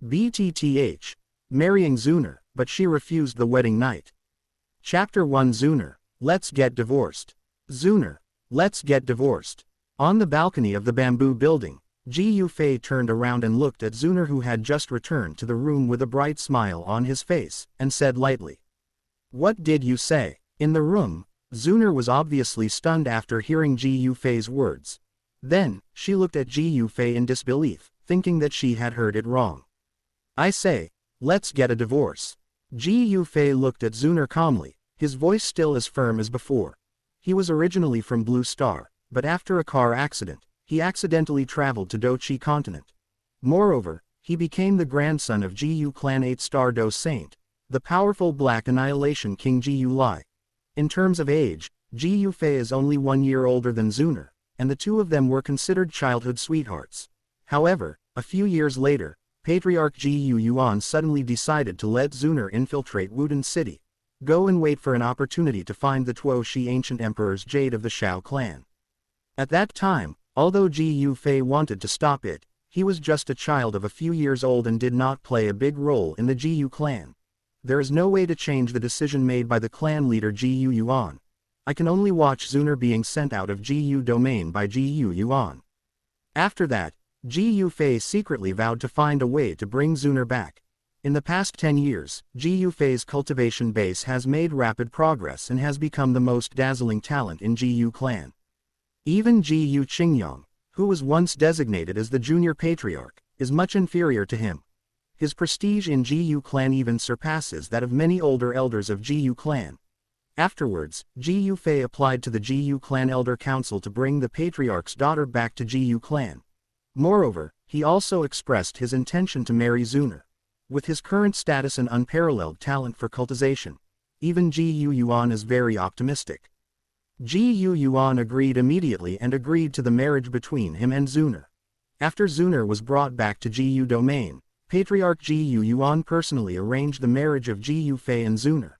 BTTH. Marrying Xun'er, but she refused the wedding night. Chapter 1. Xun'er. Let's get divorced. Xun'er. Let's get divorced. On the balcony of the bamboo building, Ji Yufei turned around and looked at Xun'er, who had just returned to the room with a bright smile on his face, and said lightly, "What did you say?" In the room, Xun'er was obviously stunned after hearing Ji Yufei's words. Then, she looked at Ji Yufei in disbelief, thinking that she had heard it wrong. "I say, let's get a divorce." Ji Yufei looked at Xun'er calmly, his voice still as firm as before. He was originally from Blue Star, but after a car accident, he accidentally traveled to Dochi continent. Moreover, he became the grandson of Ji clan 8-star Do Saint, the powerful Black Annihilation King Ji Lai. In terms of age, Ji Yufei is only 1 year older than Xun'er, and the two of them were considered childhood sweethearts. However, a few years later, Patriarch Ji Yuan suddenly decided to let Xun'er infiltrate Wudin City, go and wait for an opportunity to find the Tuoshi ancient emperor's jade of the Shao clan. At that time, although Ji Yufei wanted to stop it, he was just a child of a few years old and did not play a big role in the Ji clan. There is no way to change the decision made by the clan leader Ji Yuan. I can only watch Xun'er being sent out of Ji domain by Ji Yuan. After that, Ji Yufei secretly vowed to find a way to bring Xun'er back. In the past 10 years, Ji Yufei's cultivation base has made rapid progress and has become the most dazzling talent in Ji clan. Even Ji Qingyang, who was once designated as the junior patriarch, is much inferior to him. His prestige in Ji clan even surpasses that of many older elders of Ji clan. Afterwards, Ji Yufei applied to the Ji clan elder council to bring the patriarch's daughter back to Ji clan. Moreover, he also expressed his intention to marry Xun'er. With his current status and unparalleled talent for cultivation, even Ji Yuan is very optimistic. Ji Yuan agreed immediately and agreed to the marriage between him and Xun'er. After Xun'er was brought back to Ji domain, Patriarch Ji Yuan personally arranged the marriage of Ji Yufei and Xun'er.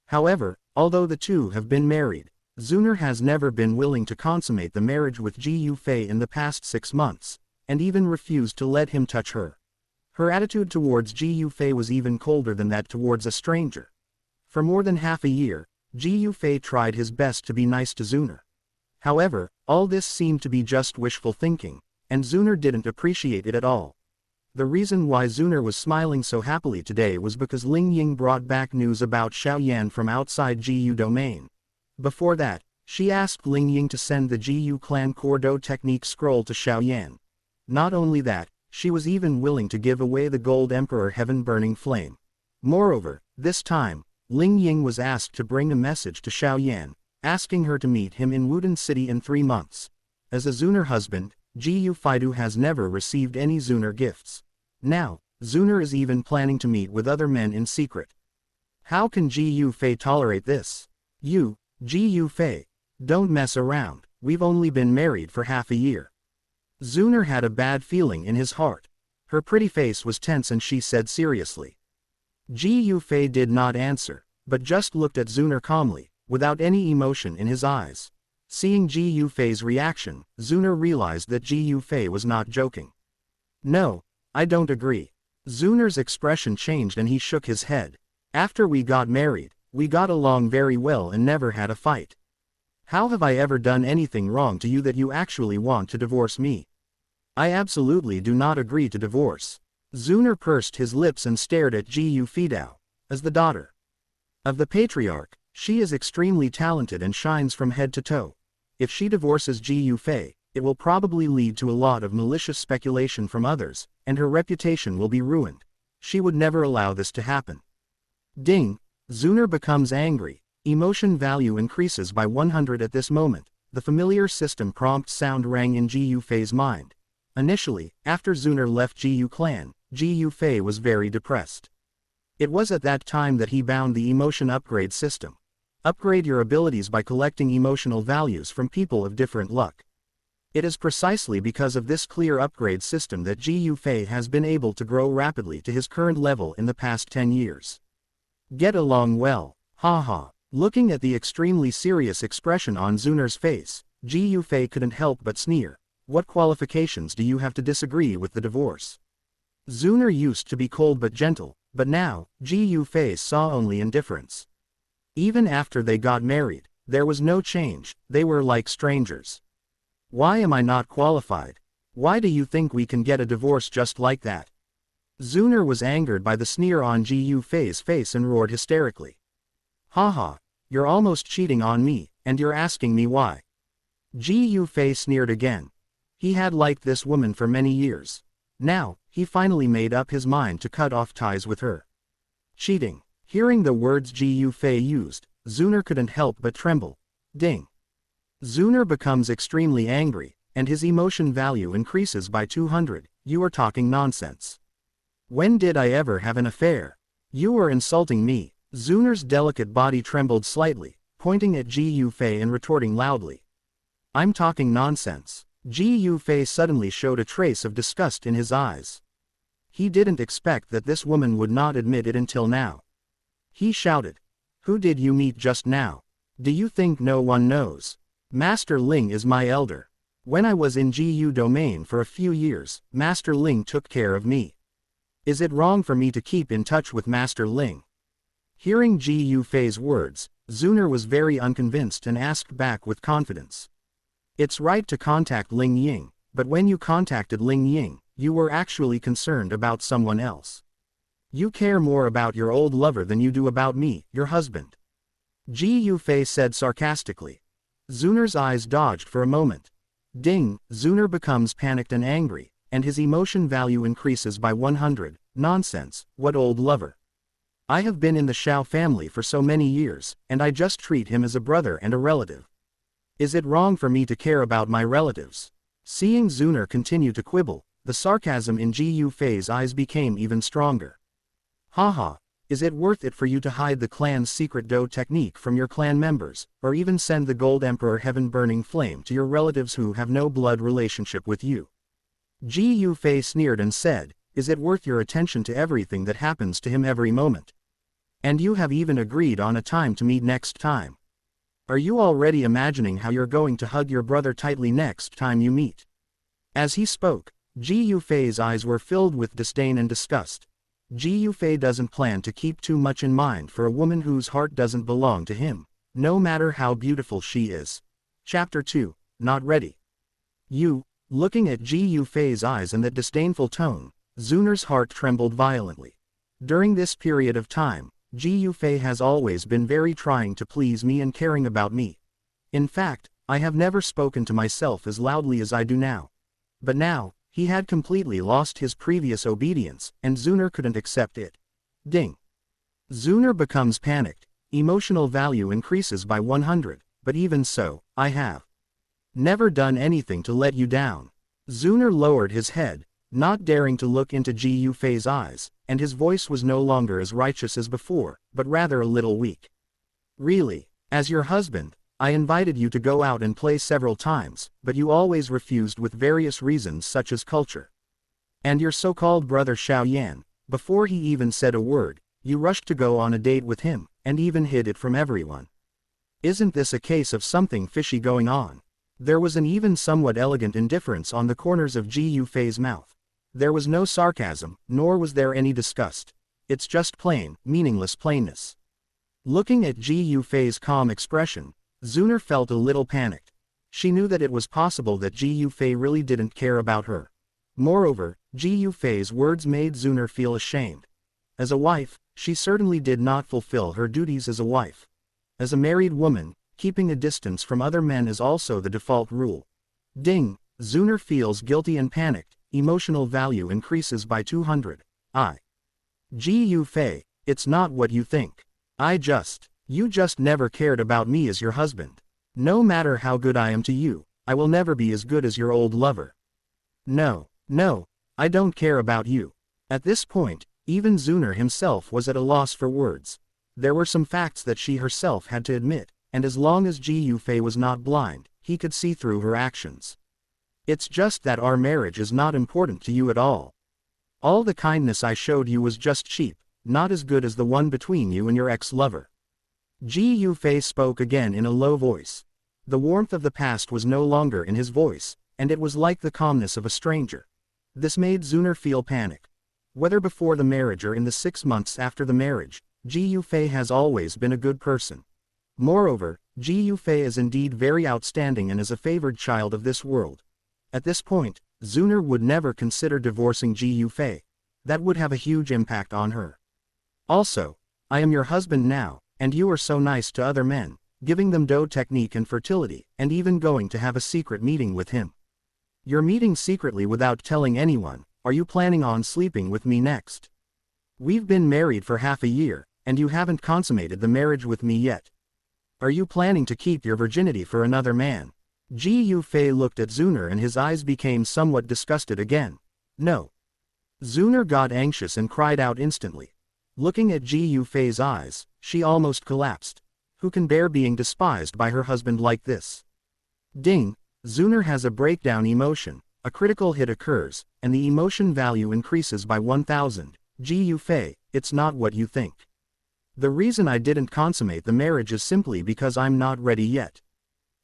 However, although the two have been married, Xun'er has never been willing to consummate the marriage with Ji Yufei in the past 6 months, and even refused to let him touch her. Her attitude towards Ji Yufei was even colder than that towards a stranger. For more than half a year, Ji Yufei tried his best to be nice to Xun'er. However, all this seemed to be just wishful thinking, and Xun'er didn't appreciate it at all. The reason why Xun'er was smiling so happily today was because Ling Ying brought back news about Xiaoyan from outside Ji domain. Before that, she asked Ling Ying to send the Ji clan Cordo technique scroll to Xiaoyan. Not only that, she was even willing to give away the Gold Emperor Heaven Burning Flame. Moreover, this time, Ling Ying was asked to bring a message to Xiaoyan, asking her to meet him in Wudin City in 3 months. As a Xun'er husband, Ji Yufei has never received any Xun'er gifts. Now, Xun'er is even planning to meet with other men in secret. How can Ji Yufei tolerate this? You, Ji Yufei, don't mess around, we've only been married for half a year. Xun'er had a bad feeling in his heart. Her pretty face was tense and she said seriously. Ji Yufei did not answer, but just looked at Xun'er calmly, without any emotion in his eyes. Seeing Ji Yufei's reaction, Xun'er realized that Ji Yufei was not joking. "No, I don't agree." Xun'er's expression changed and he shook his head. "After we got married, we got along very well and never had a fight. How have I ever done anything wrong to you that you actually want to divorce me? I absolutely do not agree to divorce." Xun'er pursed his lips and stared at Ji Yufei. As the daughter of the patriarch, she is extremely talented and shines from head to toe. If she divorces Ji Yufei, it will probably lead to a lot of malicious speculation from others, and her reputation will be ruined. She would never allow this to happen. Ding! Xun'er becomes angry. Emotion value increases by 100 at this moment. The familiar system prompt sound rang in Ji Yufei's mind. Initially, after Xun'er left Ji clan, Ji Yufei was very depressed. It was at that time that he bound the emotion upgrade system. Upgrade your abilities by collecting emotional values from people of different luck. It is precisely because of this clear upgrade system that Ji Yufei has been able to grow rapidly to his current level in the past 10 years. Get along well, haha. Looking at the extremely serious expression on Xun'er's face, Ji Yufei couldn't help but sneer. What qualifications do you have to disagree with the divorce? Xun'er used to be cold but gentle, but now, Ji Yufei saw only indifference. Even after they got married, there was no change, they were like strangers. Why am I not qualified? Why do you think we can get a divorce just like that? Xun'er was angered by the sneer on Ji Yufei's face and roared hysterically. Haha, you're almost cheating on me, and you're asking me why. Ji Yufei sneered again. He had liked this woman for many years. Now, he finally made up his mind to cut off ties with her. Cheating. Hearing the words Ji Yufei used, Xun'er couldn't help but tremble. Ding. Xun'er becomes extremely angry, and his emotion value increases by 200. You are talking nonsense. When did I ever have an affair? You are insulting me. Xun'er's delicate body trembled slightly, pointing at Ji Yufei and retorting loudly. I'm talking nonsense. Ji Yufei suddenly showed a trace of disgust in his eyes. He didn't expect that this woman would not admit it until now. He shouted. Who did you meet just now? Do you think no one knows? Master Ling is my elder. When I was in GU domain for a few years, Master Ling took care of me. Is it wrong for me to keep in touch with Master Ling? Hearing Ji Yufei's words, Xun'er was very unconvinced and asked back with confidence. It's right to contact Ling Ying, but when you contacted Ling Ying, you were actually concerned about someone else. You care more about your old lover than you do about me, your husband. Ji Yufei said sarcastically. Xun'er's eyes dodged for a moment. Ding, Xun'er becomes panicked and angry, and his emotion value increases by 100. Nonsense, what old lover? I have been in the Xiao family for so many years, and I just treat him as a brother and a relative. Is it wrong for me to care about my relatives? Seeing Xun'er continue to quibble, the sarcasm in Ji Yufei's eyes became even stronger. Haha, is it worth it for you to hide the clan's secret dough technique from your clan members, or even send the Gold Emperor heaven-burning flame to your relatives who have no blood relationship with you? Ji Yufei sneered and said, is it worth your attention to everything that happens to him every moment? And you have even agreed on a time to meet next time. Are you already imagining how you're going to hug your brother tightly next time you meet? As he spoke, Ji Yufei's eyes were filled with disdain and disgust. Ji Yufei doesn't plan to keep too much in mind for a woman whose heart doesn't belong to him, no matter how beautiful she is. Chapter 2, Not Ready. Looking at Ji Yufei's eyes and that disdainful tone, Xun'er's heart trembled violently. During this period of time, Ji Yufei has always been very trying to please me and caring about me. In fact, I have never spoken to myself as loudly as I do now. But now, he had completely lost his previous obedience, and Xun'er couldn't accept it. Ding. Xun'er becomes panicked, emotional value increases by 100, but even so, I have never done anything to let you down. Xun'er lowered his head, not daring to look into Ji Yufei's eyes, and his voice was no longer as righteous as before, but rather a little weak. Really, as your husband, I invited you to go out and play several times, but you always refused with various reasons such as culture. And your so-called brother Xiao Yan, before he even said a word, you rushed to go on a date with him, and even hid it from everyone. Isn't this a case of something fishy going on? There was an even somewhat elegant indifference on the corners of Ji Yufei's mouth. There was no sarcasm, nor was there any disgust. It's just plain, meaningless plainness. Looking at Ji Yufei's calm expression, Xun'er felt a little panicked. She knew that it was possible that Ji Yufei really didn't care about her. Moreover, Ji Yufei's words made Xun'er feel ashamed. As a wife, she certainly did not fulfill her duties as a wife. As a married woman, keeping a distance from other men is also the default rule. Ding, Xun'er feels guilty and panicked, emotional value increases by 200. Ji Yufei, it's not what you think. You just never cared about me as your husband. No matter how good I am to you, I will never be as good as your old lover. No, I don't care about you. At this point, even Xun'er himself was at a loss for words. There were some facts that she herself had to admit, and as long as Ji Yufei was not blind, he could see through her actions. It's just that our marriage is not important to you at all. All the kindness I showed you was just cheap, not as good as the one between you and your ex-lover. Ji Yufei spoke again in a low voice. The warmth of the past was no longer in his voice, and it was like the calmness of a stranger. This made Xun'er feel panic. Whether before the marriage or in the 6 months after the marriage, Ji Yufei has always been a good person. Moreover, Ji Yufei is indeed very outstanding and is a favored child of this world. At this point, Xun'er would never consider divorcing Ji Yufei. That would have a huge impact on her. Also, I am your husband now, and you are so nice to other men, giving them dough technique and fertility, and even going to have a secret meeting with him. You're meeting secretly without telling anyone. Are you planning on sleeping with me next? We've been married for half a year, and you haven't consummated the marriage with me yet. Are you planning to keep your virginity for another man? Ji Yufei looked at Xun'er and his eyes became somewhat disgusted again. No. Xun'er got anxious and cried out instantly. Looking at Ji Yufei's eyes, she almost collapsed. Who can bear being despised by her husband like this? Ding! Xun'er has a breakdown emotion, a critical hit occurs, and the emotion value increases by 1000. Ji Yufei, it's not what you think. The reason I didn't consummate the marriage is simply because I'm not ready yet.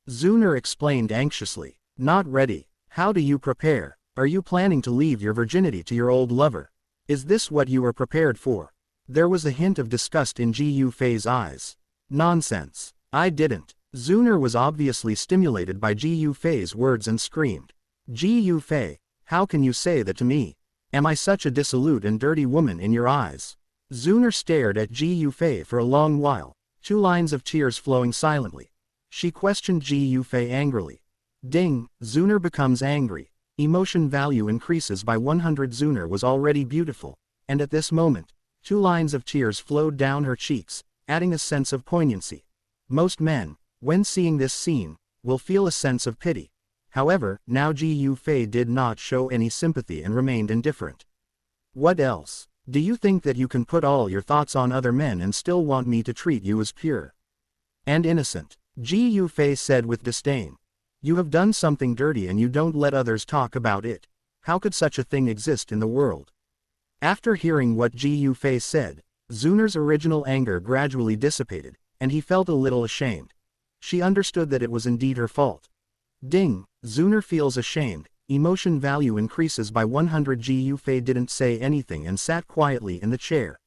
Xun'er explained anxiously. Not ready? How do you prepare? Are you planning to leave your virginity to your old lover? Is this what you are prepared for? There was a hint of disgust in Ji Yufei's eyes. Nonsense. I didn't. Xun'er was obviously stimulated by Ji Yufei's words and screamed. Ji Yufei, how can you say that to me? Am I such a dissolute and dirty woman in your eyes? Xun'er stared at Ji Yufei for a long while, 2 lines of tears flowing silently. She questioned Ji Yufei angrily. Ding! Xun'er becomes angry. Emotion value increases by 100. Xun'er was already beautiful, and at this moment, 2 lines of tears flowed down her cheeks, adding a sense of poignancy. Most men, when seeing this scene, will feel a sense of pity. However, now Ji Yufei did not show any sympathy and remained indifferent. What else? Do you think that you can put all your thoughts on other men and still want me to treat you as pure and innocent? Ji Yufei said with disdain. You have done something dirty and you don't let others talk about it. How could such a thing exist in the world? After hearing what Ji Yufei said, Xun'er's original anger gradually dissipated, and he felt a little ashamed. She understood that it was indeed her fault. Ding! Xun'er feels ashamed. Emotion value increases by 100. Ji Yufei didn't say anything and sat quietly in the chair.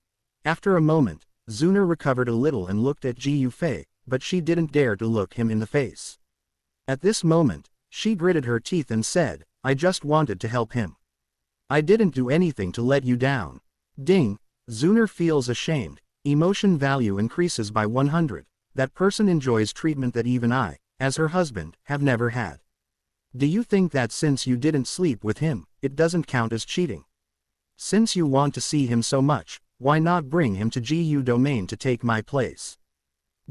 After a moment, Xun'er recovered a little and looked at Ji Yufei, but she didn't dare to look him in the face. At this moment, she gritted her teeth and said, I just wanted to help him. I didn't do anything to let you down. Ding! Xun'er feels ashamed. Emotion value increases by 100. That person enjoys treatment that even I, as her husband, have never had. Do you think that since you didn't sleep with him, it doesn't count as cheating? Since you want to see him so much, why not bring him to GU domain to take my place?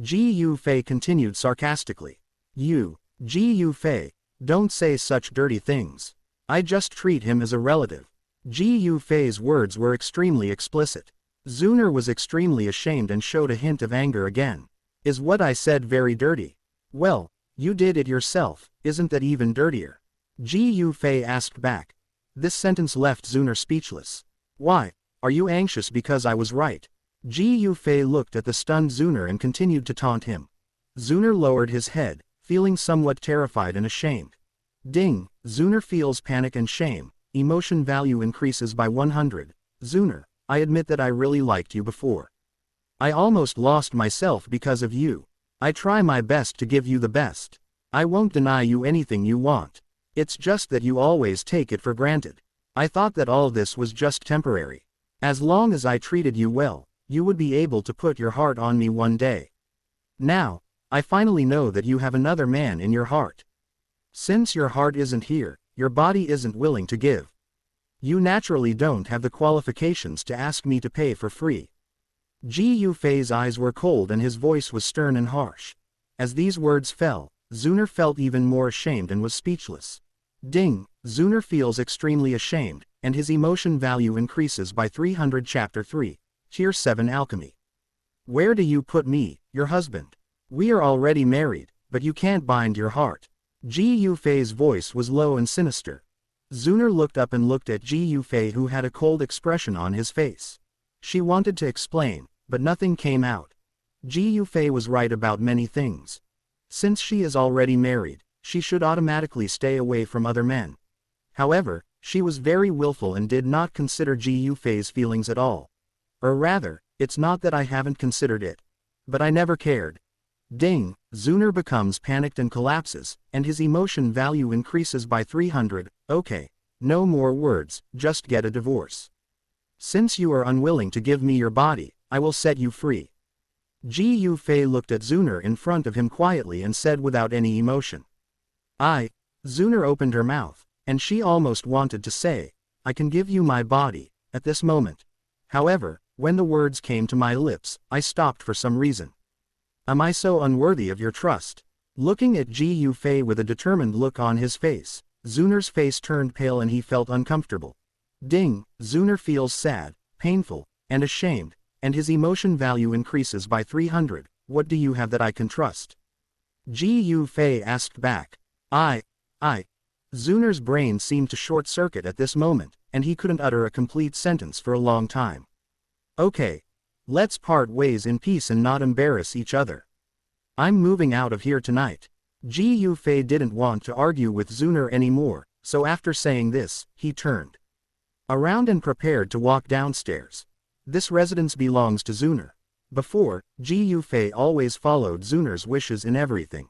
Ji Yufei continued sarcastically. You, Ji Yufei, don't say such dirty things. I just treat him as a relative. Ji Yufei's words were extremely explicit. Xun'er was extremely ashamed and showed a hint of anger again. Is what I said very dirty? Well, you did it yourself, isn't that even dirtier? Ji Yufei asked back. This sentence left Xun'er speechless. Why, are you anxious because I was right? Ji Yufei looked at the stunned Xun'er and continued to taunt him. Xun'er lowered his head, feeling somewhat terrified and ashamed. Ding! Xun'er feels panic and shame. Emotion value increases by 100. Xun'er, I admit that I really liked you before. I almost lost myself because of you. I try my best to give you the best. I won't deny you anything you want. It's just that you always take it for granted. I thought that all this was just temporary. As long as I treated you well, you would be able to put your heart on me one day. Now, I finally know that you have another man in your heart. Since your heart isn't here, your body isn't willing to give. You naturally don't have the qualifications to ask me to pay for free. Ji Yufei's eyes were cold and his voice was stern and harsh. As these words fell, Xun'er felt even more ashamed and was speechless. Ding! Xun'er feels extremely ashamed, and his emotion value increases by 300. Chapter 3. Tier 7 Alchemy. Where do you put me, your husband? We are already married, but you can't bind your heart. Ji Yufei's voice was low and sinister. Xun'er looked up and looked at Ji Yufei, who had a cold expression on his face. She wanted to explain, but nothing came out. Ji Yufei was right about many things. Since she is already married, she should automatically stay away from other men. However, She was very willful and did not consider Ji Yufei's feelings at all. Or rather, it's not that I haven't considered it. But I never cared. Ding, Xun'er becomes panicked and collapses, and his emotion value increases by 300, okay. No more words, just get a divorce. Since you are unwilling to give me your body, I will set you free. Ji Yufei looked at Xun'er in front of him quietly and said without any emotion. Xun'er opened her mouth, and she almost wanted to say, I can give you my body, at this moment. However, when the words came to my lips, I stopped for some reason. Am I so unworthy of your trust? Looking at Ji Yufei with a determined look on his face, Xun'er's face turned pale and he felt uncomfortable. Ding, Xun'er feels sad, painful, and ashamed, and his emotion value increases by 300, what do you have that I can trust? Ji Yufei asked back. Xun'er's brain seemed to short-circuit at this moment, and he couldn't utter a complete sentence for a long time. Okay. Let's part ways in peace and not embarrass each other. I'm moving out of here tonight. Ji Yufei didn't want to argue with Xun'er anymore, so after saying this, he turned around and prepared to walk downstairs. This residence belongs to Xun'er. Before, Ji Yufei always followed Xun'er's wishes in everything.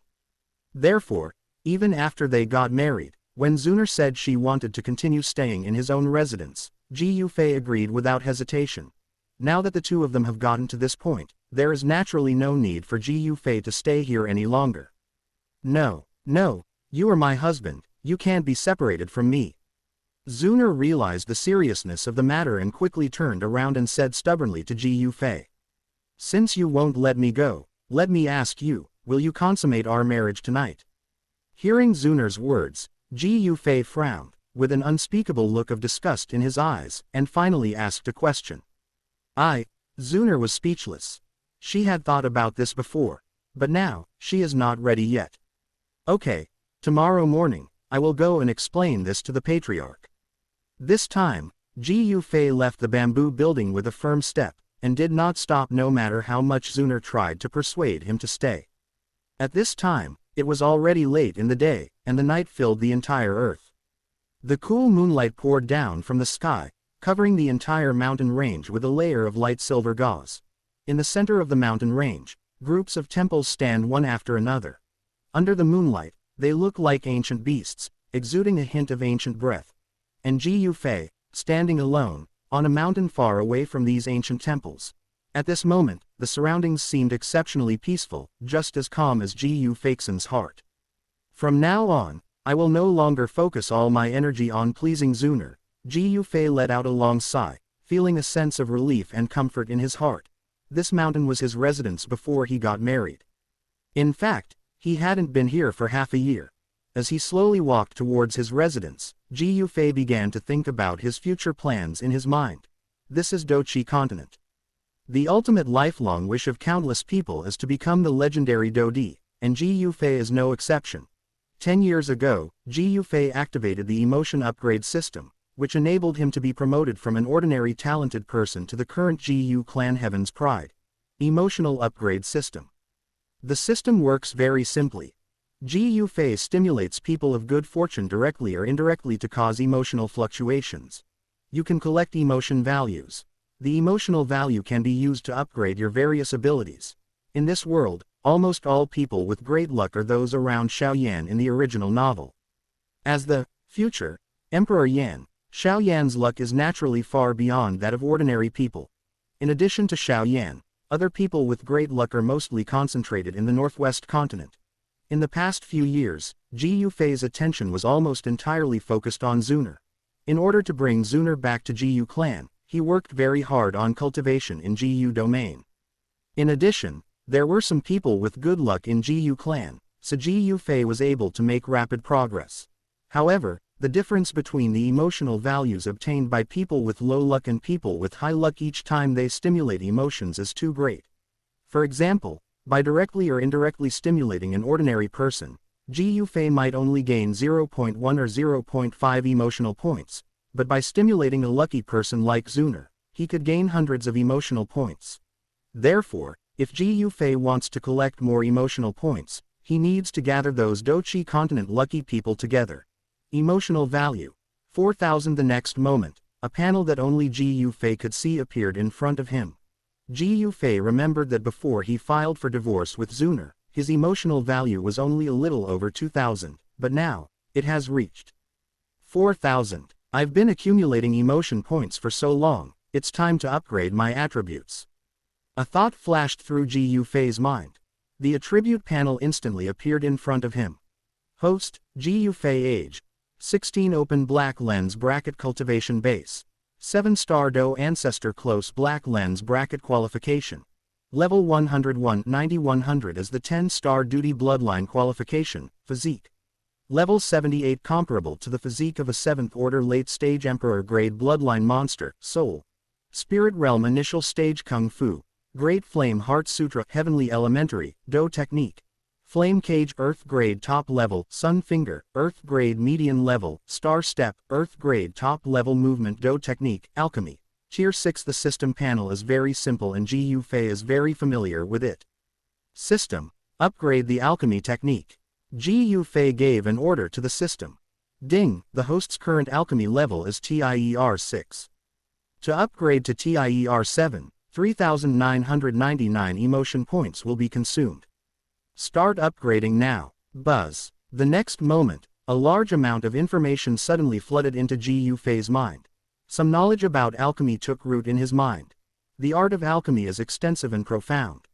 Therefore, even after they got married, when Xun'er said she wanted to continue staying in his own residence, Ji Yufei agreed without hesitation. Now that the two of them have gotten to this point, there is naturally no need for Ji Yufei to stay here any longer. No, you are my husband, you can't be separated from me. Xun'er realized the seriousness of the matter and quickly turned around and said stubbornly to Ji Yufei. Since you won't let me go, let me ask you, will you consummate our marriage tonight? Hearing Xun'er's words, Ji Yufei frowned, with an unspeakable look of disgust in his eyes, and finally asked a question. Xun'er was speechless. She had thought about this before, but now, she is not ready yet. Okay, tomorrow morning, I will go and explain this to the patriarch. This time, Ji Yufei left the bamboo building with a firm step, and did not stop no matter how much Xun'er tried to persuade him to stay. At this time, it was already late in the day, and the night filled the entire earth. The cool moonlight poured down from the sky, covering the entire mountain range with a layer of light silver gauze. In the center of the mountain range, groups of temples stand one after another. Under the moonlight, they look like ancient beasts, exuding a hint of ancient breath. And Ji Yufei, standing alone, on a mountain far away from these ancient temples. At this moment, the surroundings seemed exceptionally peaceful, just as calm as Ji Yufei's heart. From now on, I will no longer focus all my energy on pleasing Xun'er. Ji Yufei let out a long sigh, feeling a sense of relief and comfort in his heart. This mountain was his residence before he got married. In fact, he hadn't been here for half a year. As he slowly walked towards his residence, Ji Yufei began to think about his future plans in his mind. This is Dochi continent. The ultimate lifelong wish of countless people is to become the legendary Dodi, and Ji Yufei is no exception. 10 years ago, Ji Yufei activated the emotion upgrade system, which enabled him to be promoted from an ordinary talented person to the current Ji clan Heaven's Pride. Emotional upgrade system. The system works very simply. Ji Yufei stimulates people of good fortune directly or indirectly to cause emotional fluctuations. You can collect emotion values. The emotional value can be used to upgrade your various abilities. In this world, almost all people with great luck are those around Xiaoyan in the original novel. As the future Emperor Yan, Xiaoyan's luck is naturally far beyond that of ordinary people. In addition to Xiaoyan, other people with great luck are mostly concentrated in the northwest continent. In the past few years, Ji Yufei's attention was almost entirely focused on Xun'er. In order to bring Xun'er back to Ji clan, he worked very hard on cultivation in Ji domain. In addition, there were some people with good luck in Ji clan, so Ji Yufei was able to make rapid progress. However, the difference between the emotional values obtained by people with low luck and people with high luck each time they stimulate emotions is too great. For example, by directly or indirectly stimulating an ordinary person, Ji Yufei might only gain 0.1 or 0.5 emotional points, but by stimulating a lucky person like Xun'er, he could gain hundreds of emotional points. Therefore, if Ji Yufei wants to collect more emotional points, he needs to gather those Dochi continent lucky people together. Emotional value. 4,000 the next moment, a panel that only Ji Yufei could see appeared in front of him. Ji Yufei remembered that before he filed for divorce with Xun'er, his emotional value was only a little over 2,000, but now, it has reached 4,000. I've been accumulating emotion points for so long, it's time to upgrade my attributes. A thought flashed through Ji Yufei's mind. The attribute panel instantly appeared in front of him. Host, Ji Yufei age. 16 open black lens bracket cultivation base. 7-star Do ancestor close black lens bracket qualification. Level 101 90-100 is the 10-star duty bloodline qualification, physique. Level 78 comparable to the physique of a 7th order late stage emperor grade bloodline monster, soul. Spirit realm initial stage kung fu. Great flame heart sutra heavenly elementary, Do technique. Flame cage earth grade top level, sun finger, earth grade median level, star step, earth grade top level movement Do technique, alchemy. Tier 6 The system panel is very simple and Ji Yufei is very familiar with it. System. Upgrade the alchemy technique. Ji Yufei gave an order to the system. Ding, the host's current alchemy level is TIER 6. To upgrade to TIER 7, 3,999 emotion points will be consumed. Start upgrading now. Buzz. The next moment, a large amount of information suddenly flooded into Ji Yufei's mind. Some knowledge about alchemy took root in his mind. The art of alchemy is extensive and profound.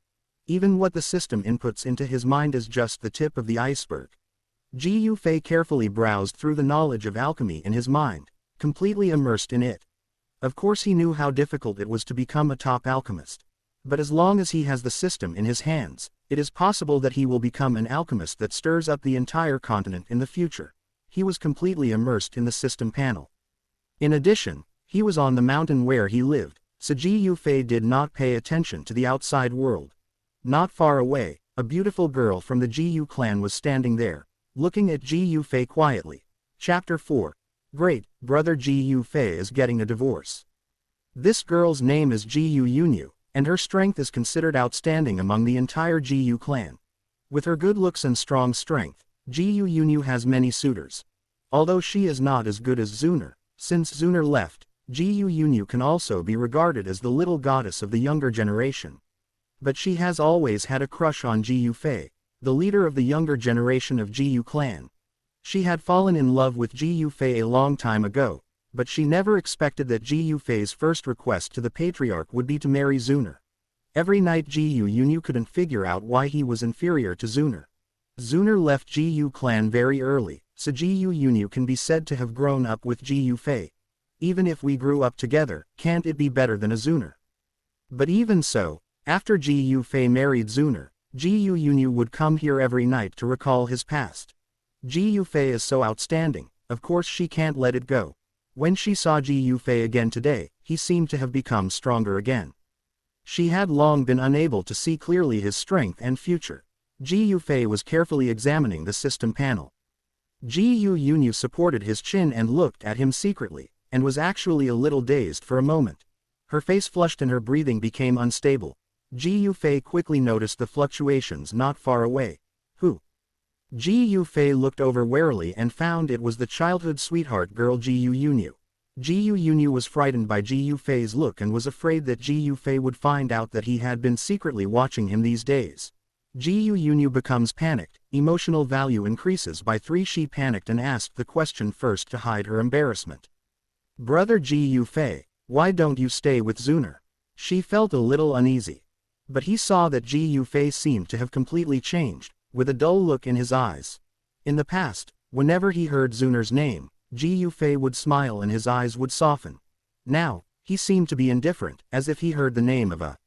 Even what the system inputs into his mind is just the tip of the iceberg. Ji Yufei carefully browsed through the knowledge of alchemy in his mind, completely immersed in it. Of course he knew how difficult it was to become a top alchemist. But as long as he has the system in his hands, it is possible that he will become an alchemist that stirs up the entire continent in the future. He was completely immersed in the system panel. In addition, he was on the mountain where he lived, so Ji Yufei did not pay attention to the outside world. Not far away, a beautiful girl from the Ji clan was standing there, looking at Ji Yufei quietly. Chapter 4. Great, brother Ji Yufei is getting a divorce. This girl's name is Ji Yunyu, and her strength is considered outstanding among the entire Ji clan. With her good looks and strong strength, Ji Yunyu has many suitors. Although she is not as good as Xun'er, since Xun'er left, Ji Yunyu can also be regarded as the little goddess of the younger generation. But she has always had a crush on Ji Yufei, the leader of the younger generation of Ji clan. She had fallen in love with Ji Yufei a long time ago, but she never expected that Ji Yufei's first request to the patriarch would be to marry Xun'er. Every night Ji Yunyu couldn't figure out why he was inferior to Xun'er. Xun'er left Ji clan very early, so Ji Yunyu can be said to have grown up with Ji Yufei. Even if we grew up together, can't it be better than a Xun'er? But even so, after Ji Yufei married Xun'er, Ji Yunyu would come here every night to recall his past. Ji Yufei is so outstanding, of course she can't let it go. When she saw Ji Yufei again today, he seemed to have become stronger again. She had long been unable to see clearly his strength and future. Ji Yufei was carefully examining the system panel. Ji Yunyu supported his chin and looked at him secretly, and was actually a little dazed for a moment. Her face flushed and her breathing became unstable. Ji Yufei quickly noticed the fluctuations not far away. Who? Ji Yufei looked over warily and found it was the childhood sweetheart girl Ji Yunyu. Ji Yunyu was frightened by Ji Yufei's look and was afraid that Ji Yufei would find out that he had been secretly watching him these days. Ji Yunyu becomes panicked, emotional value increases by 3. She panicked and asked the question first to hide her embarrassment. Brother Ji Yufei, why don't you stay with Xun'er? She felt a little uneasy. But he saw that Ji Yufei seemed to have completely changed, with a dull look in his eyes. In the past, whenever he heard Xun'er's name, Ji Yufei would smile and his eyes would soften. Now, he seemed to be indifferent, as if he heard the name of a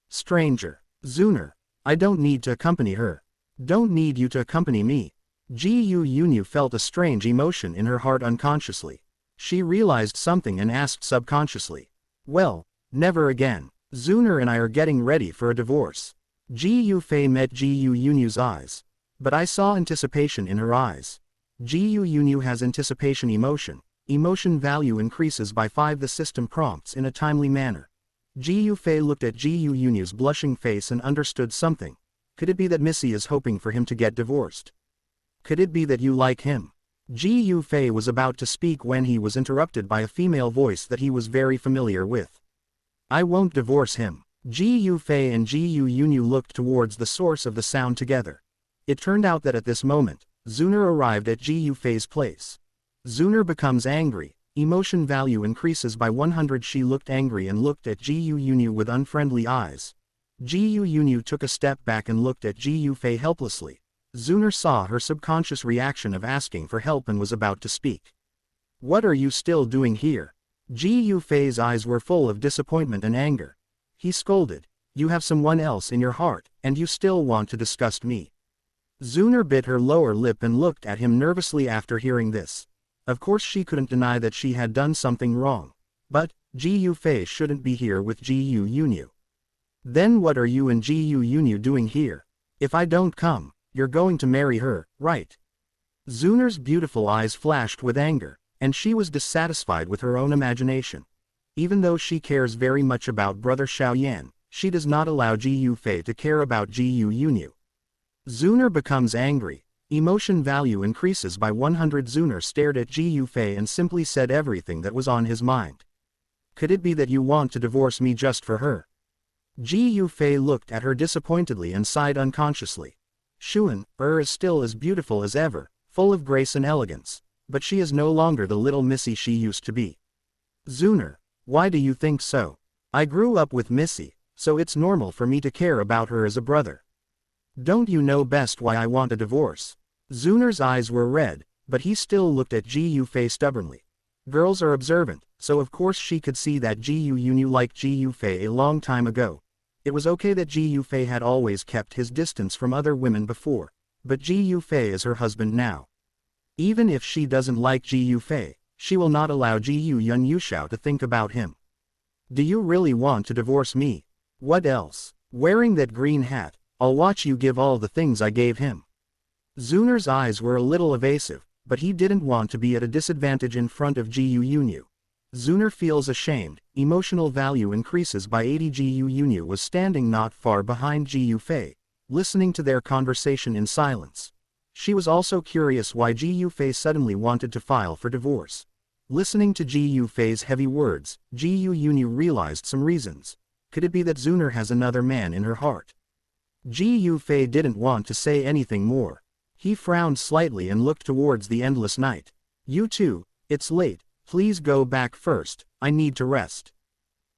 stranger. Xun'er, I don't need to accompany her. Don't need you to accompany me. Ji Yunyu felt a strange emotion in her heart unconsciously. She realized something and asked subconsciously. Well, never again. Xun'er and I are getting ready for a divorce. Ji Yufei met Ji Yunyu's eyes. But I saw anticipation in her eyes. Ji Yunyu has anticipation emotion. Emotion value increases by 5. The system prompts in a timely manner. Ji Yufei looked at Ji Yunyu's blushing face and understood something. Could it be that Missy is hoping for him to get divorced? Could it be that you like him? Ji Yufei was about to speak when he was interrupted by a female voice that he was very familiar with. I won't divorce him. Ji Yufei and Ji Yunyu looked towards the source of the sound together. It turned out that at this moment, Xun'er arrived at Ji Yufei's place. Xun'er becomes angry, emotion value increases by 100. She looked angry and looked at Ji Yunyu with unfriendly eyes. Ji Yunyu took a step back and looked at Ji Yufei helplessly. Xun'er saw her subconscious reaction of asking for help and was about to speak. What are you still doing here? Ji Yufei's eyes were full of disappointment and anger. He scolded, you have someone else in your heart, and you still want to disgust me. Xun'er bit her lower lip and looked at him nervously after hearing this. Of course she couldn't deny that she had done something wrong. But, Ji Yufei shouldn't be here with Ji Yunyu. Then what are you and Ji Yunyu doing here? If I don't come, you're going to marry her, right? Xun'er's beautiful eyes flashed with anger, and she was dissatisfied with her own imagination. Even though she cares very much about brother Xiaoyan, she does not allow Ji Yufei to care about Ji Yunyu. Xun'er becomes angry. Emotion value increases by 100. Xun'er stared at Ji Yufei and simply said everything that was on his mind. Could it be that you want to divorce me just for her? Ji Yufei looked at her disappointedly and sighed unconsciously. Xun'er is still as beautiful as ever, full of grace and elegance, but she is no longer the little Missy she used to be. Xun'er, why do you think so? I grew up with Missy, so it's normal for me to care about her as a brother. Don't you know best why I want a divorce? Xun'er's eyes were red, but he still looked at Ji Yufei stubbornly. Girls are observant, so of course she could see that Ji Yunyu liked Ji Yufei a long time ago. It was okay that Ji Yufei had always kept his distance from other women before, but Ji Yufei is her husband now. Even if she doesn't like Ji Yufei, she will not allow Ji Yunyu to think about him. Do you really want to divorce me? What else? Wearing that green hat, I'll watch you give all the things I gave him. Xun'er's eyes were a little evasive, but he didn't want to be at a disadvantage in front of Ji Yunyu. Xun'er feels ashamed, emotional value increases by 80. Ji Yunyu was standing not far behind Ji Yufei, listening to their conversation in silence. She was also curious why Ji Yufei suddenly wanted to file for divorce. Listening to Ji Yufei's heavy words, Ji Yunyu realized some reasons. Could it be that Xun'er has another man in her heart? Ji Yufei didn't want to say anything more. He frowned slightly and looked towards the endless night. You too, it's late. Please go back first, I need to rest.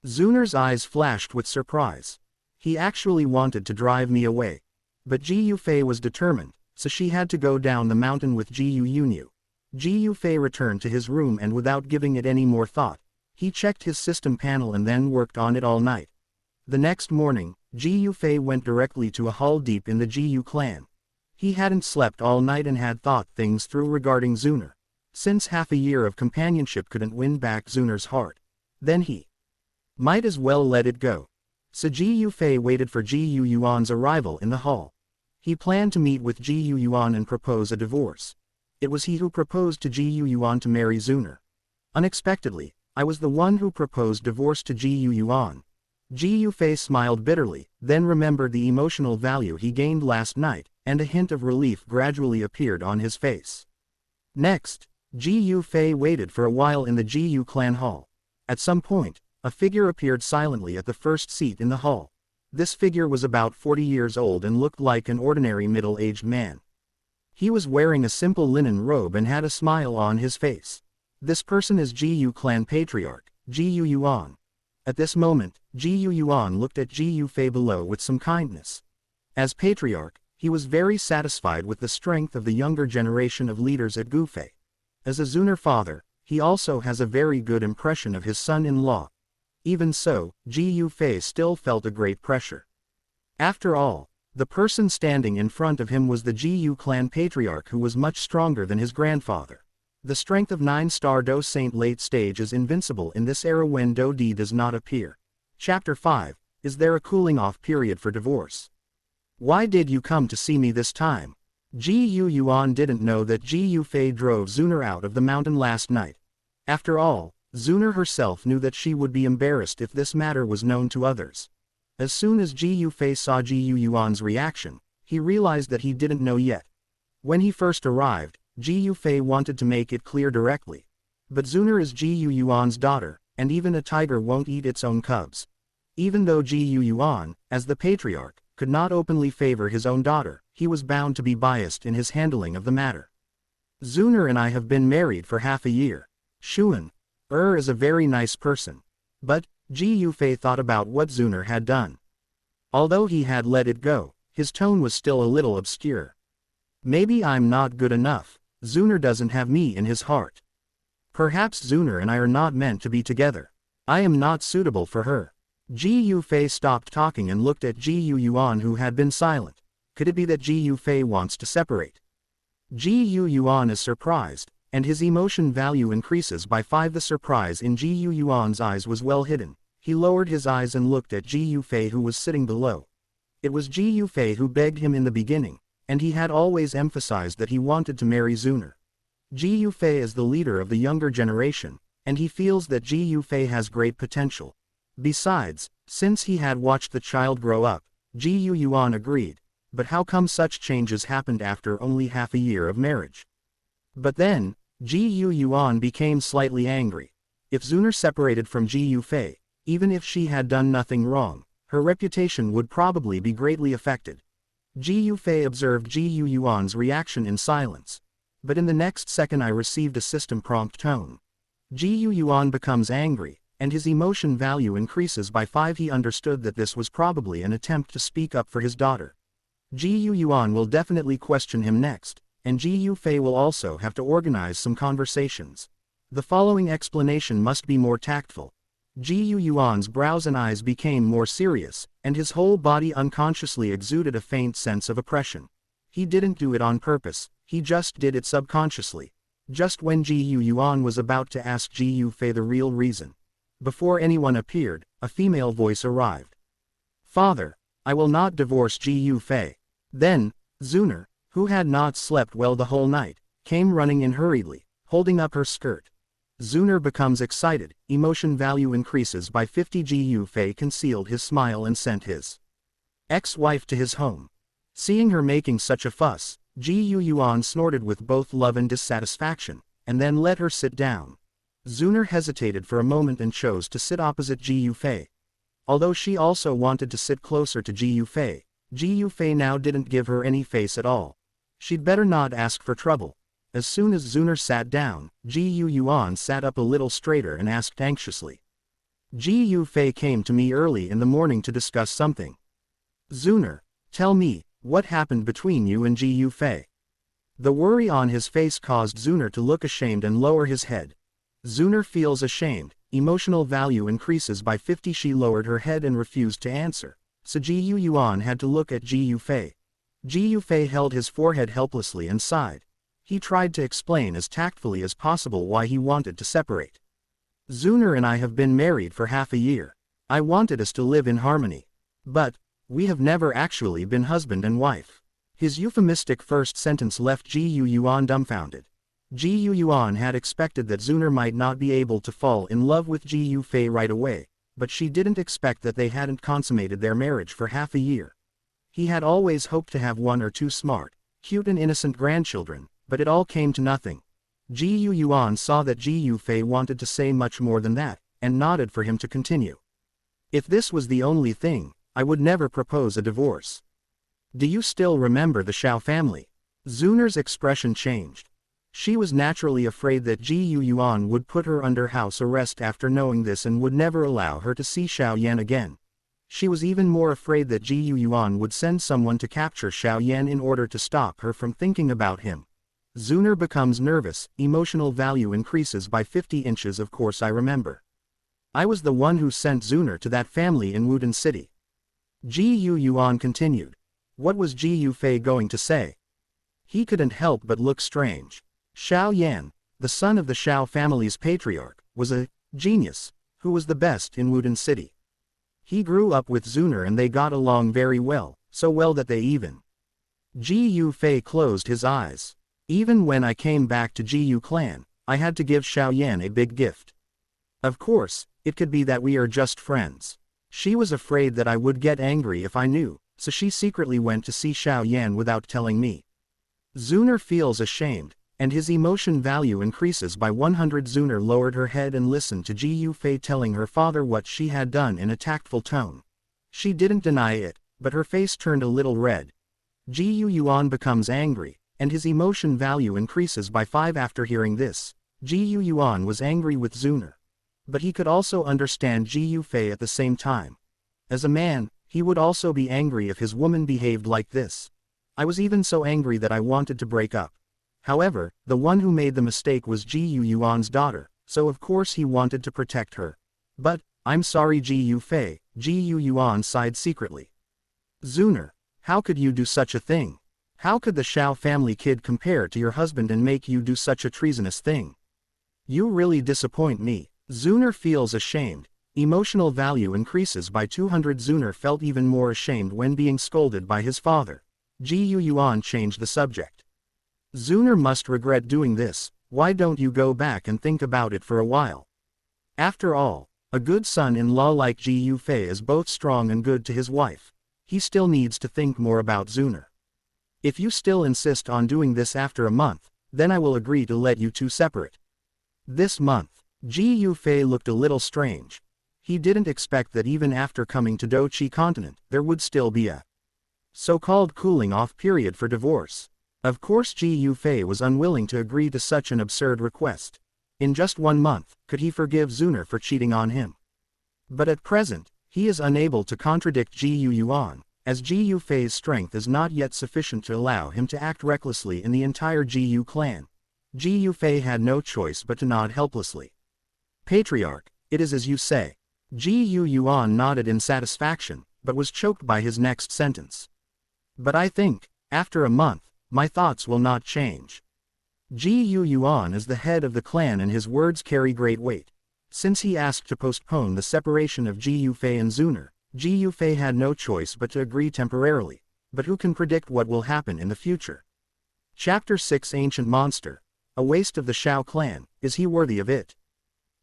Xun'er's eyes flashed with surprise. He actually wanted to drive me away. But Ji Yufei was determined, so she had to go down the mountain with Ji Yunyu. Ji Yufei returned to his room and without giving it any more thought, he checked his system panel and then worked on it all night. The next morning, Ji Yufei went directly to a hall deep in the Ji clan. He hadn't slept all night and had thought things through regarding Xun'er. Since half a year of companionship couldn't win back Xun'er's heart, then he might as well let it go. So Ji Yufei waited for Ji Yuan's arrival in the hall. He planned to meet with Ji Yuan and propose a divorce. It was he who proposed to Ji Yuan to marry Xun'er. Unexpectedly, I was the one who proposed divorce to Ji Yuan. Ji Yufei smiled bitterly, then remembered the emotional value he gained last night, and a hint of relief gradually appeared on his face. Next, Ji Yufei waited for a while in the Ji clan hall. At some point, a figure appeared silently at the first seat in the hall. This figure was about 40 years old and looked like an ordinary middle-aged man. He was wearing a simple linen robe and had a smile on his face. This person is Ji clan patriarch, Ji Yuan. At this moment, Ji Yuan looked at Ji Yufei below with some kindness. As patriarch, he was very satisfied with the strength of the younger generation of leaders at Gufei. As a Xun'er father, he also has a very good impression of his son-in-law. Even so, Ji Yufei still felt a great pressure. After all, the person standing in front of him was the Ji clan patriarch who was much stronger than his grandfather. The strength of 9-star Do Saint late stage is invincible in this era when Do Di does not appear. Chapter 5, Is there a cooling off period for divorce? Why did you come to see me this time? Ji Yuan didn't know that Ji Yufei drove Xun'er out of the mountain last night. After all, Xun'er herself knew that she would be embarrassed if this matter was known to others. As soon as Ji Yufei saw Ji Yuan's reaction, he realized that he didn't know yet. When he first arrived, Ji Yufei wanted to make it clear directly. But Xun'er is Ji Yuan's daughter, and even a tiger won't eat its own cubs. Even though Ji Yuan, as the patriarch, could not openly favor his own daughter, he was bound to be biased in his handling of the matter. Xun'er and I have been married for half a year. Xun'er is a very nice person. But, Ji Yufei thought about what Xun'er had done. Although he had let it go, his tone was still a little obscure. Maybe I'm not good enough. Xun'er doesn't have me in his heart. Perhaps Xun'er and I are not meant to be together. I am not suitable for her. Ji Yufei stopped talking and looked at Ji Yuan, who had been silent. Could it be that Ji Yufei wants to separate? Ji Yuan is surprised, and his emotion value increases by 5. The surprise in Ji Yuan's eyes was well hidden. He lowered his eyes and looked at Ji Yufei, who was sitting below. It was Ji Yufei who begged him in the beginning, and he had always emphasized that he wanted to marry Xun'er. Ji Yufei is the leader of the younger generation, and he feels that Ji Yufei has great potential. Besides, since he had watched the child grow up, Ji Yuan agreed. But how come such changes happened after only half a year of marriage? But then, Ji Yuan became slightly angry. If Xun'er separated from Ji Yufei, even if she had done nothing wrong, her reputation would probably be greatly affected. Ji Yufei observed Ji Yuan's reaction in silence. But in the next second I received a system prompt tone. Ji Yuan becomes angry, and his emotion value increases by 5. He understood that this was probably an attempt to speak up for his daughter. Ji Yuan will definitely question him next, and Ji Yufei will also have to organize some conversations. The following explanation must be more tactful. Ji Yuan's brows and eyes became more serious, and his whole body unconsciously exuded a faint sense of oppression. He didn't do it on purpose, he just did it subconsciously. Just when Ji Yuan was about to ask Ji Yufei the real reason, before anyone appeared, a female voice arrived. "Father, I will not divorce Ji Yufei." Then, Xun'er, who had not slept well the whole night, came running in hurriedly, holding up her skirt. Xun'er becomes excited, emotion value increases by 50. Ji Yufei concealed his smile and sent his ex-wife to his home. Seeing her making such a fuss, Ji Yuan snorted with both love and dissatisfaction, and then let her sit down. Xun'er hesitated for a moment and chose to sit opposite Ji Yufei. Although she also wanted to sit closer to Ji Yufei, Ji Yufei now didn't give her any face at all. She'd better not ask for trouble. As soon as Xun'er sat down, Ji Yuan sat up a little straighter and asked anxiously. "Ji Yufei came to me early in the morning to discuss something. Xun'er, tell me, what happened between you and Ji Yufei?" The worry on his face caused Xun'er to look ashamed and lower his head. Xun'er feels ashamed, emotional value increases by 50. She lowered her head and refused to answer, so Ji Yuan had to look at Ji Yufei. Ji Yufei held his forehead helplessly and sighed. He tried to explain as tactfully as possible why he wanted to separate. "Xun'er and I have been married for half a year. I wanted us to live in harmony. But, we have never actually been husband and wife." His euphemistic first sentence left Ji Yuan dumbfounded. Ji Yuan had expected that Xun'er might not be able to fall in love with Ji Yufei right away, but she didn't expect that they hadn't consummated their marriage for half a year. He had always hoped to have 1 or 2 smart, cute and innocent grandchildren, but it all came to nothing. Ji Yuan saw that Ji Yufei wanted to say much more than that, and nodded for him to continue. "If this was the only thing, I would never propose a divorce. Do you still remember the Shao family?" Xun'er's expression changed. She was naturally afraid that Ji Yuan would put her under house arrest after knowing this and would never allow her to see Xiao Yan again. She was even more afraid that Ji Yuan would send someone to capture Xiao Yan in order to stop her from thinking about him. Xun'er becomes nervous, emotional value increases by 50 inches. "Of course I remember. I was the one who sent Xun'er to that family in Wudin City." Ji Yuan continued. What was Ji Yufei going to say? He couldn't help but look strange. Xiao Yan, the son of the Shao family's patriarch, was a genius, who was the best in Wudin City. He grew up with Xun'er and they got along very well, so well that they even. Ji Yufei closed his eyes. "Even when I came back to Ji Yu clan, I had to give Xiao Yan a big gift. Of course, it could be that we are just friends. She was afraid that I would get angry if I knew, so she secretly went to see Xiao Yan without telling me." Xun'er feels ashamed, and his emotion value increases by 100. Xun'er lowered her head and listened to Ji Yufei telling her father what she had done in a tactful tone. She didn't deny it, but her face turned a little red. Ji Yuan becomes angry, and his emotion value increases by 5 after hearing this. Ji Yuan was angry with Xun'er. But he could also understand Ji Yufei at the same time. As a man, he would also be angry if his woman behaved like this. I was even so angry that I wanted to break up. However, the one who made the mistake was Ji Yuan's daughter, so of course he wanted to protect her. But, I'm sorry Ji Yufei, Ji Yuan sighed secretly. Xun'er, how could you do such a thing? How could the Xiao family kid compare to your husband and make you do such a treasonous thing? You really disappoint me. Xun'er feels ashamed. Emotional value increases by 200. Xun'er felt even more ashamed when being scolded by his father. Ji Yuan changed the subject. Xun'er must regret doing this. Why don't you go back and think about it for a while? After all, a good son-in-law like Ji Yufei is both strong and good to his wife. He still needs to think more about Xun'er. If you still insist on doing this after a month, then I will agree to let you two separate. This month, Ji Yufei looked a little strange. He didn't expect that even after coming to Dochi continent, there would still be a so-called cooling-off period for divorce. Of course Ji Yufei was unwilling to agree to such an absurd request. In just 1 month, could he forgive Xun'er for cheating on him? But at present, he is unable to contradict Ji Yuan, as Ji Yufei's strength is not yet sufficient to allow him to act recklessly in the entire Ji Yu clan. Ji Yufei had no choice but to nod helplessly. Patriarch, it is as you say. Ji Yuan nodded in satisfaction, but was choked by his next sentence. But I think, after a month, my thoughts will not change. Ji Yuan is the head of the clan and his words carry great weight. Since he asked to postpone the separation of Ji Yufei and Xun'er, Ji Yufei had no choice but to agree temporarily. But who can predict what will happen in the future? Chapter 6 Ancient Monster. A waste of the Xiao clan, is he worthy of it?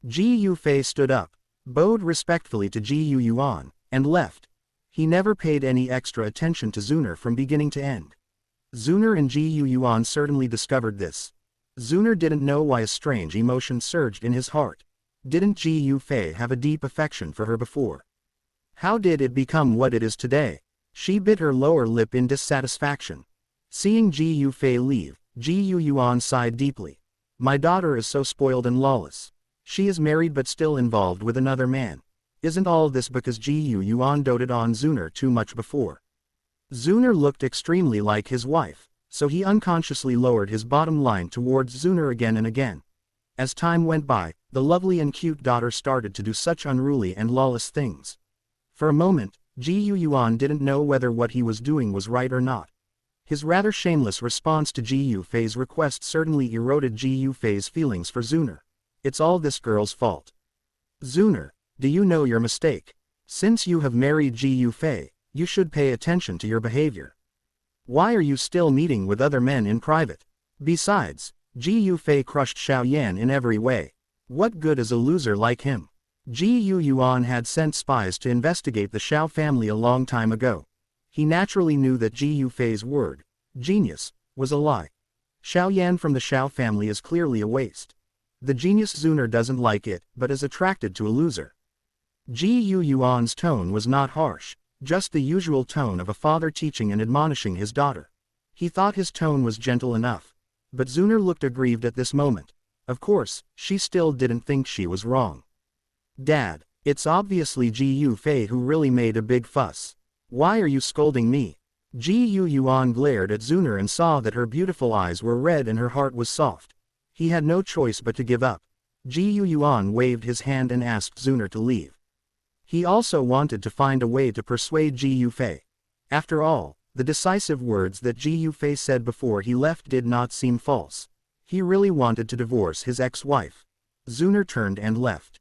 Ji Yufei stood up, bowed respectfully to Ji Yuan, and left. He never paid any extra attention to Xun'er from beginning to end. Xun'er and Ji Yuan certainly discovered this. Xun'er didn't know why a strange emotion surged in his heart. Didn't Ji Yufei have a deep affection for her before? How did it become what it is today? She bit her lower lip in dissatisfaction. Seeing Ji Yufei leave, Ji Yuan sighed deeply. My daughter is so spoiled and lawless. She is married but still involved with another man. Isn't all this because Ji Yuan doted on Xun'er too much before? Xun'er looked extremely like his wife, so he unconsciously lowered his bottom line towards Xun'er again and again. As time went by, the lovely and cute daughter started to do such unruly and lawless things. For a moment, Ji Yuan didn't know whether what he was doing was right or not. His rather shameless response to Ji Yufei's request certainly eroded Ji Yufei's feelings for Xun'er. It's all this girl's fault. Xun'er, do you know your mistake? Since you have married Ji Yufei, you should pay attention to your behavior. Why are you still meeting with other men in private? Besides, Ji Yufei crushed Xiao Yan in every way. What good is a loser like him? Ji Yuan had sent spies to investigate the Xiao family a long time ago. He naturally knew that Ji Yufei's word, genius, was a lie. Xiao Yan from the Xiao family is clearly a waste. The genius Xun'er doesn't like it, but is attracted to a loser. Ji Yuan's tone was not harsh, just the usual tone of a father teaching and admonishing his daughter. He thought his tone was gentle enough. But Xun'er looked aggrieved at this moment. Of course, she still didn't think she was wrong. Dad, it's obviously Ji Yufei who really made a big fuss. Why are you scolding me? Ji Yuan glared at Xun'er and saw that her beautiful eyes were red and her heart was soft. He had no choice but to give up. Ji Yuan waved his hand and asked Xun'er to leave. He also wanted to find a way to persuade Ji Yufei. After all, the decisive words that Ji Yufei said before he left did not seem false. He really wanted to divorce his ex-wife. Xun'er turned and left.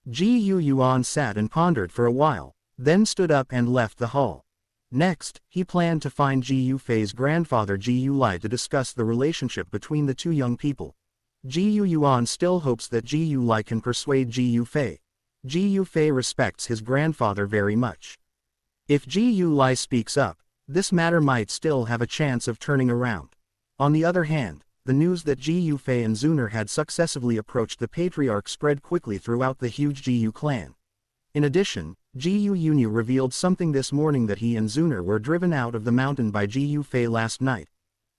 Ji Yuan sat and pondered for a while, then stood up and left the hall. Next, he planned to find Ji Yufei's grandfather Ji Yulai to discuss the relationship between the two young people. Ji Yuan still hopes that Ji Yulai can persuade Ji Yufei. Ji Yufei respects his grandfather very much. If Ji Yulai speaks up, this matter might still have a chance of turning around. On the other hand, the news that Ji Yufei and Xun'er had successively approached the patriarch spread quickly throughout the huge Ji clan. In addition, Ji Yunyu revealed something this morning that he and Xun'er were driven out of the mountain by Ji Yufei last night.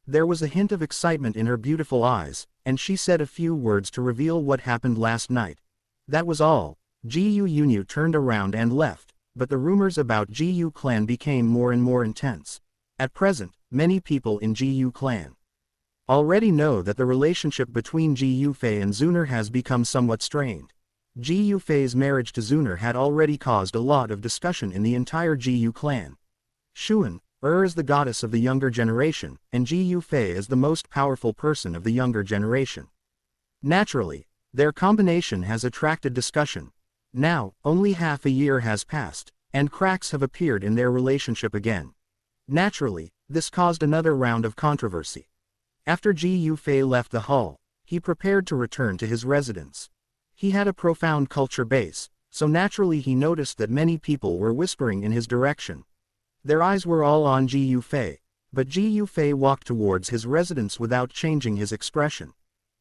There was a hint of excitement in her beautiful eyes, and she said a few words to reveal what happened last night. That was all. Ji Yunyu turned around and left, but the rumors about Ji clan became more and more intense. At present, many people in Ji clan already know that the relationship between Ji Yufei and Xun'er has become somewhat strained. Ji Yufei's marriage to Xun'er had already caused a lot of discussion in the entire Ji clan. Xun'er is the goddess of the younger generation, and Ji Yufei is the most powerful person of the younger generation. Naturally, their combination has attracted discussion. Now, only half a year has passed, and cracks have appeared in their relationship again. Naturally, this caused another round of controversy. After Ji Yufei left the hall, he prepared to return to his residence. He had a profound culture base, so naturally he noticed that many people were whispering in his direction. Their eyes were all on Ji Yufei, but Ji Yufei walked towards his residence without changing his expression.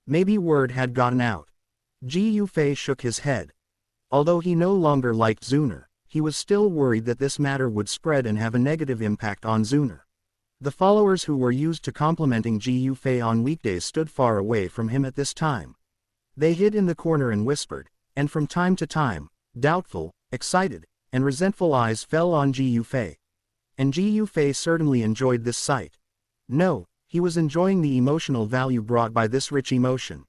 Maybe word had gotten out. Ji Yufei shook his head. Although he no longer liked Xun'er, he was still worried that this matter would spread and have a negative impact on Xun'er. The followers who were used to complimenting Ji Yufei on weekdays stood far away from him at this time. They hid in the corner and whispered, and from time to time, doubtful, excited, and resentful eyes fell on Ji Yufei. And Ji Yufei certainly enjoyed this sight. No, he was enjoying the emotional value brought by this rich emotion.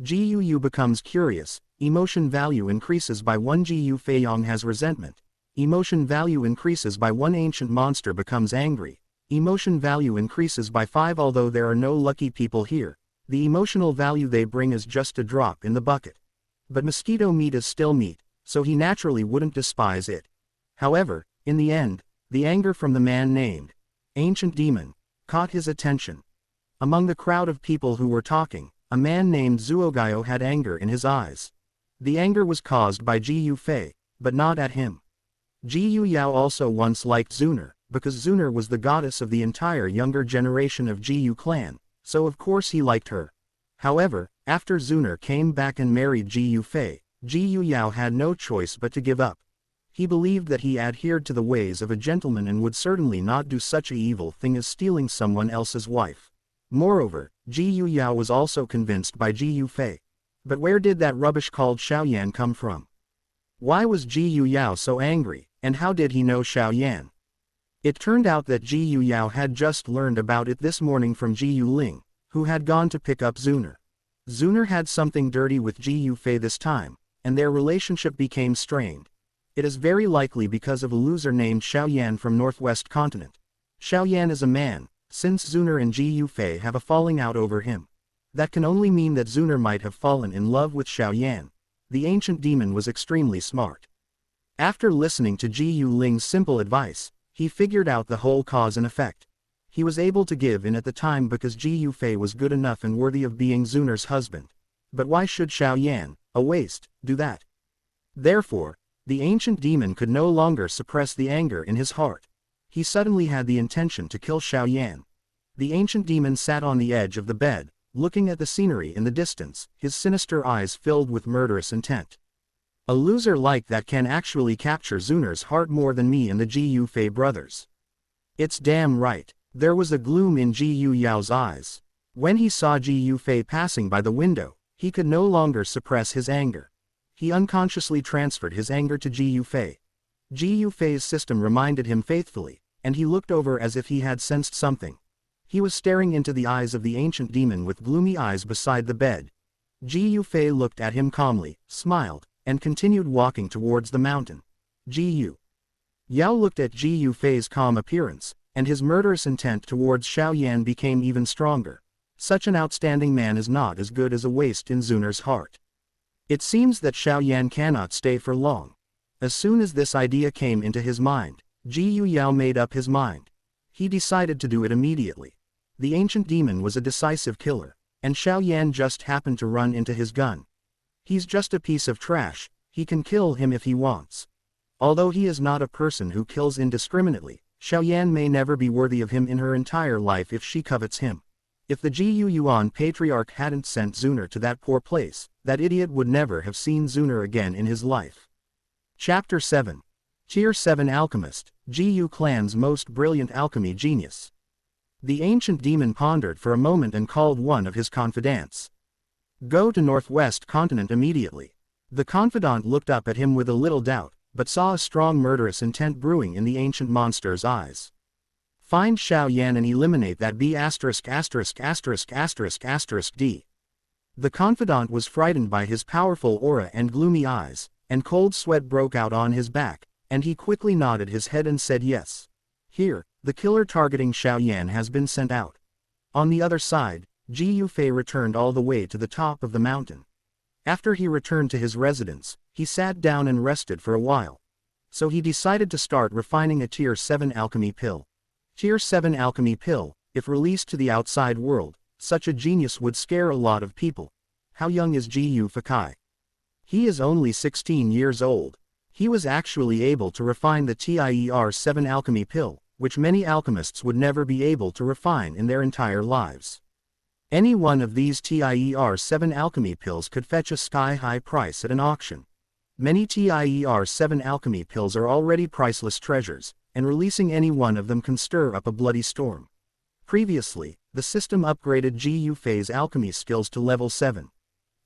Ji Yu becomes curious, emotion value increases by 1. Ji Yufei Yang has resentment. Emotion value increases by 1. Ancient monster becomes angry. Emotion value increases by 5. Although there are no lucky people here, the emotional value they bring is just a drop in the bucket. But mosquito meat is still meat, so he naturally wouldn't despise it. However, in the end, the anger from the man named Ancient Demon caught his attention. Among the crowd of people who were talking, a man named Zuogayo had anger in his eyes. The anger was caused by Ji Yufei, but not at him. Ji Yao also once liked Xun'er, because Xun'er was the goddess of the entire younger generation of Ji clan, so of course he liked her. However, after Xun'er came back and married Ji Yufei, Ji Yao had no choice but to give up. He believed that he adhered to the ways of a gentleman and would certainly not do such an evil thing as stealing someone else's wife. Moreover, Ji Yao was also convinced by Ji Yufei. But where did that rubbish called Xiaoyan come from? Why was Ji Yao so angry, and how did he know Xiaoyan? It turned out that Ji Yao had just learned about it this morning from Ji Yuling, who had gone to pick up Xun'er. Xun'er had something dirty with Ji Yufei this time, and their relationship became strained. It is very likely because of a loser named Xiaoyan from Northwest Continent. Xiaoyan is a man, since Xun'er and Ji Yufei have a falling out over him. That can only mean that Xun'er might have fallen in love with Xiaoyan. The ancient demon was extremely smart. After listening to Ji Yuling's simple advice, he figured out the whole cause and effect. He was able to give in at the time because Ji Yufei was good enough and worthy of being Xun'er's husband. But why should Xiaoyan, a waste, do that? Therefore, the ancient demon could no longer suppress the anger in his heart. He suddenly had the intention to kill Xiaoyan. The ancient demon sat on the edge of the bed, looking at the scenery in the distance, his sinister eyes filled with murderous intent. A loser like that can actually capture Xun'er's heart more than me and the Ji Yufei brothers. It's damn right. There was a gloom in Ji Yao's eyes. When he saw Ji Yufei passing by the window, he could no longer suppress his anger. He unconsciously transferred his anger to Ji Yufei. Ji Yufei's system reminded him faithfully, and he looked over as if he had sensed something. He was staring into the eyes of the ancient demon with gloomy eyes beside the bed. Ji Yufei looked at him calmly, smiled, and continued walking towards the mountain. Ji Yao looked at Ji Yufei's calm appearance, and his murderous intent towards Xiaoyan became even stronger. Such an outstanding man is not as good as a waste in Xun'er's heart. It seems that Xiaoyan cannot stay for long. As soon as this idea came into his mind, Ji Yao made up his mind. He decided to do it immediately. The ancient demon was a decisive killer, and Xiaoyan just happened to run into his gun. He's just a piece of trash, he can kill him if he wants. Although he is not a person who kills indiscriminately, Xiaoyan may never be worthy of him in her entire life if she covets him. If the Gu Yuan patriarch hadn't sent Xun'er to that poor place, that idiot would never have seen Xun'er again in his life. Chapter 7. Tier 7 Alchemist, Gu clan's most brilliant alchemy genius. The ancient demon pondered for a moment and called one of his confidants. Go to northwest continent immediately. The confidant looked up at him with a little doubt, but saw a strong murderous intent brewing in the ancient monster's eyes. Find Xiao Yan and eliminate that B*****************. The confidant was frightened by his powerful aura and gloomy eyes, and cold sweat broke out on his back, and he quickly nodded his head and said yes. Here, the killer targeting Xiao Yan has been sent out. On the other side, Ji Yufei returned all the way to the top of the mountain. After he returned to his residence, he sat down and rested for a while. So he decided to start refining a Tier 7 alchemy pill. Tier 7 alchemy pill, if released to the outside world, such a genius would scare a lot of people. How young is Ji Yufei? He is only 16 years old. He was actually able to refine the Tier 7 alchemy pill, which many alchemists would never be able to refine in their entire lives. Any one of these Tier 7 alchemy pills could fetch a sky-high price at an auction. Many Tier 7 alchemy pills are already priceless treasures, and releasing any one of them can stir up a bloody storm. Previously, the system upgraded Ji Yufei's alchemy skills to level 7.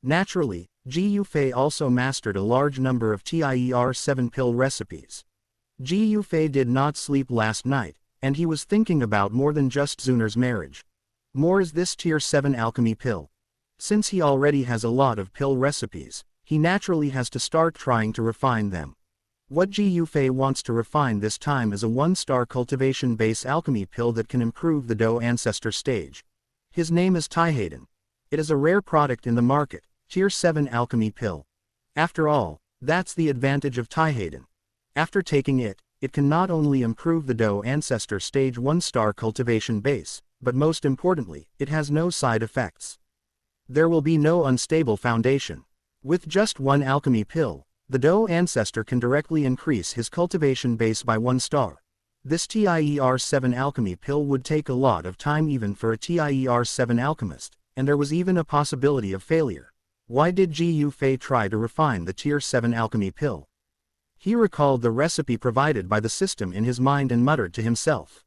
Naturally, Ji Yufei also mastered a large number of Tier 7 pill recipes. Ji Yufei did not sleep last night, and he was thinking about more than just Xun'er's marriage. More is this Tier 7 alchemy pill. Since he already has a lot of pill recipes, he naturally has to start trying to refine them. What Ji Yufei wants to refine this time is a 1-star cultivation base alchemy pill that can improve the Dou ancestor stage. His name is Taihaden. It is a rare product in the market, Tier 7 alchemy pill. After all, that's the advantage of Taihaden. After taking it, it can not only improve the Dou ancestor stage 1-star cultivation base, but most importantly, it has no side effects. There will be no unstable foundation. With just one alchemy pill, the Dou ancestor can directly increase his cultivation base by 1 star. This Tier 7 alchemy pill would take a lot of time even for a Tier 7 alchemist, and there was even a possibility of failure. Why did Ji Yufei try to refine the Tier 7 alchemy pill? He recalled the recipe provided by the system in his mind and muttered to himself.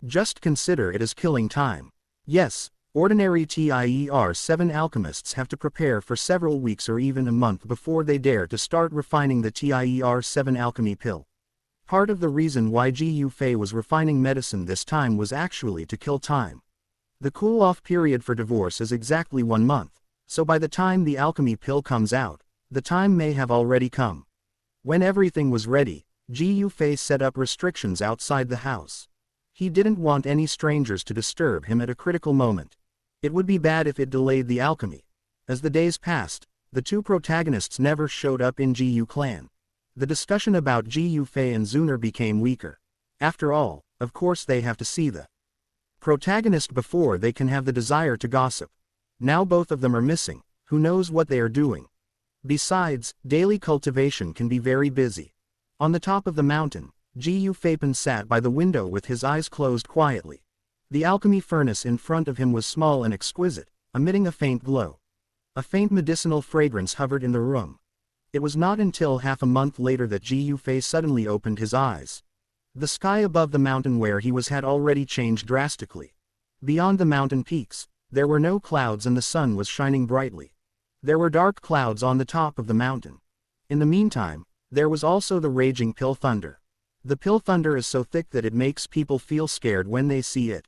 Just consider it as killing time. Yes, ordinary Tier 7 alchemists have to prepare for several weeks or even a month before they dare to start refining the Tier 7 alchemy pill. Part of the reason why Ji Yufei was refining medicine this time was actually to kill time. The cool-off period for divorce is exactly 1 month, so by the time the alchemy pill comes out, the time may have already come. When everything was ready, Ji Yufei set up restrictions outside the house. He didn't want any strangers to disturb him at a critical moment. It would be bad if it delayed the alchemy. As the days passed, the two protagonists never showed up in Ji clan. The discussion about Ji Yufei and Xun'er became weaker. After all, of course they have to see the protagonist before they can have the desire to gossip. Now both of them are missing, who knows what they are doing. Besides, daily cultivation can be very busy. On the top of the mountain, Ji Yufei sat by the window with his eyes closed quietly. The alchemy furnace in front of him was small and exquisite, emitting a faint glow. A faint medicinal fragrance hovered in the room. It was not until half a month later that Ji Yufei suddenly opened his eyes. The sky above the mountain where he was had already changed drastically. Beyond the mountain peaks, there were no clouds and the sun was shining brightly. There were dark clouds on the top of the mountain. In the meantime, there was also the raging pill thunder. The pill thunder is so thick that it makes people feel scared when they see it.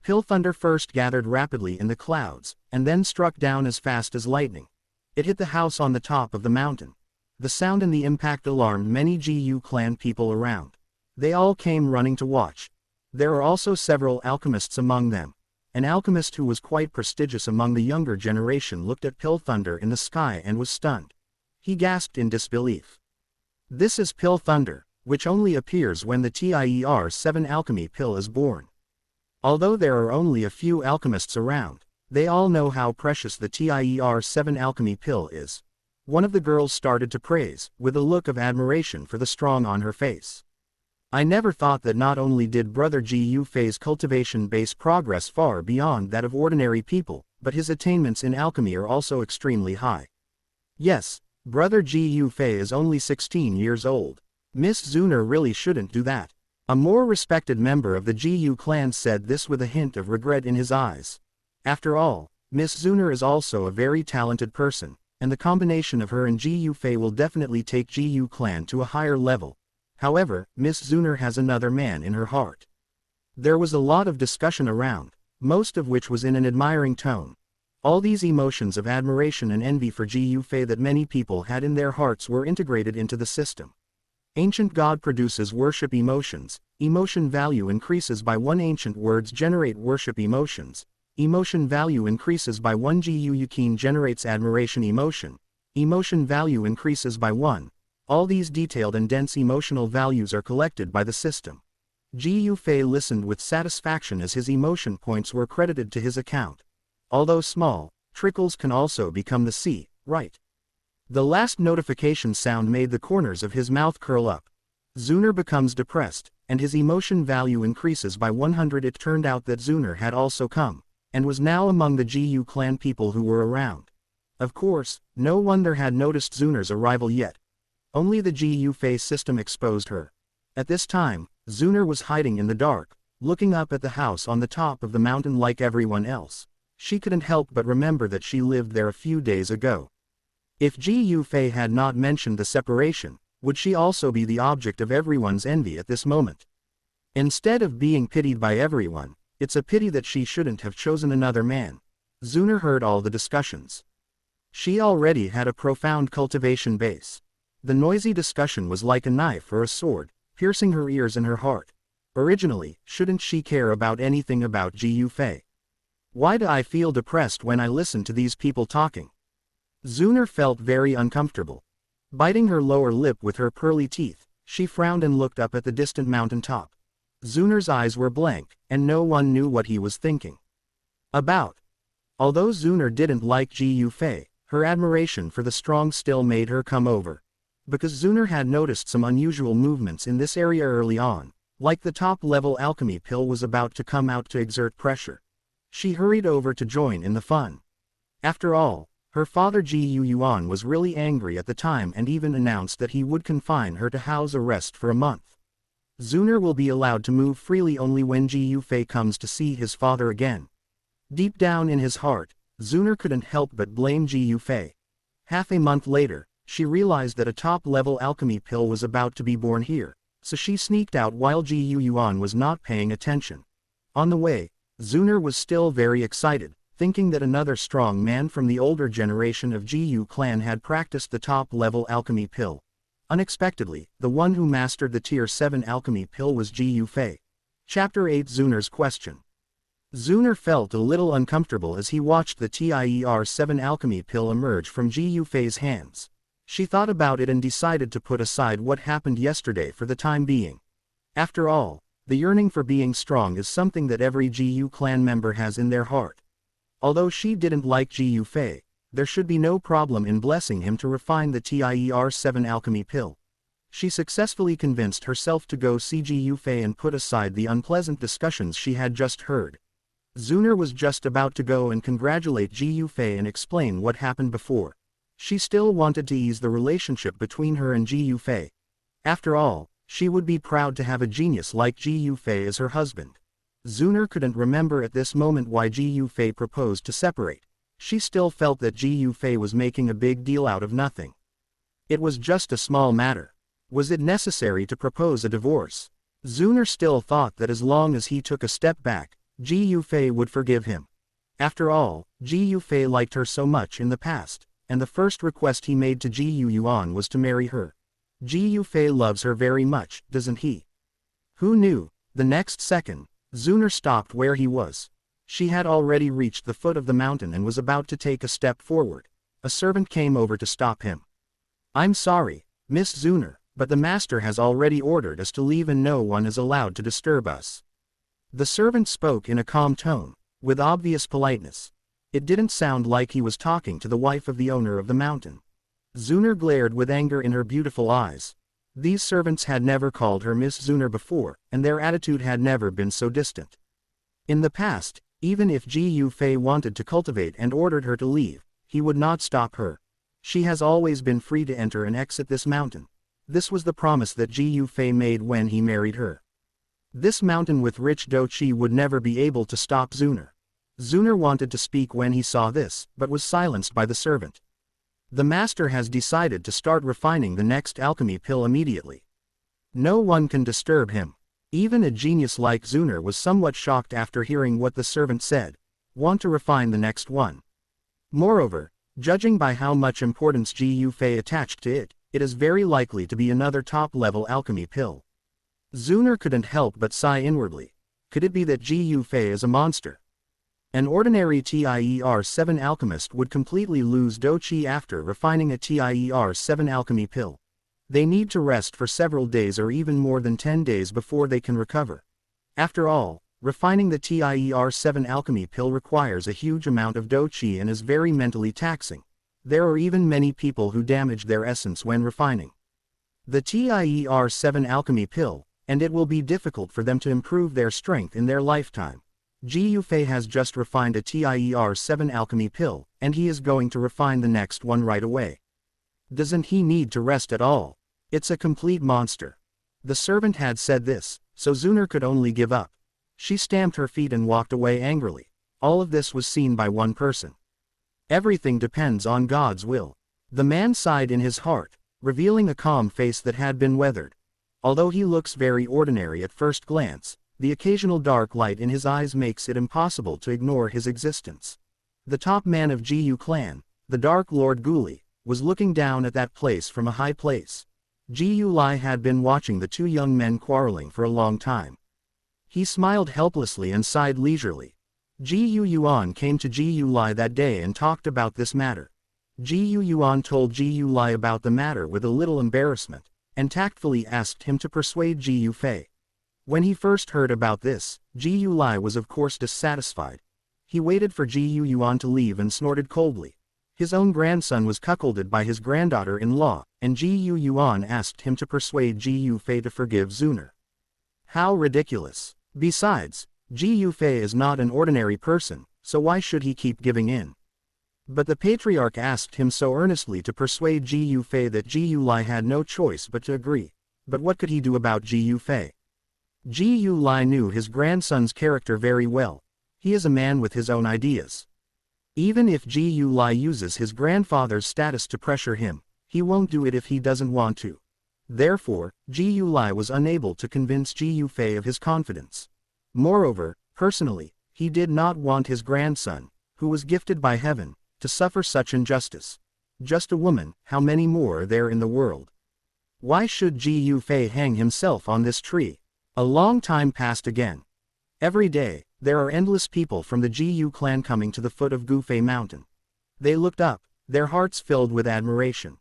Pill thunder first gathered rapidly in the clouds, and then struck down as fast as lightning. It hit the house on the top of the mountain. The sound and the impact alarmed many Ji clan people around. They all came running to watch. There are also several alchemists among them. An alchemist who was quite prestigious among the younger generation looked at pill thunder in the sky and was stunned. He gasped in disbelief. This is pill thunder, which only appears when the Tier 7 alchemy pill is born. Although there are only a few alchemists around, they all know how precious the Tier 7 alchemy pill is. One of the girls started to praise, with a look of admiration for the strong on her face. I never thought that not only did Brother Ji Yufei's cultivation base progress far beyond that of ordinary people, but his attainments in alchemy are also extremely high. Yes, Brother Ji Yufei is only 16 years old. Miss Xun'er really shouldn't do that. A more respected member of the Ji clan said this with a hint of regret in his eyes. After all, Miss Xun'er is also a very talented person, and the combination of her and Ji Yufei will definitely take Ji clan to a higher level. However, Miss Xun'er has another man in her heart. There was a lot of discussion around, most of which was in an admiring tone. All these emotions of admiration and envy for Ji Yufei that many people had in their hearts were integrated into the system. Ancient God produces worship emotions. Emotion value increases by 1. Ancient words generate worship emotions. Emotion value increases by 1. Ji Yukin generates admiration emotion. Emotion value increases by 1. All these detailed and dense emotional values are collected by the system. Ji Yufei listened with satisfaction as his emotion points were credited to his account. Although small, trickles can also become the sea, right? The last notification sound made the corners of his mouth curl up. Xun'er becomes depressed, and his emotion value increases by 100. It turned out that Xun'er had also come, and was now among the Ji clan people who were around. Of course, no one there had noticed Xun'er's arrival yet. Only the Ji Yufei system exposed her. At this time, Xun'er was hiding in the dark, looking up at the house on the top of the mountain like everyone else. She couldn't help but remember that she lived there a few days ago. If Ji Yufei had not mentioned the separation, would she also be the object of everyone's envy at this moment? Instead of being pitied by everyone, it's a pity that she shouldn't have chosen another man. Xun'er heard all the discussions. She already had a profound cultivation base. The noisy discussion was like a knife or a sword, piercing her ears and her heart. Originally, shouldn't she care about anything about Ji Yufei? Why do I feel depressed when I listen to these people talking? Xun'er felt very uncomfortable. Biting her lower lip with her pearly teeth, she frowned and looked up at the distant mountain top. Xun'er's eyes were blank, and no one knew what he was thinking about. Although Xun'er didn't like Ji Yufei, her admiration for the strong still made her come over. Because Xun'er had noticed some unusual movements in this area early on, like the top-level alchemy pill was about to come out to exert pressure. She hurried over to join in the fun. After all, her father Ji Yuan was really angry at the time and even announced that he would confine her to house arrest for a month. Xun'er will be allowed to move freely only when Ji Yufei comes to see his father again. Deep down in his heart, Xun'er couldn't help but blame Ji Yufei. Half a month later, she realized that a top-level alchemy pill was about to be born here, so she sneaked out while Ji Yuan was not paying attention. On the way, Xun'er was still very excited, thinking that another strong man from the older generation of Ji clan had practiced the top-level alchemy pill. Unexpectedly, the one who mastered the Tier 7 alchemy pill was Ji Yufei. Chapter 8 Xun'er's Question. Xun'er felt a little uncomfortable as he watched the Tier 7 alchemy pill emerge from Ji Yufei's hands. She thought about it and decided to put aside what happened yesterday for the time being. After all, the yearning for being strong is something that every Ji clan member has in their heart. Although she didn't like Ji Yufei, there should be no problem in blessing him to refine the Tier 7 alchemy pill. She successfully convinced herself to go see Ji Yufei and put aside the unpleasant discussions she had just heard. Xun'er was just about to go and congratulate Ji Yufei and explain what happened before. She still wanted to ease the relationship between her and Ji Yufei. After all, she would be proud to have a genius like Ji Yufei as her husband. Xun'er couldn't remember at this moment why Ji Yufei proposed to separate. She still felt that Ji Yufei was making a big deal out of nothing. It was just a small matter. Was it necessary to propose a divorce? Xun'er still thought that as long as he took a step back, Ji Yufei would forgive him. After all, Ji Yufei liked her so much in the past, and the first request he made to Ji Yuan was to marry her. Ji Yufei loves her very much, doesn't he? Who knew? The next second, Xun'er stopped where he was. She had already reached the foot of the mountain and was about to take a step forward. A servant came over to stop him. I'm sorry, Miss Xun'er, but the master has already ordered us to leave and no one is allowed to disturb us. The servant spoke in a calm tone, with obvious politeness. It didn't sound like he was talking to the wife of the owner of the mountain. Xun'er glared with anger in her beautiful eyes. These servants had never called her Miss Xun'er before, and their attitude had never been so distant. In the past, even if Ji Yufei wanted to cultivate and ordered her to leave, he would not stop her. She has always been free to enter and exit this mountain. This was the promise that Ji Yufei made when he married her. This mountain with rich doqi would never be able to stop Xun'er. Xun'er wanted to speak when he saw this, but was silenced by the servant. The master has decided to start refining the next alchemy pill immediately. No one can disturb him. Even a genius like Xun'er was somewhat shocked after hearing what the servant said. Want to refine the next one. Moreover, judging by how much importance Ji Yufei attached to it, it is very likely to be another top-level alchemy pill. Xun'er couldn't help but sigh inwardly. Could it be that Ji Yufei is a monster? An ordinary TIER-7 alchemist would completely lose doqi after refining a TIER-7 alchemy pill. They need to rest for several days or even more than 10 days before they can recover. After all, refining the TIER-7 alchemy pill requires a huge amount of doqi and is very mentally taxing. There are even many people who damage their essence when refining the TIER-7 alchemy pill, and it will be difficult for them to improve their strength in their lifetime. Ji Yufei has just refined a TIER-7 alchemy pill, and he is going to refine the next one right away. Doesn't he need to rest at all? It's a complete monster. The servant had said this, so Xun'er could only give up. She stamped her feet and walked away angrily. All of this was seen by one person. Everything depends on God's will. The man sighed in his heart, revealing a calm face that had been weathered. Although he looks very ordinary at first glance, the occasional dark light in his eyes makes it impossible to ignore his existence. The top man of Jiyu clan, the Dark Lord Guli, was looking down at that place from a high place. Jiyu Lai had been watching the two young men quarreling for a long time. He smiled helplessly and sighed leisurely. Jiyu Yuan came to Jiyu Lai that day and talked about this matter. Jiyu Yuan told Jiyu Lai about the matter with a little embarrassment, and tactfully asked him to persuade Ji Yufei. When he first heard about this, Jiyu Lai was of course dissatisfied. He waited for Jiyu Yuan to leave and snorted coldly. His own grandson was cuckolded by his granddaughter-in-law, and Jiyu Yuan asked him to persuade Ji Yufei to forgive Xun'er. How ridiculous! Besides, Ji Yufei is not an ordinary person, so why should he keep giving in? But the patriarch asked him so earnestly to persuade Ji Yufei that Jiyu Lai had no choice but to agree. But what could he do about Ji Yufei? Jiyu Lai knew his grandson's character very well. He is a man with his own ideas. Even if Jiyu Lai uses his grandfather's status to pressure him, he won't do it if he doesn't want to. Therefore, Jiyu Lai was unable to convince Ji Yufei of his confidence. Moreover, personally, he did not want his grandson, who was gifted by heaven, to suffer such injustice. Just a woman, how many more are there in the world? Why should Ji Yufei hang himself on this tree? A long time passed again. Every day, there are endless people from the Jiyu clan coming to the foot of Gufei Mountain. They looked up, their hearts filled with admiration.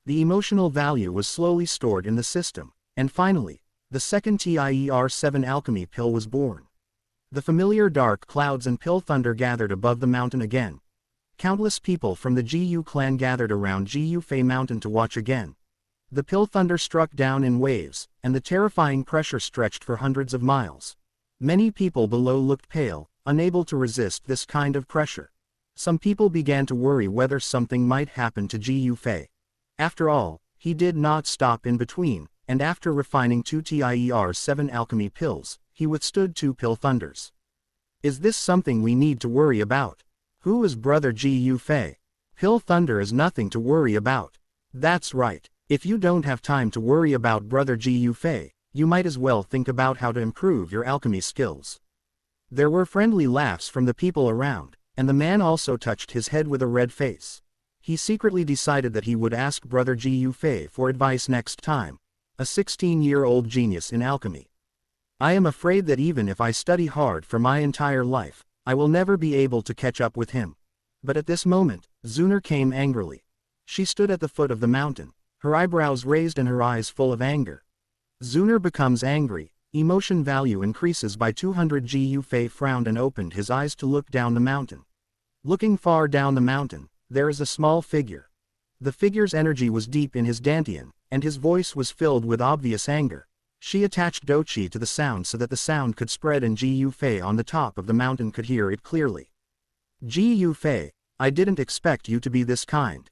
The emotional value was slowly stored in the system, and finally, the second TIER-7 alchemy pill was born. The familiar dark clouds and pill thunder gathered above the mountain again. Countless people from the Jiyu clan gathered around Ji Yufei Mountain to watch again. The pill thunder struck down in waves, and the terrifying pressure stretched for hundreds of miles. Many people below looked pale, unable to resist this kind of pressure. Some people began to worry whether something might happen to Ji Yufei. After all, he did not stop in between, and after refining 2 TIER-7 alchemy pills, he withstood 2 pill thunders. Is this something we need to worry about? Who is brother Ji Yufei? Pill thunder is nothing to worry about. That's right. If you don't have time to worry about brother Ji Yufei, you might as well think about how to improve your alchemy skills. There were friendly laughs from the people around, and the man also touched his head with a red face. He secretly decided that he would ask brother Ji Yufei for advice next time. A 16-year-old genius in alchemy. I am afraid that even if I study hard for my entire life, I will never be able to catch up with him. But at this moment, Xun'er came angrily. She stood at the foot of the mountain, her eyebrows raised and her eyes full of anger. Xun'er becomes angry, emotion value increases by 200. Ji Yufei frowned and opened his eyes to look down the mountain. Looking far down the mountain, there is a small figure. The figure's energy was deep in his dantian, and his voice was filled with obvious anger. She attached Doqi to the sound so that the sound could spread and Ji Yufei on the top of the mountain could hear it clearly. Ji Yufei, I didn't expect you to be this kind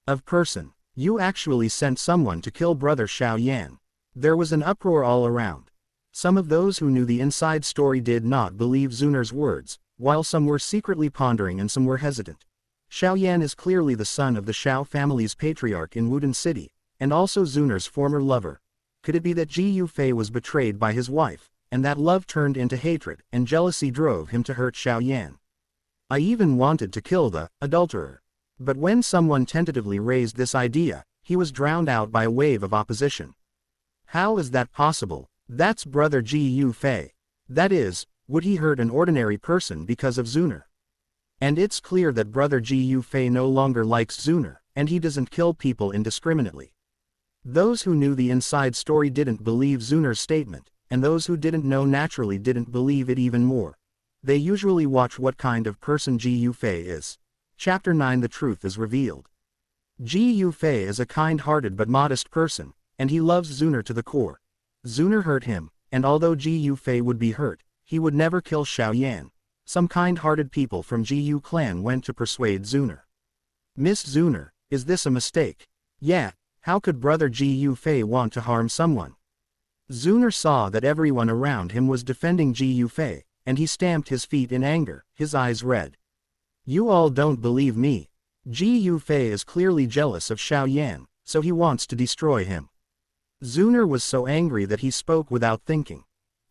of person. You actually sent someone to kill brother Xiaoyan. There was an uproar all around. Some of those who knew the inside story did not believe Xun'er's words, while some were secretly pondering and some were hesitant. Xiaoyan is clearly the son of the Xiao family's patriarch in Wudin City, and also Xun'er's former lover. Could it be that Ji Yufei was betrayed by his wife, and that love turned into hatred, and jealousy drove him to hurt Xiaoyan? I even wanted to kill the adulterer. But when someone tentatively raised this idea, he was drowned out by a wave of opposition. How is that possible? That's brother Ji Yufei. That is, would he hurt an ordinary person because of Xun'er? And it's clear that brother Ji Yufei no longer likes Xun'er, and he doesn't kill people indiscriminately. Those who knew the inside story didn't believe Xun'er's statement, and those who didn't know naturally didn't believe it even more. They usually watch what kind of person Ji Yufei is. Chapter 9 The truth is revealed. Ji Yufei is a kind-hearted but modest person, and he loves Xun'er to the core. Xun'er hurt him, and although Ji Yufei would be hurt, he would never kill Xiaoyan. Some kind-hearted people from Ji Yu clan went to persuade Xun'er. Miss Xun'er, is this a mistake? Yeah, how could brother Ji Yufei want to harm someone? Xun'er saw that everyone around him was defending Ji Yufei, and he stamped his feet in anger, his eyes red. You all don't believe me. Ji Yufei is clearly jealous of Xiaoyan, so he wants to destroy him. Xun'er was so angry that he spoke without thinking.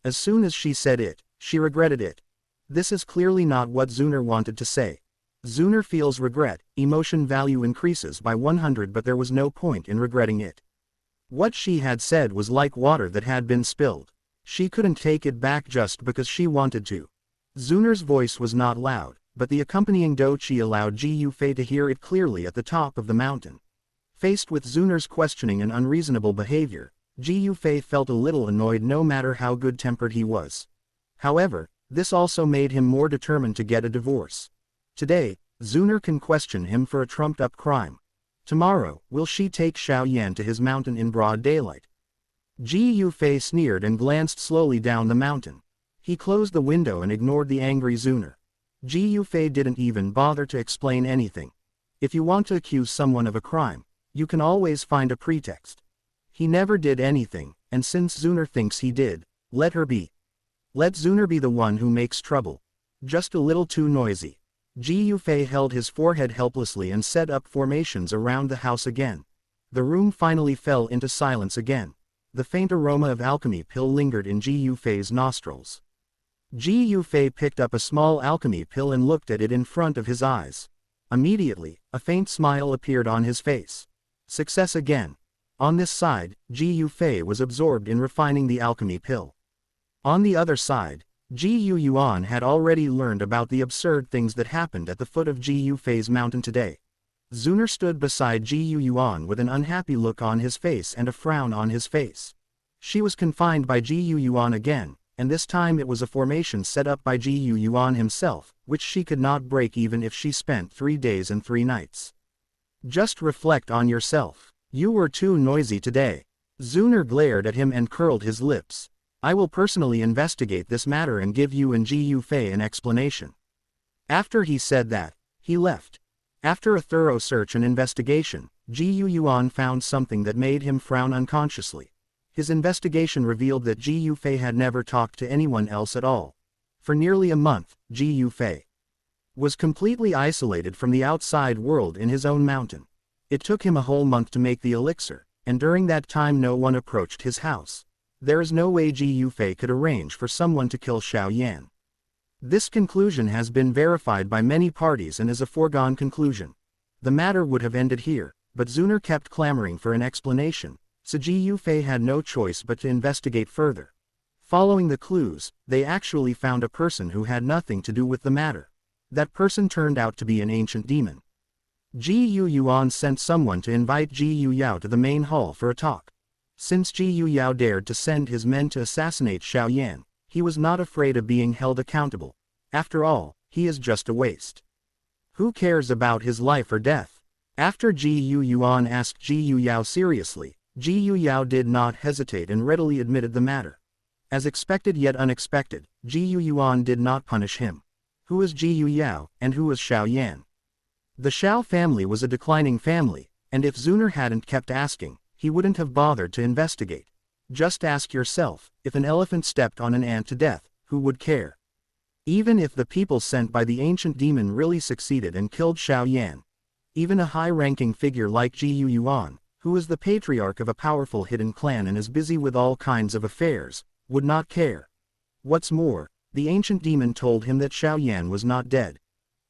As soon as she said it, she regretted it. This is clearly not what Xun'er wanted to say. Xun'er feels regret, emotion value increases by 100 but there was no point in regretting it. What she had said was like water that had been spilled. She couldn't take it back just because she wanted to. Xun'er's voice was not loud, but the accompanying Doqi allowed Ji Yufei to hear it clearly at the top of the mountain. Faced with Xun'er's questioning and unreasonable behavior, Ji Yufei felt a little annoyed no matter how good-tempered he was. However, this also made him more determined to get a divorce. Today, Xun'er can question him for a trumped-up crime. Tomorrow, will she take Xiaoyan to his mountain in broad daylight? Ji Yufei sneered and glanced slowly down the mountain. He closed the window and ignored the angry Xun'er. Ji Yufei didn't even bother to explain anything. If you want to accuse someone of a crime, you can always find a pretext. He never did anything, and since Xun'er thinks he did, let her be. Let Xun'er be the one who makes trouble. Just a little too noisy. Ji Yufei held his forehead helplessly and set up formations around the house again. The room finally fell into silence again. The faint aroma of alchemy pill lingered in Ji Yufei's nostrils. Ji Yufei picked up a small alchemy pill and looked at it in front of his eyes. Immediately, a faint smile appeared on his face. Success again. On this side, Ji Yufei was absorbed in refining the alchemy pill. On the other side, Ji Yuan had already learned about the absurd things that happened at the foot of Ji Yufei's mountain today. Xun'er stood beside Ji Yuan with an unhappy look on his face and a frown on his face. She was confined by Ji Yuan again, and this time it was a formation set up by Ji Yuan himself, which she could not break even if she spent 3 days and 3 nights. Just reflect on yourself. You were too noisy today. Xun'er glared at him and curled his lips. I will personally investigate this matter and give you and Ji Yufei an explanation. After he said that, he left. After a thorough search and investigation, Ji Yuan found something that made him frown unconsciously. His investigation revealed that Ji Yufei had never talked to anyone else at all. For nearly a month, Ji Yufei was completely isolated from the outside world in his own mountain. It took him a whole month to make the elixir, and during that time no one approached his house. There is no way Ji Yufei could arrange for someone to kill Xiaoyan. This conclusion has been verified by many parties and is a foregone conclusion. The matter would have ended here, but Xun'er kept clamoring for an explanation, so Ji Yufei had no choice but to investigate further. Following the clues, they actually found a person who had nothing to do with the matter. That person turned out to be an ancient demon. Ji Yuan sent someone to invite Ji Yao to the main hall for a talk. Since Ji Yao dared to send his men to assassinate Xiaoyan, he was not afraid of being held accountable. After all, he is just a waste. Who cares about his life or death? After Ji Yuan asked Ji Yao seriously, Ji Yao did not hesitate and readily admitted the matter. As expected yet unexpected, Ji Yuan did not punish him. Who is Ji Yao, and who is Xiao Yan? The Xiao family was a declining family, and if Xun'er hadn't kept asking, he wouldn't have bothered to investigate. Just ask yourself, if an elephant stepped on an ant to death, who would care? Even if the people sent by the ancient demon really succeeded and killed Xiao Yan, even a high-ranking figure like Ji Yuan, who is the patriarch of a powerful hidden clan and is busy with all kinds of affairs, would not care. What's more, the ancient demon told him that Xiao Yan was not dead.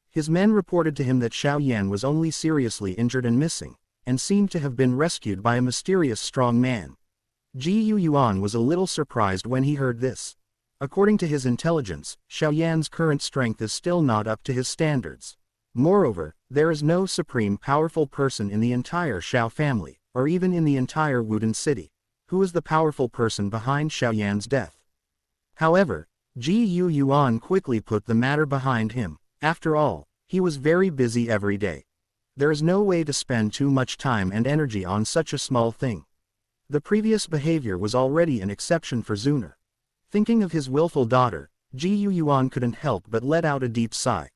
His men reported to him that Xiao Yan was only seriously injured and missing, and seemed to have been rescued by a mysterious strong man. Ji Yuan was a little surprised when he heard this. According to his intelligence, Xiao Yan's current strength is still not up to his standards. Moreover, there is no supreme powerful person in the entire Xiao family, or even in the entire Wudin city, who is the powerful person behind Xiao Yan's death. However, Ji Yuan quickly put the matter behind him. After all, he was very busy every day. There is no way to spend too much time and energy on such a small thing. The previous behavior was already an exception for Xun'er. Thinking of his willful daughter, Ji Yuan couldn't help but let out a deep sigh.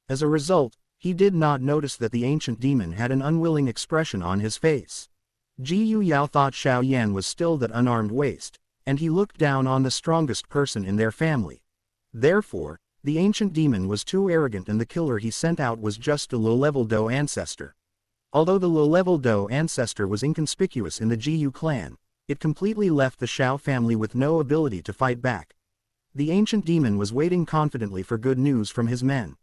As a result, he did not notice that the ancient demon had an unwilling expression on his face. Ji Yao thought Xiao Yan was still that unarmed waste, and he looked down on the strongest person in their family. Therefore, the ancient demon was too arrogant and the killer he sent out was just a low-level Do ancestor. Although the low-level Do ancestor was inconspicuous in the Jiyu clan, it completely left the Xiao family with no ability to fight back. The ancient demon was waiting confidently for good news from his men.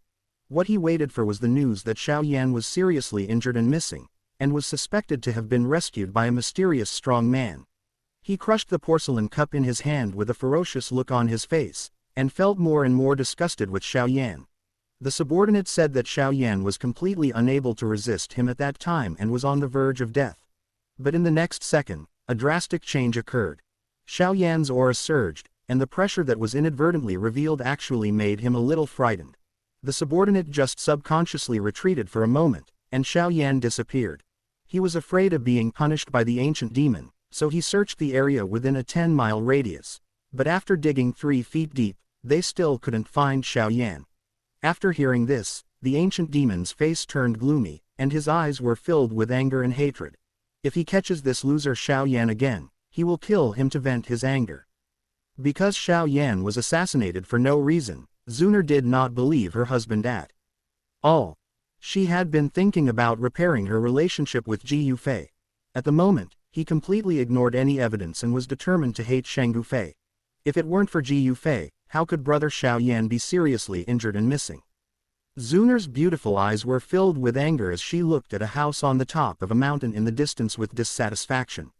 What he waited for was the news that Xiao Yan was seriously injured and missing, and was suspected to have been rescued by a mysterious strong man. He crushed the porcelain cup in his hand with a ferocious look on his face, and felt more and more disgusted with Xiao Yan. The subordinate said that Xiao Yan was completely unable to resist him at that time and was on the verge of death. But in the next second, a drastic change occurred. Xiao Yan's aura surged, and the pressure that was inadvertently revealed actually made him a little frightened. The subordinate just subconsciously retreated for a moment, and Xiao Yan disappeared. He was afraid of being punished by the ancient demon, so he searched the area within a 10-mile radius. But after digging 3 feet deep, they still couldn't find Xiao Yan. After hearing this, the ancient demon's face turned gloomy, and his eyes were filled with anger and hatred. If he catches this loser Xiao Yan again, he will kill him to vent his anger. Because Xiao Yan was assassinated for no reason, Xun'er did not believe her husband at all. She had been thinking about repairing her relationship with Ji Yufei. At the moment, he completely ignored any evidence and was determined to hate Sheng Yufei. If it weren't for Ji Yufei, how could brother Xiao Yan be seriously injured and missing? Xun'er's beautiful eyes were filled with anger as she looked at a house on the top of a mountain in the distance with dissatisfaction.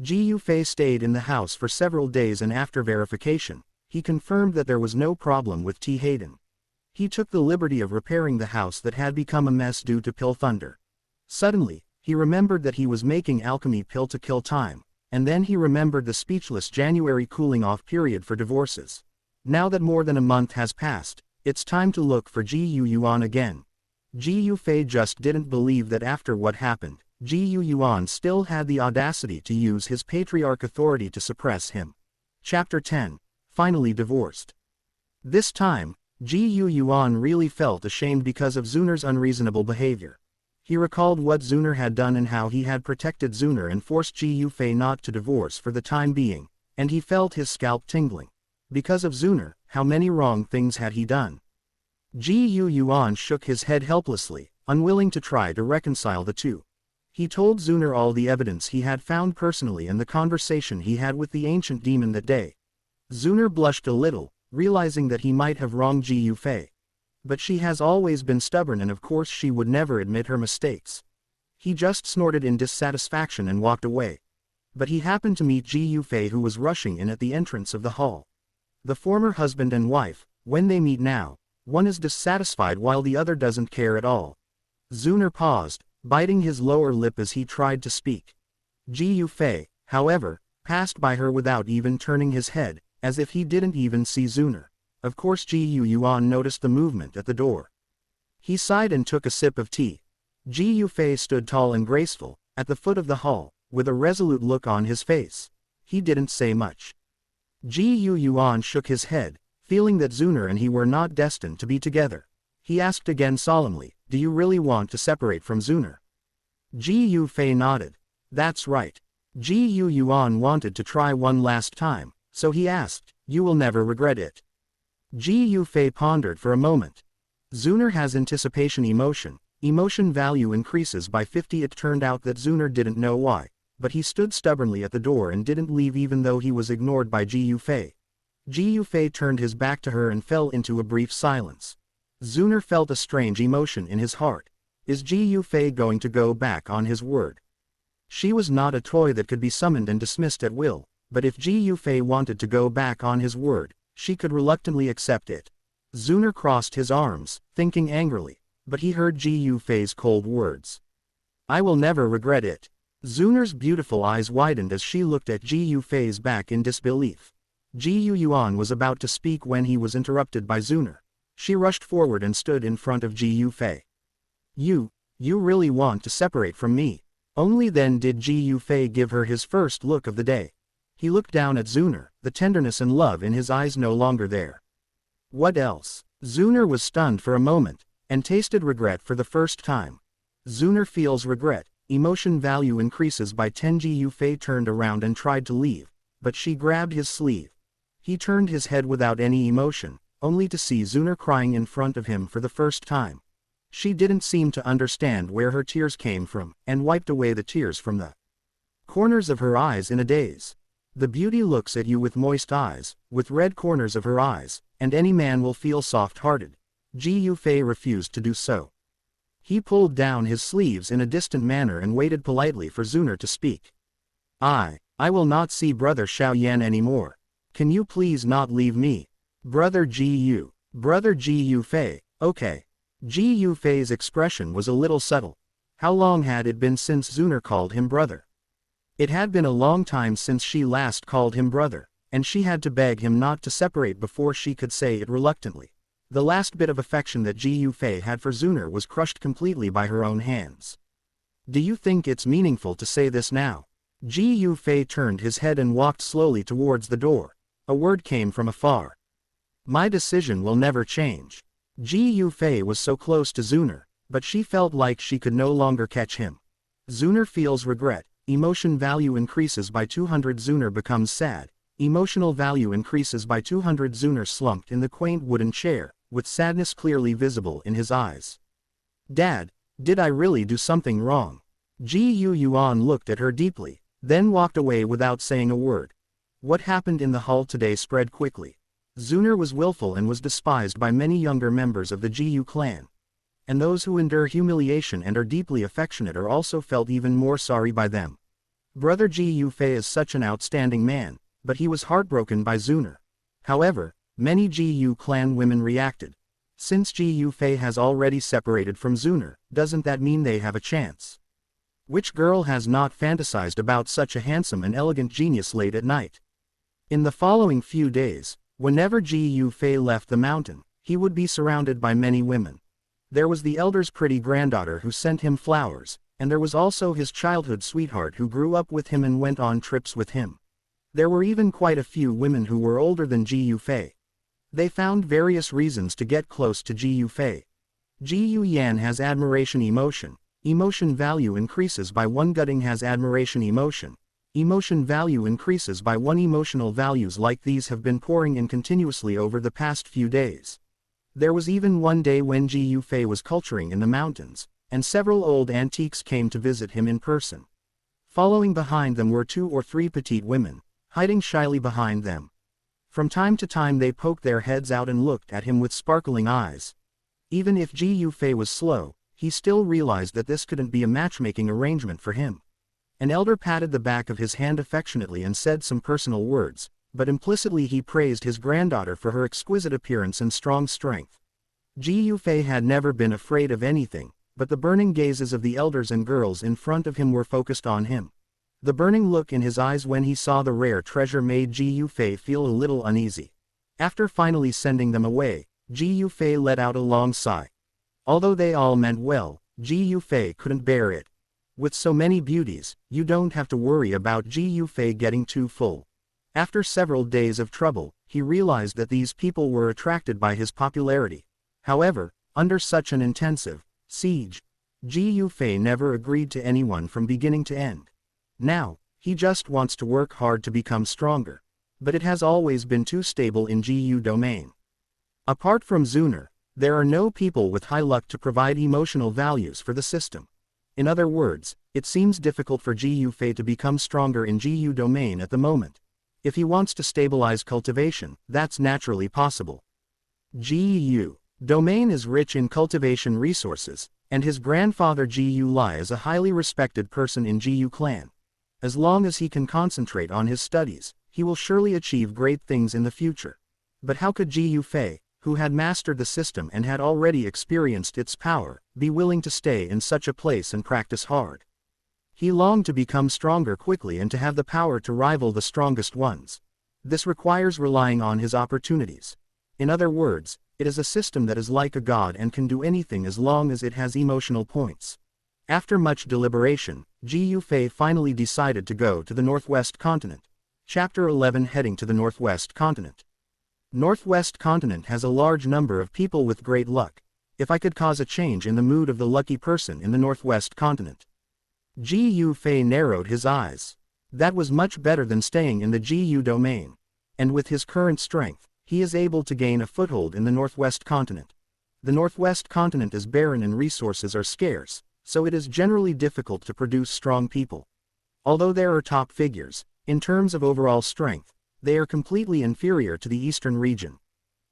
Ji Yufei stayed in the house for several days and after verification, he confirmed that there was no problem with T. Hayden. He took the liberty of repairing the house that had become a mess due to pill thunder. Suddenly, he remembered that he was making alchemy pill to kill time, and then he remembered the speechless January cooling-off period for divorces. Now that more than a month has passed, it's time to look for Ji Yuan again. Ji Yufei just didn't believe that after what happened, Ji Yuan still had the audacity to use his patriarch authority to suppress him. Chapter 10. Finally divorced. This time, Ji Yuan really felt ashamed because of Xun'er's unreasonable behavior. He recalled what Xun'er had done and how he had protected Xun'er and forced Ji Yufei not to divorce for the time being, and he felt his scalp tingling. Because of Xun'er, how many wrong things had he done? Ji Yuan shook his head helplessly, unwilling to try to reconcile the two. He told Xun'er all the evidence he had found personally and the conversation he had with the ancient demon that day. Xun'er blushed a little, realizing that he might have wronged Ji Yufei. But she has always been stubborn and of course she would never admit her mistakes. He just snorted in dissatisfaction and walked away. But he happened to meet Ji Yufei, who was rushing in at the entrance of the hall. The former husband and wife, when they meet now, one is dissatisfied while the other doesn't care at all. Xun'er paused, biting his lower lip as he tried to speak. Ji Yufei, however, passed by her without even turning his head, as if he didn't even see Xun'er. Of course Ji Yuan noticed the movement at the door. He sighed and took a sip of tea. Ji Yufei stood tall and graceful, at the foot of the hall, with a resolute look on his face. He didn't say much. Ji Yuan shook his head, feeling that Xun'er and he were not destined to be together. He asked again solemnly, "Do you really want to separate from Xun'er?" Ji Yufei nodded. "That's right." Ji Yuan wanted to try one last time, so he asked, "You will never regret it?" Ji Yufei pondered for a moment. Xun'er has anticipation emotion. Emotion value increases by 50. It turned out that Xun'er didn't know why, but he stood stubbornly at the door and didn't leave even though he was ignored by Ji Yufei. Ji Yufei turned his back to her and fell into a brief silence. Xun'er felt a strange emotion in his heart. Is Ji Yufei going to go back on his word? She was not a toy that could be summoned and dismissed at will, but if Ji Yufei wanted to go back on his word, she could reluctantly accept it. Xun'er crossed his arms, thinking angrily, but he heard Ji Yufei's cold words. "I will never regret it." Xun'er's beautiful eyes widened as she looked at Ji Yufei's back in disbelief. Ji Yuan was about to speak when he was interrupted by Xun'er. She rushed forward and stood in front of Ji Yufei. You really want to separate from me?" Only then did Ji Yufei give her his first look of the day. He looked down at Xun'er, the tenderness and love in his eyes no longer there. "What else?" Xun'er was stunned for a moment, and tasted regret for the first time. Xun'er feels regret, emotion value increases by 10. Ji Yufei turned around and tried to leave, but she grabbed his sleeve. He turned his head without any emotion, only to see Xun'er crying in front of him for the first time. She didn't seem to understand where her tears came from, and wiped away the tears from the corners of her eyes in a daze. The beauty looks at you with moist eyes, with red corners of her eyes, and any man will feel soft-hearted. Ji Yufei refused to do so. He pulled down his sleeves in a distant manner and waited politely for Xun'er to speak. I will not see Brother Xiaoyan anymore. Can you please not leave me? Brother Ji Yufei, okay. Ji Yufei's expression was a little subtle. How long had it been since Xun'er called him brother? It had been a long time since she last called him brother, and she had to beg him not to separate before she could say it reluctantly. The last bit of affection that Ji Yufei had for Xun'er was crushed completely by her own hands. Do you think it's meaningful to say this now? Ji Yufei turned his head and walked slowly towards the door. A word came from afar. My decision will never change. Ji Yufei was so close to Xun'er, but she felt like she could no longer catch him. Xun'er feels regret. Emotion value increases by 200. Xun'er becomes sad. Emotional value increases by 200. Xun'er slumped in the quaint wooden chair, with sadness clearly visible in his eyes. Dad, did I really do something wrong? Ji Yuan looked at her deeply, then walked away without saying a word. What happened in the hall today spread quickly. Xun'er was willful and was despised by many younger members of the Ji clan. And those who endure humiliation and are deeply affectionate are also felt even more sorry by them. Brother Ji Yufei is such an outstanding man, but he was heartbroken by Xun'er. However, many Ji clan women reacted. Since Ji Yufei has already separated from Xun'er, doesn't that mean they have a chance? Which girl has not fantasized about such a handsome and elegant genius late at night? In the following few days, whenever Ji Yufei left the mountain, he would be surrounded by many women. There was the elder's pretty granddaughter who sent him flowers, and there was also his childhood sweetheart who grew up with him and went on trips with him. There were even quite a few women who were older than Ji Yufei. They found various reasons to get close to Ji Yufei. Ji Yuyan has admiration emotion. Emotion value increases by 1. Gutting has admiration emotion. Emotion value increases by 1. Emotional values like these have been pouring in continuously over the past few days. There was even one day when Ji Yufei was culturing in the mountains, and several old antiques came to visit him in person. Following behind them were 2 or 3 petite women, hiding shyly behind them. From time to time they poked their heads out and looked at him with sparkling eyes. Even if Ji Yufei was slow, he still realized that this couldn't be a matchmaking arrangement for him. An elder patted the back of his hand affectionately and said some personal words, but implicitly he praised his granddaughter for her exquisite appearance and strong strength. Ji Yufei had never been afraid of anything, but the burning gazes of the elders and girls in front of him were focused on him. The burning look in his eyes when he saw the rare treasure made Ji Yufei feel a little uneasy. After finally sending them away, Ji Yufei let out a long sigh. Although they all meant well, Ji Yufei couldn't bear it. With so many beauties, you don't have to worry about Ji Yufei getting too full. After several days of trouble, he realized that these people were attracted by his popularity. However, under such an intensive siege, Ji Yufei never agreed to anyone from beginning to end. Now, he just wants to work hard to become stronger. But it has always been too stable in Ji domain. Apart from Xun'er, there are no people with high luck to provide emotional values for the system. In other words, it seems difficult for Ji Yufei to become stronger in Ji domain at the moment. If he wants to stabilize cultivation, that's naturally possible. Ji domain is rich in cultivation resources, and his grandfather Ji Lai is a highly respected person in Ji clan. As long as he can concentrate on his studies, he will surely achieve great things in the future. But how could Ji Yufei, who had mastered the system and had already experienced its power, be willing to stay in such a place and practice hard? He longed to become stronger quickly and to have the power to rival the strongest ones. This requires relying on his opportunities. In other words, it is a system that is like a god and can do anything as long as it has emotional points. After much deliberation, Ji Yufei finally decided to go to the Northwest Continent. Chapter 11 Heading to the Northwest Continent. Northwest Continent has a large number of people with great luck. If I could cause a change in the mood of the lucky person in the Northwest Continent. Ji Yufei narrowed his eyes. That was much better than staying in the Ji domain. And with his current strength, he is able to gain a foothold in the Northwest Continent. The Northwest Continent is barren and resources are scarce, so it is generally difficult to produce strong people. Although there are top figures, in terms of overall strength, they are completely inferior to the eastern region.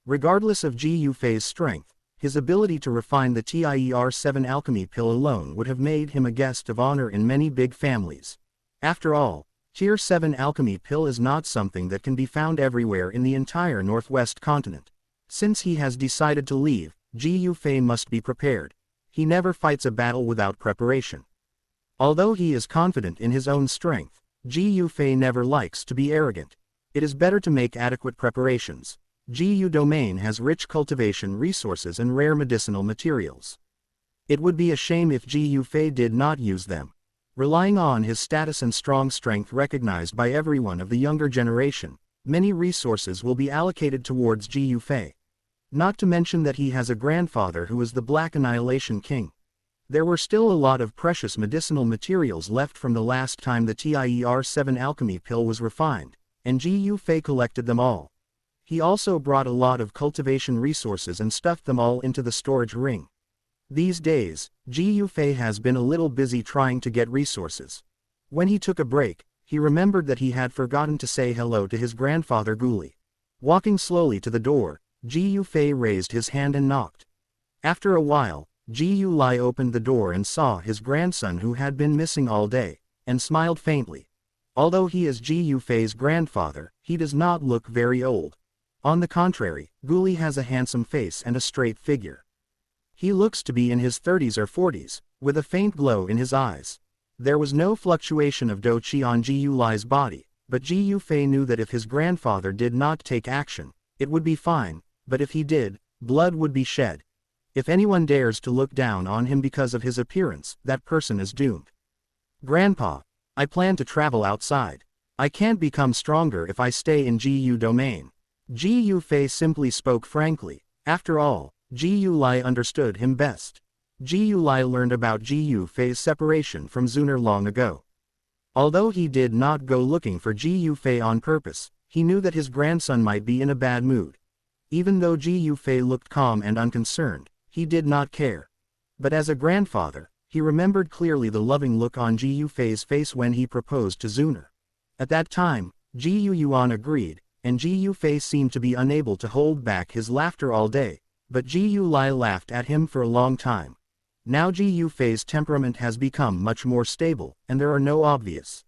Regardless of Ji Yufei's strength, his ability to refine the TIER7 alchemy pill alone would have made him a guest of honor in many big families. After all, Tier 7 alchemy pill is not something that can be found everywhere in the entire Northwest Continent. Since he has decided to leave, Ji Yufei must be prepared. He never fights a battle without preparation. Although he is confident in his own strength, Ji Yufei never likes to be arrogant. It is better to make adequate preparations. Ji domain has rich cultivation resources and rare medicinal materials. It would be a shame if Ji Yufei did not use them. Relying on his status and strong strength recognized by everyone of the younger generation, many resources will be allocated towards Ji Yufei. Not to mention that he has a grandfather who is the Black Annihilation King. There were still a lot of precious medicinal materials left from the last time the TIER7 alchemy pill was refined, and Ji Yufei collected them all. He also brought a lot of cultivation resources and stuffed them all into the storage ring. These days, Ji Yufei has been a little busy trying to get resources. When he took a break, he remembered that he had forgotten to say hello to his grandfather Guli. Walking slowly to the door, Ji Yufei raised his hand and knocked. After a while, Ji Lai opened the door and saw his grandson who had been missing all day, and smiled faintly. Although he is Ji Yufei's grandfather, he does not look very old. On the contrary, Guli has a handsome face and a straight figure. He looks to be in his 30s or 40s, with a faint glow in his eyes. There was no fluctuation of do qi on Ji Lai's body, but Ji Yufei knew that if his grandfather did not take action, it would be fine, but if he did, blood would be shed. If anyone dares to look down on him because of his appearance, that person is doomed. Grandpa, I plan to travel outside. I can't become stronger if I stay in Ji domain. Ji Yufei simply spoke frankly. After all, Ji Lai understood him best. Ji Lai learned about Ji Yufei's separation from Xun'er long ago. Although he did not go looking for Ji Yufei on purpose, he knew that his grandson might be in a bad mood. Even though Ji Yufei looked calm and unconcerned, he did not care. But as a grandfather, he remembered clearly the loving look on Ji Yufei's face when he proposed to Xun'er. At that time, Ji Yuan agreed, and Ji Yufei seemed to be unable to hold back his laughter all day, but Ji Lai laughed at him for a long time. Now Ji Yufei's temperament has become much more stable, and there are no obvious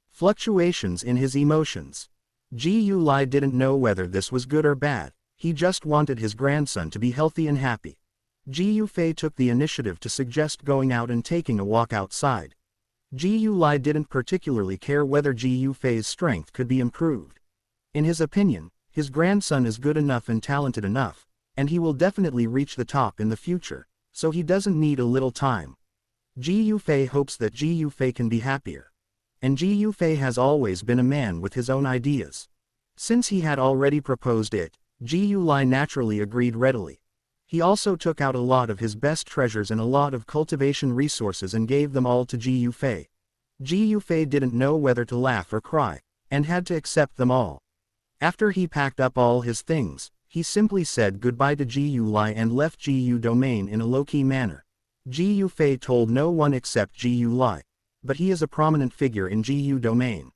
fluctuations in his emotions. Ji Lai didn't know whether this was good or bad, he just wanted his grandson to be healthy and happy. Ji Yufei took the initiative to suggest going out and taking a walk outside. Ji Lai didn't particularly care whether Ji Yufei's strength could be improved. In his opinion, his grandson is good enough and talented enough, and he will definitely reach the top in the future, so he doesn't need a little time. Ji Yufei hopes that Ji Yufei can be happier. And Ji Yufei has always been a man with his own ideas. Since he had already proposed it, Ji Yulai naturally agreed readily. He also took out a lot of his best treasures and a lot of cultivation resources and gave them all to Ji Yufei. Ji Yufei didn't know whether to laugh or cry, and had to accept them all. After he packed up all his things, he simply said goodbye to Ji Yulai and left Ji Yu domain in a low-key manner. Ji Yufei told no one except Ji Yulai, but he is a prominent figure in Ji Yu domain.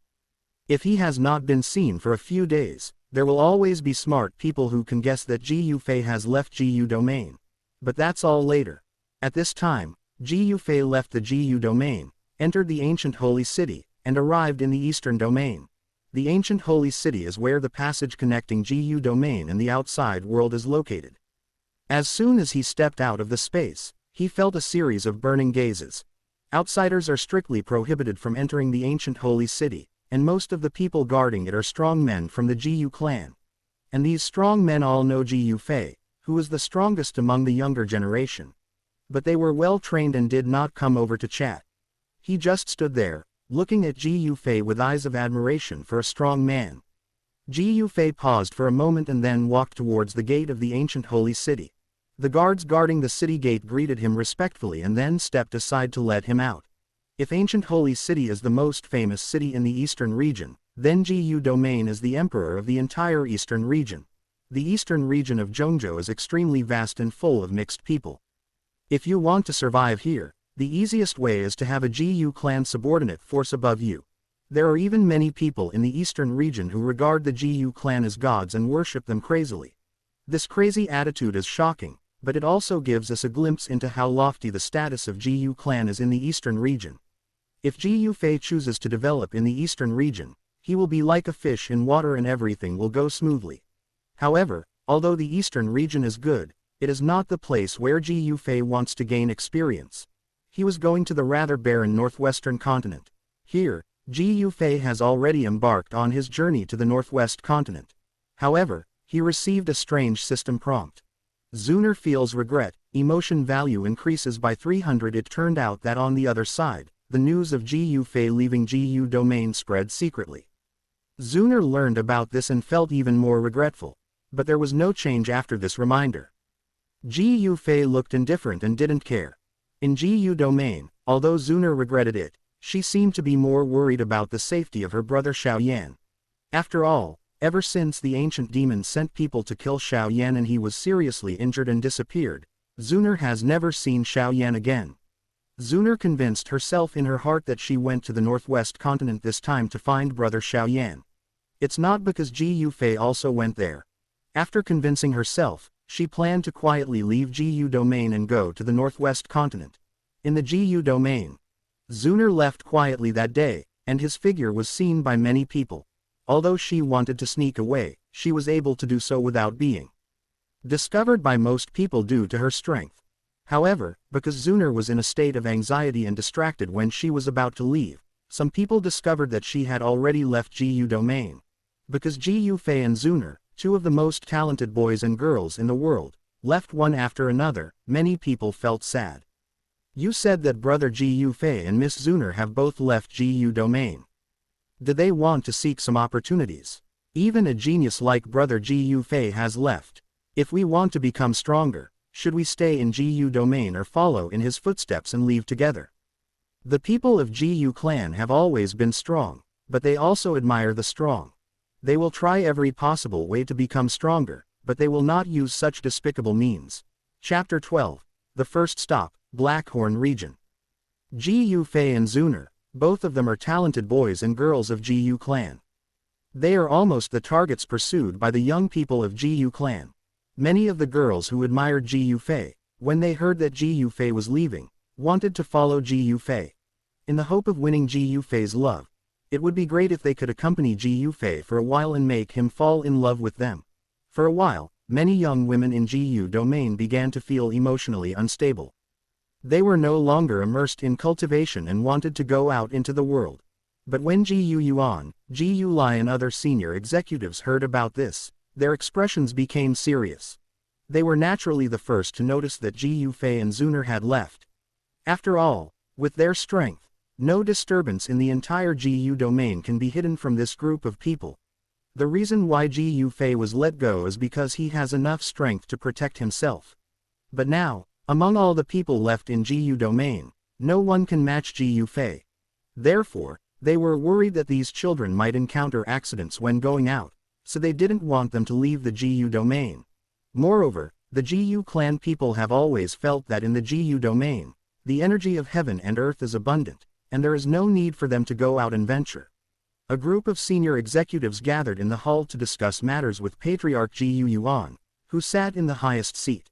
If he has not been seen for a few days, there will always be smart people who can guess that Ji Yufei has left Ji Yu domain. But that's all later. At this time, Ji Yufei left the Ji Yu domain, entered the ancient holy city, and arrived in the eastern domain. The ancient holy city is where the passage connecting Ji Yu domain and the outside world is located. As soon as he stepped out of the space, he felt a series of burning gazes. Outsiders are strictly prohibited from entering the ancient holy city, and most of the people guarding it are strong men from the Ji Yu clan. And these strong men all know Ji Yufei, who is the strongest among the younger generation. But they were well trained and did not come over to chat. He just stood there, looking at Ji Yufei with eyes of admiration for a strong man. Ji Yufei paused for a moment and then walked towards the gate of the ancient holy city. The guards guarding the city gate greeted him respectfully and then stepped aside to let him out. If ancient holy city is the most famous city in the eastern region, then Ji Yu domain is the emperor of the entire eastern region. The eastern region of Zhongzhou is extremely vast and full of mixed people. If you want to survive here, the easiest way is to have a Ji Yu clan subordinate force above you. There are even many people in the eastern region who regard the Ji Yu clan as gods and worship them crazily. This crazy attitude is shocking, but it also gives us a glimpse into how lofty the status of Ji Yu clan is in the eastern region. If Ji Yufei chooses to develop in the eastern region, he will be like a fish in water and everything will go smoothly. However, although the eastern region is good, it is not the place where Ji Yufei wants to gain experience. He was going to the rather barren northwestern continent. Here, Ji Yufei has already embarked on his journey to the northwest continent. However, he received a strange system prompt. Xun'er feels regret, emotion value increases by 300. It turned out that on the other side, the news of Ji Yufei leaving Ji Yu domain spread secretly. Xun'er learned about this and felt even more regretful, but there was no change after this reminder. Ji Yufei looked indifferent and didn't care. In Ji Yu domain, although Xun'er regretted it, she seemed to be more worried about the safety of her brother Xiaoyan. After all, ever since the ancient demon sent people to kill Xiaoyan and he was seriously injured and disappeared, Xun'er has never seen Xiaoyan again. Xun'er convinced herself in her heart that she went to the northwest continent this time to find brother Xiaoyan. It's not because Ji Yufei also went there. After convincing herself, she planned to quietly leave Ji Yu domain and go to the northwest continent. In the Ji Yu domain, Xun'er left quietly that day, and his figure was seen by many people. Although she wanted to sneak away, she was able to do so without being discovered by most people due to her strength. However, because Xun'er was in a state of anxiety and distracted when she was about to leave, some people discovered that she had already left Ji Yu domain. Because Ji Yufei and Xun'er, two of the most talented boys and girls in the world, left one after another, many people felt sad. You said that brother Ji Yufei and Miss Xun'er have both left Ji Yu domain. Did they want to seek some opportunities? Even a genius like brother Ji Yufei has left. If we want to become stronger, should we stay in Ji Yu domain or follow in his footsteps and leave together? The people of Ji Yu clan have always been strong, but they also admire the strong. They will try every possible way to become stronger, but they will not use such despicable means. Chapter 12. The First Stop, Blackhorn Region. Ji Yufei and Xun'er, both of them are talented boys and girls of Ji Yu clan. They are almost the targets pursued by the young people of Ji Yu clan. Many of the girls who admired Ji Yufei, when they heard that Ji Yufei was leaving, wanted to follow Ji Yufei. In the hope of winning Ji Yufei's love, it would be great if they could accompany Ji Yufei for a while and make him fall in love with them. For a while, many young women in Ji Yu domain began to feel emotionally unstable. They were no longer immersed in cultivation and wanted to go out into the world. But when Ji Yu Yuan, Ji Yulai and other senior executives heard about this, their expressions became serious. They were naturally the first to notice that Ji Yufei and Xun'er had left. After all, With their strength, no disturbance in the entire GU domain can be hidden from this group of people. The reason why GU Fei was let go is because he has enough strength to protect himself. But now, among all the people left in GU domain, no one can match GU Fei. Therefore, they were worried that these children might encounter accidents when going out, so they didn't want them to leave the GU domain. Moreover, the GU clan people have always felt that in the GU domain, the energy of heaven and earth is abundant, and there is no need for them to go out and venture. A group of senior executives gathered in the hall to discuss matters with Patriarch GU Yuan, who sat in the highest seat.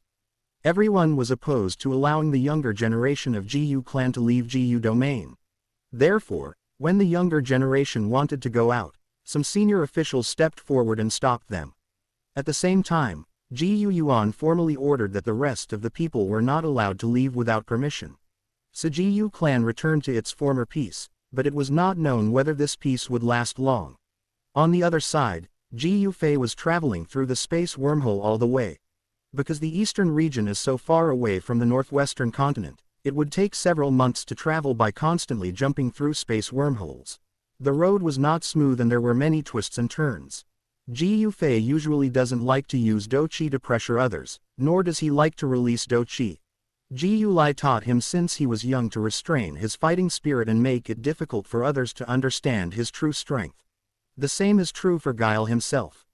Everyone was opposed to allowing the younger generation of GU clan to leave GU domain. Therefore, when the younger generation wanted to go out, some senior officials stepped forward and stopped them. At the same time, GU Yuan formally ordered that the rest of the people were not allowed to leave without permission. So GU clan returned to its former peace, but it was not known whether this peace would last long. On the other side, GU Fei was traveling through the space wormhole all the way. Because the eastern region is so far away from the northwestern continent, it would take several months to travel by constantly jumping through space wormholes. The road was not smooth and there were many twists and turns. GU Fei usually doesn't like to use Do Qi to pressure others, nor does he like to release Do Qi. GU Lai taught him since he was young to restrain his fighting spirit and make it difficult for others to understand his true strength. The same is true for Guile himself.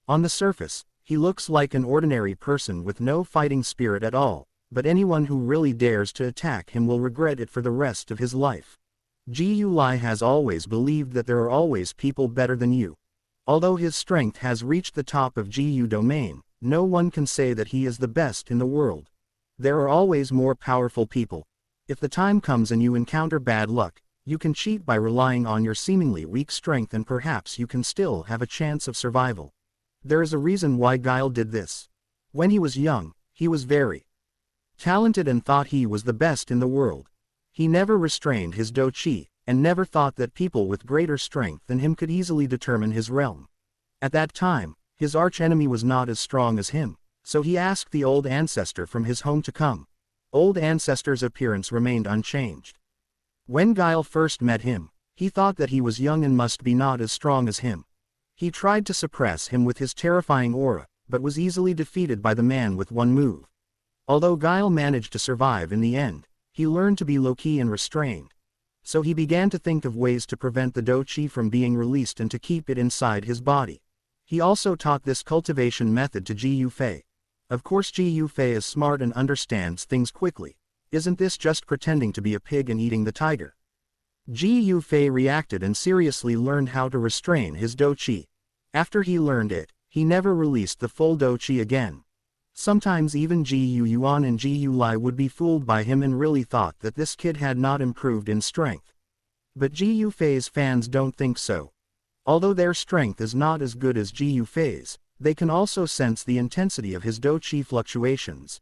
On the surface, he looks like an ordinary person with no fighting spirit at all, but anyone who really dares to attack him will regret it for the rest of his life. GU Lai has always believed that there are always people better than you. Although his strength has reached the top of GU domain, no one can say that he is the best in the world. There are always more powerful people. If the time comes and you encounter bad luck, you can cheat by relying on your seemingly weak strength and perhaps you can still have a chance of survival. There is a reason why Guile did this. When he was young, he was very talented and thought he was the best in the world. He never restrained his Do Qi, and never thought that people with greater strength than him could easily determine his realm. At that time, his archenemy was not as strong as him, so he asked the old ancestor from his home to come. Old ancestor's appearance remained unchanged. When Guile first met him, he thought that he was young and must be not as strong as him. He tried to suppress him with his terrifying aura, but was easily defeated by the man with one move. Although Guile managed to survive in the end, he learned to be low-key and restrained. So he began to think of ways to prevent the Do Qi from being released and to keep it inside his body. He also taught this cultivation method to GU Fei. Of course GU Fei is smart and understands things quickly. Isn't this just pretending to be a pig and eating the tiger? GU Fei reacted and seriously learned how to restrain his Do Qi. After he learned it, he never released the full Do Qi again. Sometimes even GU Yuan and GU Lai would be fooled by him and really thought that this kid had not improved in strength. But GU Fei's fans don't think so. Although their strength is not as good as GU Fei's, they can also sense the intensity of his Do Qi fluctuations.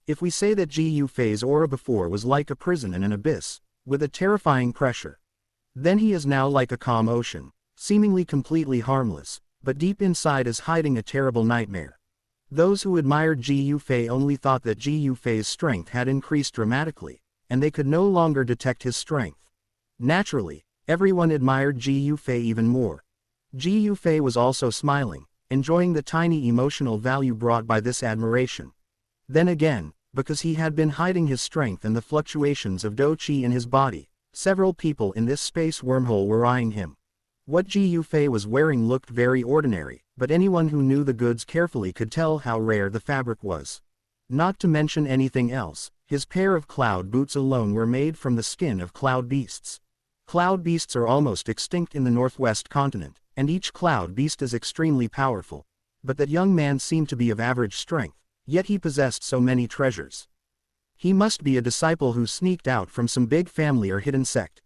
If we say that GU Fei's aura before was like a prison and an abyss, with a terrifying pressure, then he is now like a calm ocean, seemingly completely harmless, but deep inside is hiding a terrible nightmare. Those who admired GU Fei only thought that GU Fei's strength had increased dramatically, and they could no longer detect his strength. Naturally, everyone admired GU Fei even more. GU Fei was also smiling, enjoying the tiny emotional value brought by this admiration. Then again, because he had been hiding his strength and the fluctuations of Do Qi in his body, several people in this space wormhole were eyeing him. What GU Fei was wearing looked very ordinary, but anyone who knew the goods carefully could tell how rare the fabric was. Not to mention anything else, his pair of cloud boots alone were made from the skin of cloud beasts. Cloud beasts are almost extinct in the northwest continent, and each cloud beast is extremely powerful. But that young man seemed to be of average strength, yet he possessed so many treasures. He must be a disciple who sneaked out from some big family or hidden sect.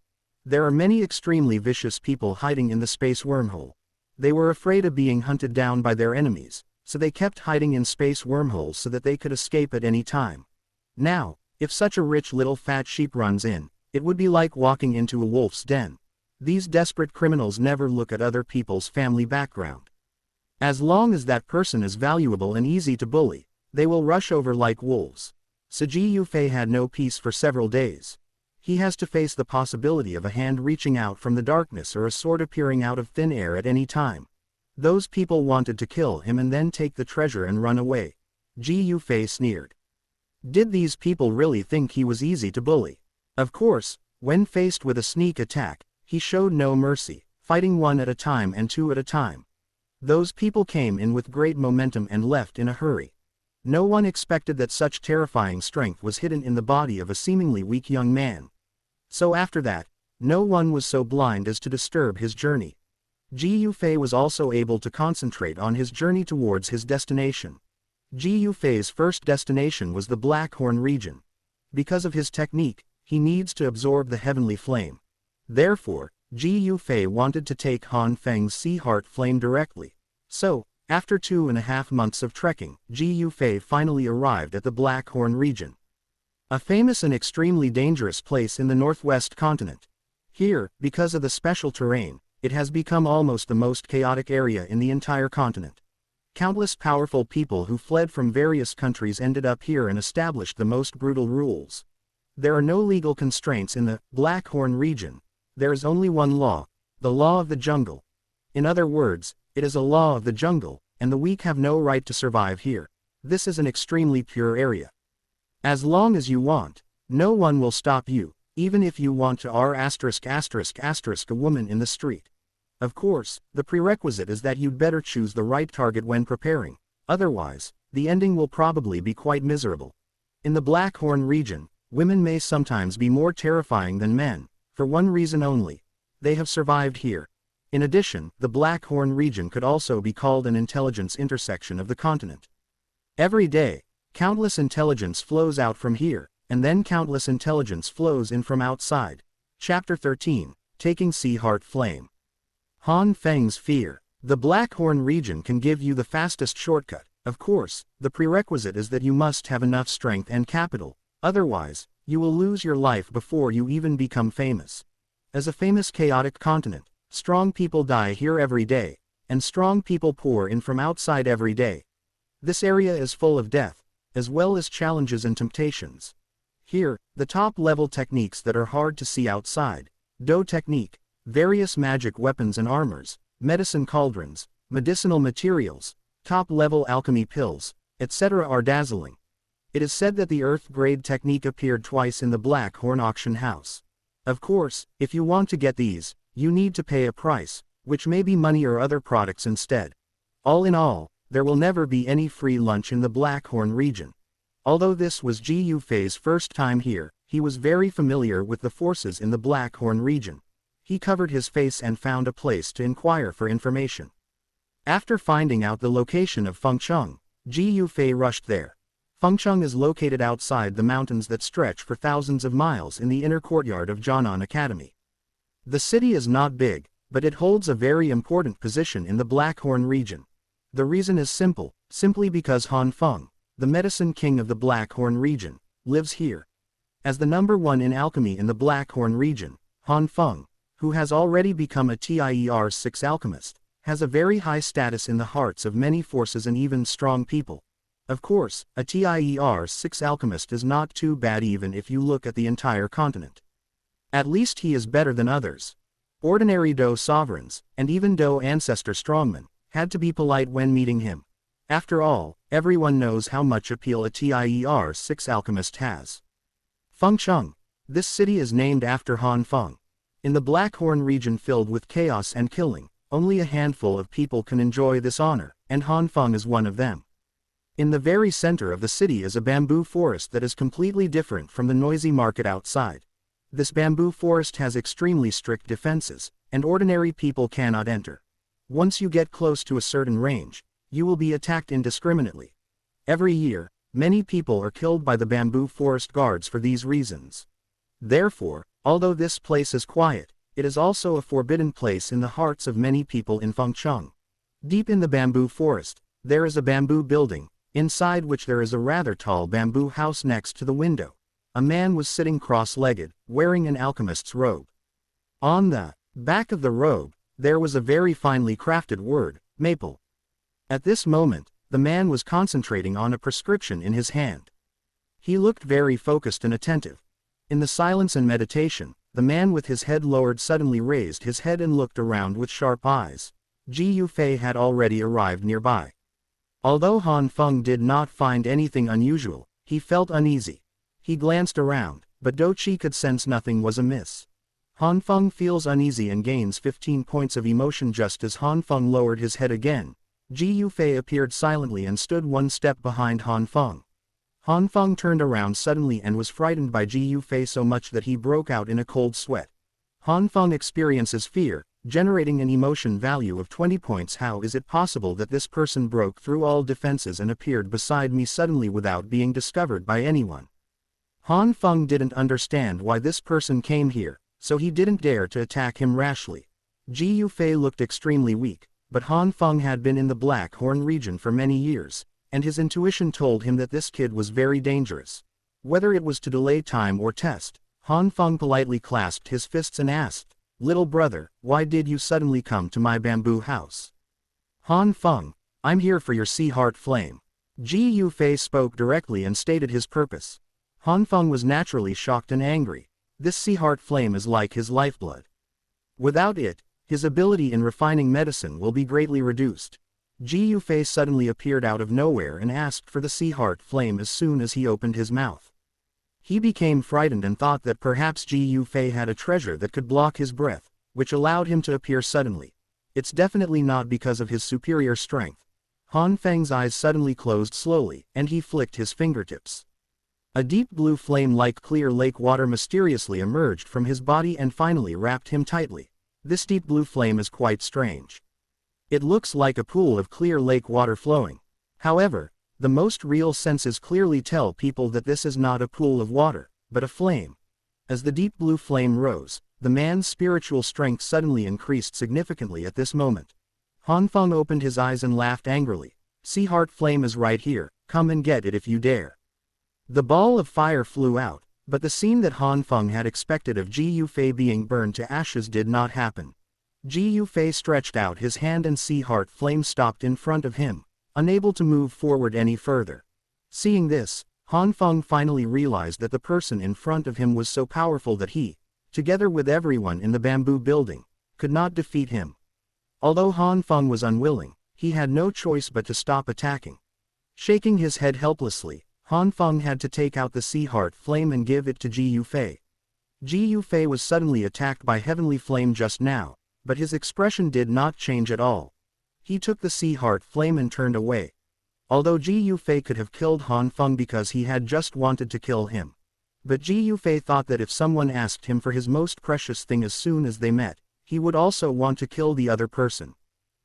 There are many extremely vicious people hiding in the space wormhole. They were afraid of being hunted down by their enemies, so they kept hiding in space wormholes so that they could escape at any time. Now, if such a rich little fat sheep runs in, it would be like walking into a wolf's den. These desperate criminals never look at other people's family background. As long as that person is valuable and easy to bully, they will rush over like wolves. So GU Fei had no peace for several days. He has to face the possibility of a hand reaching out from the darkness or a sword appearing out of thin air at any time. Those people wanted to kill him and then take the treasure and run away. Ji Yufei sneered. Did these people really think he was easy to bully? Of course, when faced with a sneak attack, he showed no mercy, fighting one at a time and two at a time. Those people came in with great momentum and left in a hurry. No one expected that such terrifying strength was hidden in the body of a seemingly weak young man. So after that, no one was so blind as to disturb his journey. Ji Yufei was also able to concentrate on his journey towards his destination. Ji Yufei's first destination was the Blackhorn region. Because of his technique, he needs to absorb the heavenly flame. Therefore, Ji Yufei wanted to take Han Feng's Sea Heart Flame directly. So, after 2.5 months of trekking, Ji Yufei finally arrived at the Blackhorn region. A famous and extremely dangerous place in the northwest continent. Here, because of the special terrain, it has become almost the most chaotic area in the entire continent. Countless powerful people who fled from various countries ended up here and established the most brutal rules. There are no legal constraints in the Blackhorn region. There is only one law, the law of the jungle. In other words, it is a law of the jungle, and the weak have no right to survive here. This is an extremely pure area. As long as you want, no one will stop you, even if you want to a woman in the street. Of course, the prerequisite is that you'd better choose the right target when preparing, otherwise, the ending will probably be quite miserable. In the Blackhorn region, women may sometimes be more terrifying than men, for one reason only: they have survived here. In addition, the Blackhorn region could also be called an intelligence intersection of the continent. Every day, countless intelligence flows out from here, and then countless intelligence flows in from outside. Chapter 13, Taking Sea Heart Flame. Han Feng's Fear. The Blackhorn region can give you the fastest shortcut. Of course, the prerequisite is that you must have enough strength and capital, otherwise, you will lose your life before you even become famous. As a famous chaotic continent, strong people die here every day, and strong people pour in from outside every day. This area is full of death, as well as challenges and temptations. Here, the top-level techniques that are hard to see outside: Do technique, various magic weapons and armors, medicine cauldrons, medicinal materials, top-level alchemy pills, etc. are dazzling. It is said that the Earth-grade technique appeared twice in the Blackhorn auction house. Of course, if you want to get these, you need to pay a price, which may be money or other products instead. All in all, there will never be any free lunch in the Blackhorn region. Although this was Ji Yufei's first time here, he was very familiar with the forces in the Blackhorn region. He covered his face and found a place to inquire for information. After finding out the location of Fengcheng, Ji Yufei rushed there. Fengcheng is located outside the mountains that stretch for thousands of miles in the inner courtyard of Jianan Academy. The city is not big, but it holds a very important position in the Blackhorn region. The reason is simple, simply because Han Feng, the medicine king of the Blackhorn region, lives here. As the #1 in alchemy in the Blackhorn region, Han Feng, who has already become a Tier 6 alchemist, has a very high status in the hearts of many forces and even strong people. Of course, a Tier 6 alchemist is not too bad even if you look at the entire continent. At least he is better than others. Ordinary Do sovereigns, and even Do ancestor strongmen, had to be polite when meeting him. After all, everyone knows how much appeal a Tier 6 alchemist has. Fengcheng. This city is named after Han Feng. In the Blackhorn region filled with chaos and killing, only a handful of people can enjoy this honor, and Han Feng is one of them. In the very center of the city is a bamboo forest that is completely different from the noisy market outside. This bamboo forest has extremely strict defenses, and ordinary people cannot enter. Once you get close to a certain range, you will be attacked indiscriminately. Every year, many people are killed by the bamboo forest guards for these reasons. Therefore, although this place is quiet, it is also a forbidden place in the hearts of many people in Fengcheng. Deep in the bamboo forest, there is a bamboo building, inside which there is a rather tall bamboo house next to the window. A man was sitting cross-legged, wearing an alchemist's robe. On the back of the robe, there was a very finely crafted word, maple. At this moment, the man was concentrating on a prescription in his hand. He looked very focused and attentive. In the silence and meditation, the man with his head lowered suddenly raised his head and looked around with sharp eyes. Ji Yufei had already arrived nearby. Although Han Feng did not find anything unusual, he felt uneasy. He glanced around, but Do Chi could sense nothing was amiss. Han Feng feels uneasy and gains 15 points of emotion. Just as Han Feng lowered his head again, Ji Yufei appeared silently and stood one step behind Han Feng. Han Feng turned around suddenly and was frightened by Ji Yufei so much that he broke out in a cold sweat. Han Feng experiences fear, generating an emotion value of 20 points. How is it possible that this person broke through all defenses and appeared beside me suddenly without being discovered by anyone? Han Feng didn't understand why this person came here, so he didn't dare to attack him rashly. Ji Yufei looked extremely weak, but Han Feng had been in the Black Horn region for many years, and his intuition told him that this kid was very dangerous. Whether it was to delay time or test, Han Feng politely clasped his fists and asked, "Little brother, why did you suddenly come to my bamboo house?" "Han Feng, I'm here for your sea heart flame." Ji Yufei spoke directly and stated his purpose. Han Feng was naturally shocked and angry. This sea heart flame is like his lifeblood. Without it, his ability in refining medicine will be greatly reduced. Ji Yufei suddenly appeared out of nowhere and asked for the sea heart flame as soon as he opened his mouth. He became frightened and thought that perhaps Ji Yufei had a treasure that could block his breath, which allowed him to appear suddenly. It's definitely not because of his superior strength. Han Feng's eyes suddenly closed slowly, and he flicked his fingertips. A deep blue flame like clear lake water mysteriously emerged from his body and finally wrapped him tightly. This deep blue flame is quite strange. It looks like a pool of clear lake water flowing. However, the most real senses clearly tell people that this is not a pool of water, but a flame. As the deep blue flame rose, the man's spiritual strength suddenly increased significantly at this moment. Han Feng opened his eyes and laughed angrily. "Sea heart flame is right here, come and get it if you dare." The ball of fire flew out, but the scene that Han Feng had expected of Ji Yufei being burned to ashes did not happen. Ji Yufei stretched out his hand and sea heart flame stopped in front of him, unable to move forward any further. Seeing this, Han Feng finally realized that the person in front of him was so powerful that he, together with everyone in the bamboo building, could not defeat him. Although Han Feng was unwilling, he had no choice but to stop attacking. Shaking his head helplessly, Han Feng had to take out the sea heart flame and give it to Ji Yufei. Ji Yufei was suddenly attacked by heavenly flame just now, but his expression did not change at all. He took the sea heart flame and turned away. Although Ji Yufei could have killed Han Feng because he had just wanted to kill him. But Ji Yufei thought that if someone asked him for his most precious thing as soon as they met, he would also want to kill the other person.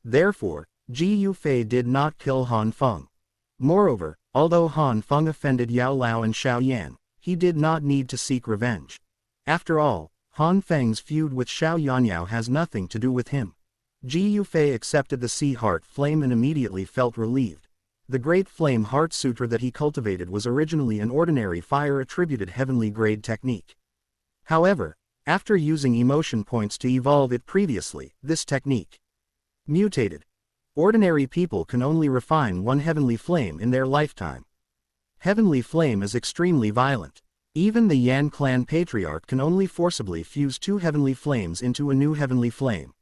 Therefore, Ji Yufei did not kill Han Feng. Moreover, although Han Feng offended Yao Lao and Xiao Yan, he did not need to seek revenge. After all, Han Feng's feud with Xiao Yanyao has nothing to do with him. Ji Yufei accepted the sea heart flame and immediately felt relieved. The Great Flame Heart Sutra that he cultivated was originally an ordinary fire-attributed heavenly grade technique. However, after using emotion points to evolve it previously, this technique mutated. Ordinary people can only refine one heavenly flame in their lifetime. Heavenly flame is extremely violent. Even the Yan clan patriarch can only forcibly fuse two heavenly flames into a new heavenly flame.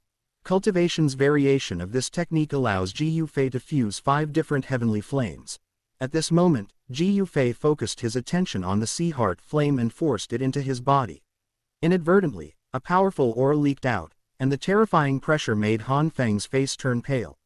Cultivation's variation of this technique allows Ji Yufei to fuse 5 different heavenly flames. At this moment, Ji Yufei focused his attention on the sea heart flame and forced it into his body. Inadvertently, a powerful aura leaked out, and the terrifying pressure made Han Feng's face turn pale.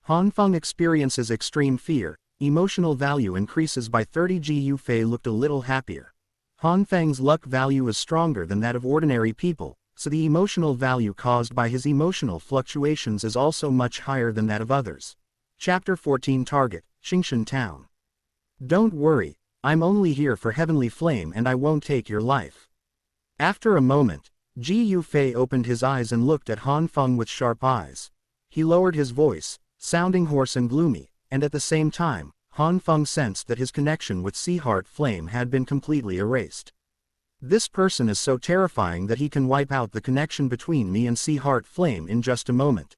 Han Feng experiences extreme fear, emotional value increases by 30. Ji Yufei looked a little happier. Han Feng's luck value is stronger than that of ordinary people, so the emotional value caused by his emotional fluctuations is also much higher than that of others. Chapter 14 Target, Xingshan Town. Don't worry, I'm only here for heavenly flame and I won't take your life. After a moment, Ji Yufei opened his eyes and looked at Han Feng with sharp eyes. He lowered his voice, sounding hoarse and gloomy, and at the same time, Han Feng sensed that his connection with Sea Heart Flame had been completely erased. This person is so terrifying that he can wipe out the connection between me and Sea Heart Flame in just a moment.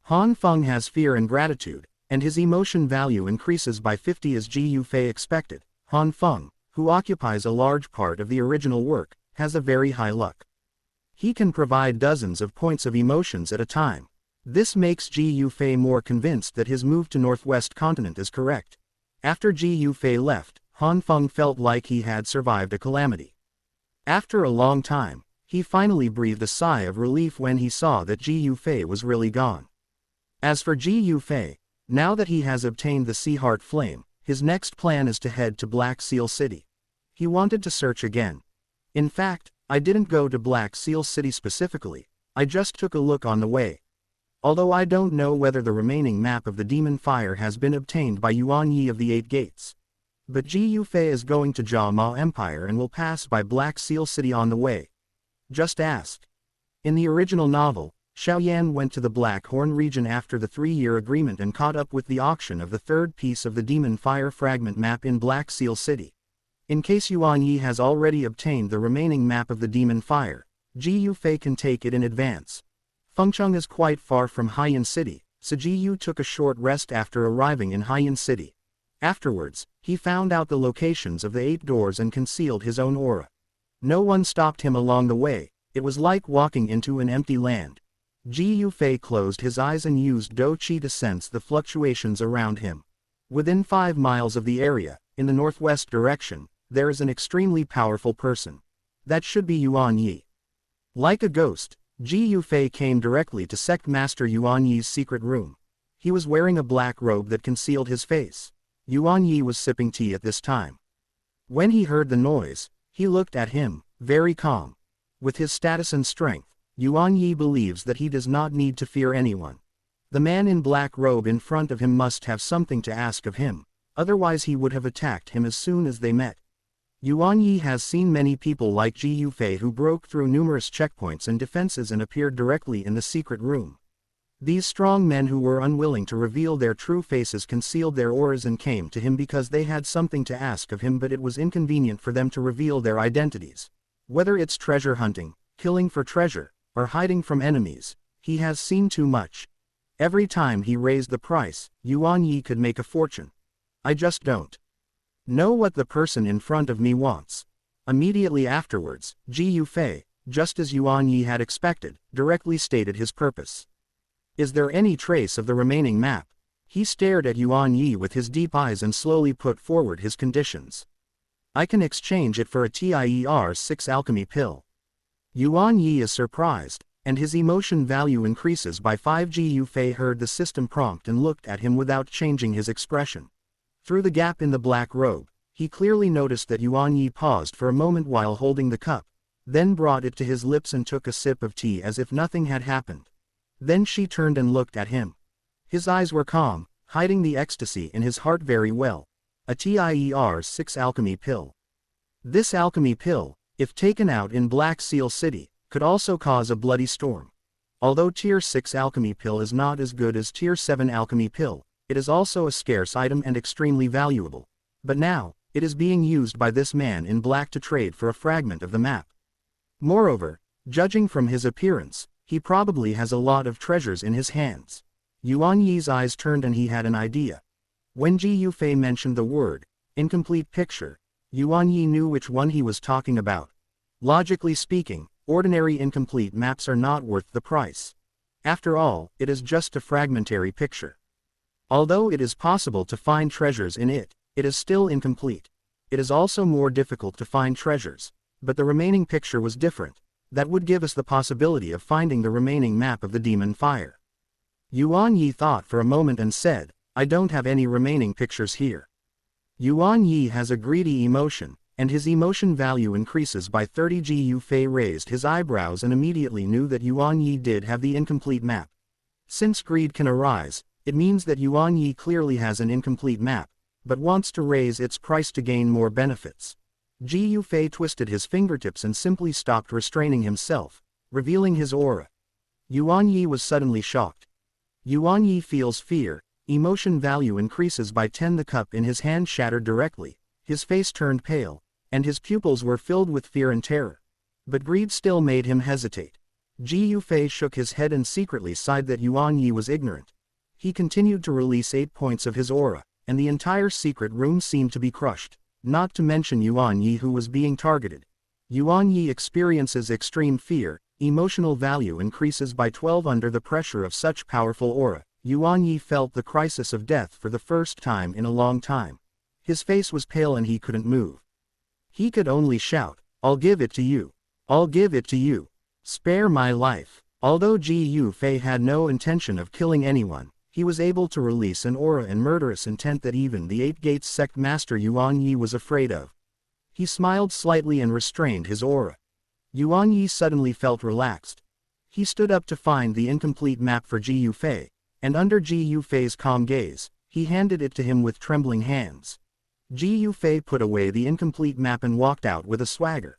Han Feng has fear and gratitude, and his emotion value increases by 50 as Ji Yufei expected. Han Feng, who occupies a large part of the original work, has a very high luck. He can provide dozens of points of emotions at a time. This makes Ji Yufei more convinced that his move to Northwest Continent is correct. After Ji Yufei left, Han Feng felt like he had survived a calamity. After a long time, he finally breathed a sigh of relief when he saw that Ji Yufei was really gone. As for Ji Yufei, now that he has obtained the Sea Heart Flame, his next plan is to head to Black Seal City. He wanted to search again. In fact, I didn't go to Black Seal City specifically, I just took a look on the way. Although I don't know whether the remaining map of the Demon Fire has been obtained by Yuan Yi of the Eight Gates. But Ji Yufei is going to Jia Ma Empire and will pass by Black Seal City on the way. Just ask. In the original novel, Xiao Yan went to the Black Horn region after the 3-year agreement and caught up with the auction of the third piece of the Demon Fire fragment map in Black Seal City. In case Yuan Yi has already obtained the remaining map of the Demon Fire, Ji Yufei can take it in advance. Fengcheng is quite far from Haiyan City, so Ji Yu took a short rest after arriving in Haiyan City. Afterwards, he found out the locations of the 8 doors and concealed his own aura. No one stopped him along the way, it was like walking into an empty land. Ji Yufei closed his eyes and used Do Qi to sense the fluctuations around him. Within 5 miles of the area, in the northwest direction, there is an extremely powerful person. That should be Yuan Yi. Like a ghost, Ji Yufei came directly to Sect Master Yuan Yi's secret room. He was wearing a black robe that concealed his face. Yuan Yi was sipping tea at this time. When he heard the noise, he looked at him, very calm. With his status and strength, Yuan Yi believes that he does not need to fear anyone. The man in black robe in front of him must have something to ask of him, otherwise he would have attacked him as soon as they met. Yuan Yi has seen many people like Ji Yufei who broke through numerous checkpoints and defenses and appeared directly in the secret room. These strong men who were unwilling to reveal their true faces concealed their auras and came to him because they had something to ask of him, but it was inconvenient for them to reveal their identities. Whether it's treasure hunting, killing for treasure, or hiding from enemies, he has seen too much. Every time he raised the price, Yuan Yi could make a fortune. I just don't know what the person in front of me wants. Immediately afterwards, Ji Yufei, just as Yuan Yi had expected, directly stated his purpose. Is there any trace of the remaining map? He stared at Yuan Yi with his deep eyes and slowly put forward his conditions. I can exchange it for a TIER-6 alchemy pill. Yuan Yi is surprised, and his emotion value increases by 5. Ji Yufei heard the system prompt and looked at him without changing his expression. Through the gap in the black robe, he clearly noticed that Yuan Yi paused for a moment while holding the cup, then brought it to his lips and took a sip of tea as if nothing had happened. Then she turned and looked at him. His eyes were calm, hiding the ecstasy in his heart very well. A TIER-6 alchemy pill. This alchemy pill, if taken out in Black Seal City, could also cause a bloody storm. Although Tier 6 alchemy pill is not as good as Tier 7 alchemy pill, it is also a scarce item and extremely valuable. But now, it is being used by this man in black to trade for a fragment of the map. Moreover, judging from his appearance, he probably has a lot of treasures in his hands. Yuan Yi's eyes turned and he had an idea. When Ji Yufei mentioned the word, incomplete picture, Yuan Yi knew which one he was talking about. Logically speaking, ordinary incomplete maps are not worth the price. After all, it is just a fragmentary picture. Although it is possible to find treasures in it, it is still incomplete. It is also more difficult to find treasures. But the remaining picture was different. That would give us the possibility of finding the remaining map of the Demon Fire. Yuan Yi thought for a moment and said, I don't have any remaining pictures here. Yuan Yi has a greedy emotion, and his emotion value increases by 30. Ji Yufei raised his eyebrows and immediately knew that Yuan Yi did have the incomplete map. Since greed can arise, it means that Yuan Yi clearly has an incomplete map, but wants to raise its price to gain more benefits. Ji Yufei twisted his fingertips and simply stopped restraining himself, revealing his aura. Yuan Yi was suddenly shocked. Yuan Yi feels fear, emotion value increases by 10. The cup in his hand shattered directly, his face turned pale, and his pupils were filled with fear and terror. But greed still made him hesitate. Ji Yufei shook his head and secretly sighed that Yuan Yi was ignorant. He continued to release 8 points of his aura, and the entire secret room seemed to be crushed, not to mention Yuan Yi who was being targeted. Yuan Yi experiences extreme fear, emotional value increases by 12 under the pressure of such powerful aura. Yuan Yi felt the crisis of death for the first time in a long time. His face was pale and he couldn't move. He could only shout, "I'll give it to you. I'll give it to you. Spare my life." Although Ji Yufei had no intention of killing anyone, he was able to release an aura and murderous intent that even the Eight Gates sect master Yuan Yi was afraid of. He smiled slightly and restrained his aura. Yuan Yi suddenly felt relaxed. He stood up to find the incomplete map for Ji Yufei, and under Ji Yufei's calm gaze, he handed it to him with trembling hands. Ji Yufei put away the incomplete map and walked out with a swagger.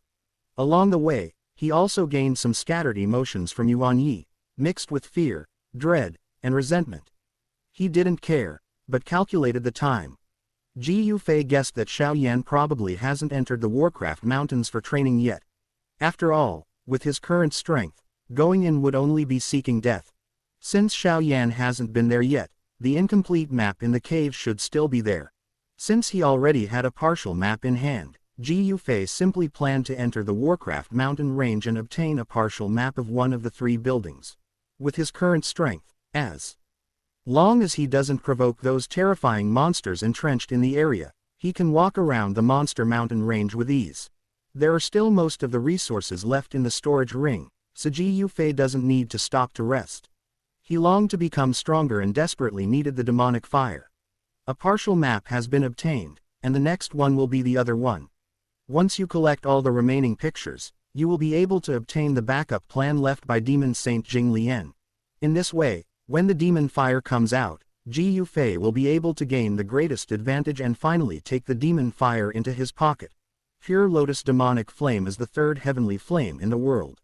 Along the way, he also gained some scattered emotions from Yuan Yi, mixed with fear, dread, and resentment. He didn't care, but calculated the time. Ji Yufei guessed that Xiao Yan probably hasn't entered the Warcraft Mountains for training yet. After all, with his current strength, going in would only be seeking death. Since Xiao Yan hasn't been there yet, the incomplete map in the cave should still be there. Since he already had a partial map in hand, Ji Yufei simply planned to enter the Warcraft mountain range and obtain a partial map of one of the 3 buildings. With his current strength, as long as he doesn't provoke those terrifying monsters entrenched in the area, he can walk around the monster mountain range with ease. There are still most of the resources left in the storage ring, so Ji Yufei doesn't need to stop to rest. He longed to become stronger and desperately needed the demonic fire. A partial map has been obtained, and the next one will be the other one. Once you collect all the remaining pictures, you will be able to obtain the backup plan left by Demon Saint Jing Lian. In this way, when the demon fire comes out, Ji Yufei will be able to gain the greatest advantage and finally take the demon fire into his pocket. Pure Lotus Demonic Flame is the 3rd heavenly flame in the world.